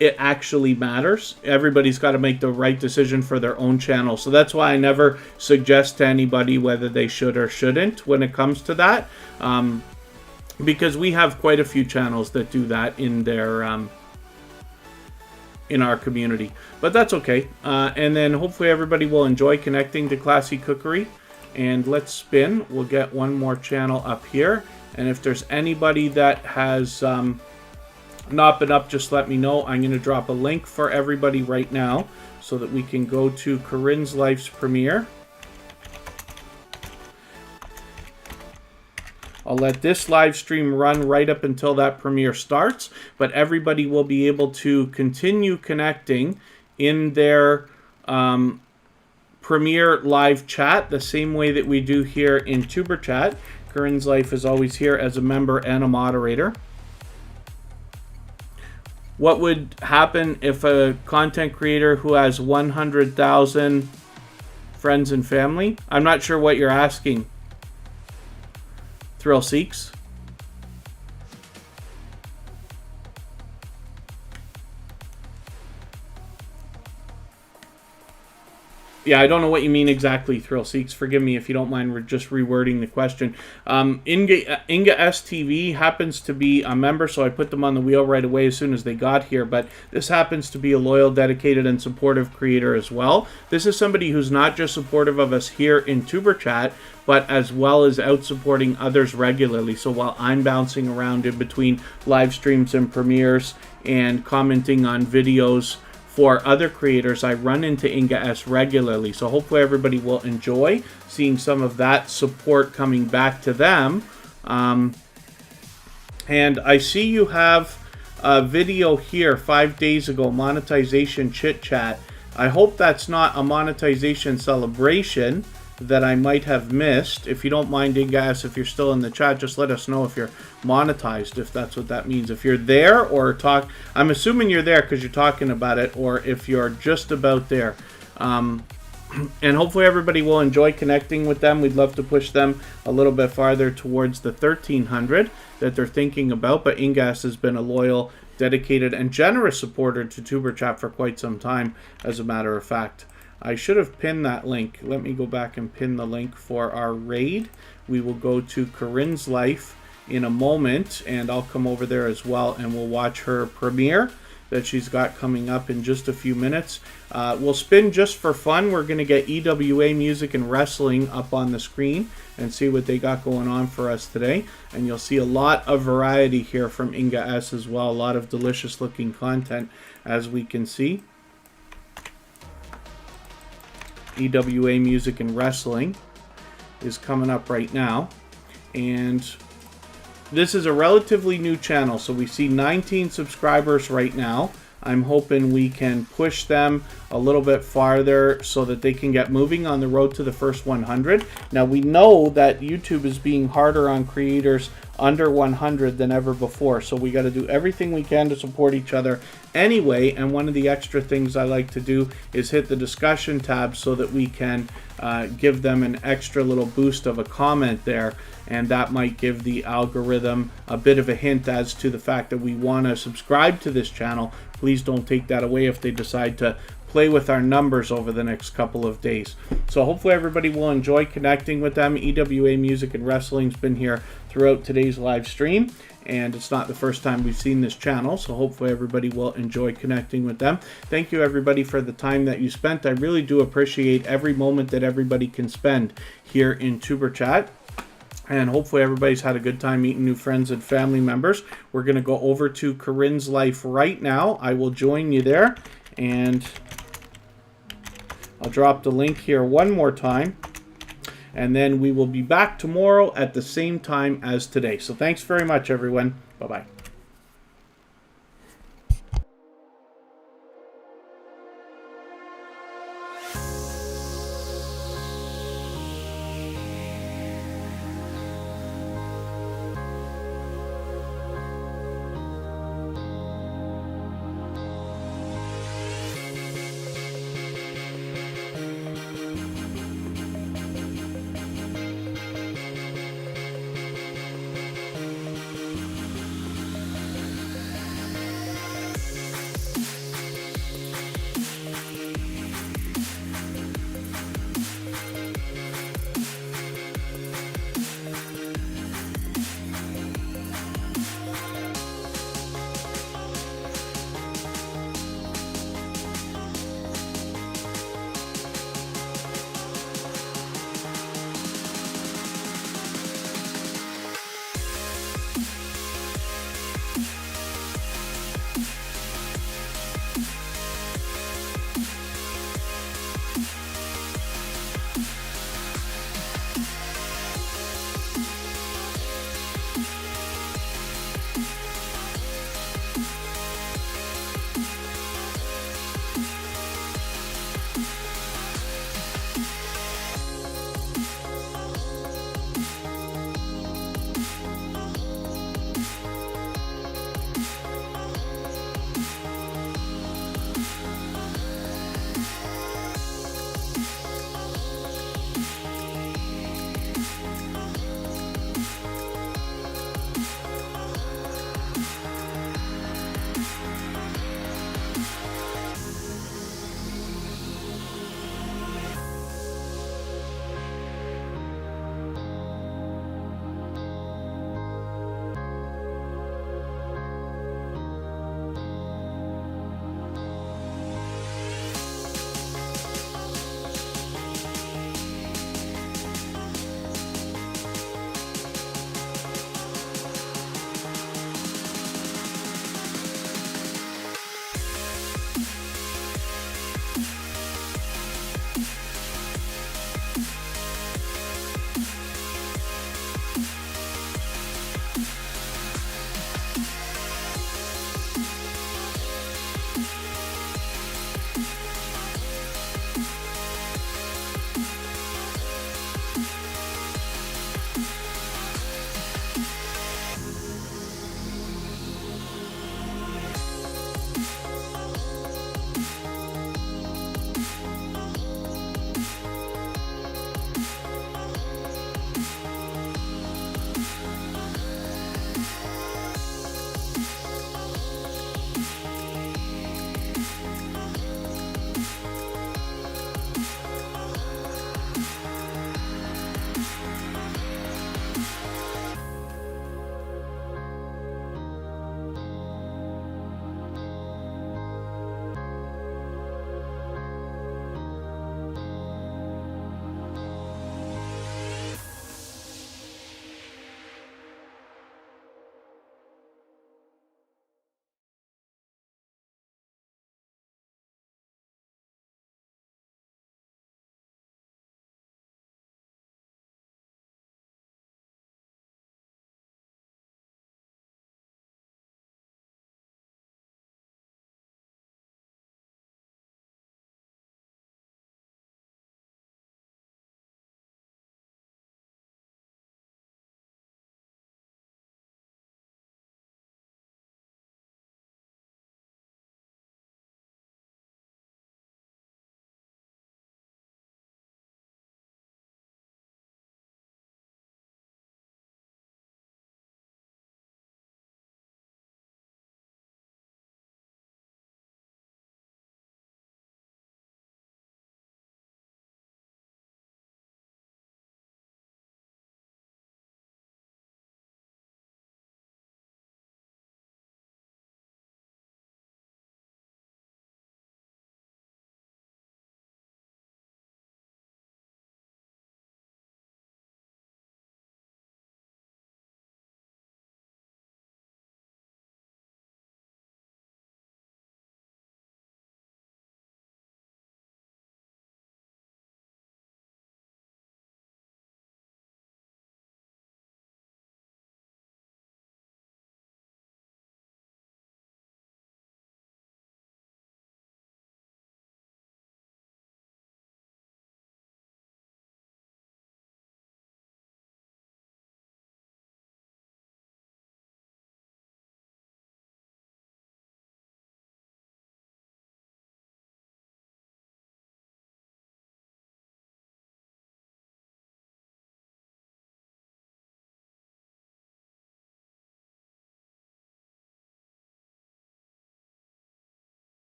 it actually matters. Everybody's got to make the right decision for their own channel. So that's why I never suggest to anybody whether they should or shouldn't when it comes to that. Because we have quite a few channels that do that in their, in our community. But that's okay. And then hopefully everybody will enjoy connecting to Classy Cookery. And let's spin. We'll get one more channel up here. And if there's anybody that has not been up, just let me know. I'm going to drop a link for everybody right now so that we can go to Corinne's Life's premiere. I'll let this live stream run right up until that premiere starts. But everybody will be able to continue connecting in their... Premiere live chat the same way that we do here in Tuberchat. Corinne's Life is always here as a member and a moderator. What would happen if a content creator who has 100,000 friends and family? I'm not sure what you're asking. Thrill Seeks. Yeah, I don't know what you mean exactly, Thrill Seeks. Forgive me if you don't mind just rewording the question. Inga STV happens to be a member, so I put them on the wheel right away as soon as they got here. But this happens to be a loyal, dedicated, and supportive creator as well. This is somebody who's not just supportive of us here in Superchat, but as well as out supporting others regularly. So while I'm bouncing around in between live streams and premieres and commenting on videos for other creators, I run into Inga S regularly. So hopefully everybody will enjoy seeing some of that support coming back to them. And I see you have a video here 5 days ago, monetization chit chat. I hope that's not a monetization celebration that I might have missed. If you don't mind, Inga S, if you're still in the chat, just let us know if you're monetized, if that's what that means. If you're there or I'm assuming you're there because you're talking about it, or if you're just about there. And hopefully everybody will enjoy connecting with them. We'd love to push them a little bit farther towards the 1,300 that they're thinking about. But Inga S has been a loyal, dedicated, and generous supporter to Superchat for quite some time, as a matter of fact. I should have pinned that link. Let me go back and pin the link for our raid. We will go to Corinne's Life in a moment, and I'll come over there as well, and we'll watch her premiere that she's got coming up in just a few minutes. We'll spin just for fun. We're going to get EWA Music and Wrestling up on the screen and see what they got going on for us today. And you'll see a lot of variety here from Inga S as well. A lot of delicious looking content, as we can see. EWA Music and Wrestling is coming up right now, and this is a relatively new channel, so we see 19 subscribers right now. I'm hoping we can push them a little bit farther so that they can get moving on the road to the first 100. Now, we know that YouTube is being harder on creators under 100 than ever before, so we got to do everything we can to support each other anyway. And one of the extra things I like to do is hit the discussion tab so that we can give them an extra little boost of a comment there, and that might give the algorithm a bit of a hint as to the fact that we want to subscribe to this channel. Please don't take that away if they decide to play with our numbers over the next couple of days. So hopefully everybody will enjoy connecting with them. EWA Music and Wrestling's been here throughout today's live stream, and it's not the first time we've seen this channel, so hopefully everybody will enjoy connecting with them. Thank you everybody for the time that you spent. I really do appreciate every moment that everybody can spend here in Superchat. And hopefully everybody's had a good time meeting new friends and family members. We're going to go over to Corinne's Life right now. I will join you there, and I'll drop the link here one more time. And then we will be back tomorrow at the same time as today. So thanks very much, everyone. Bye-bye.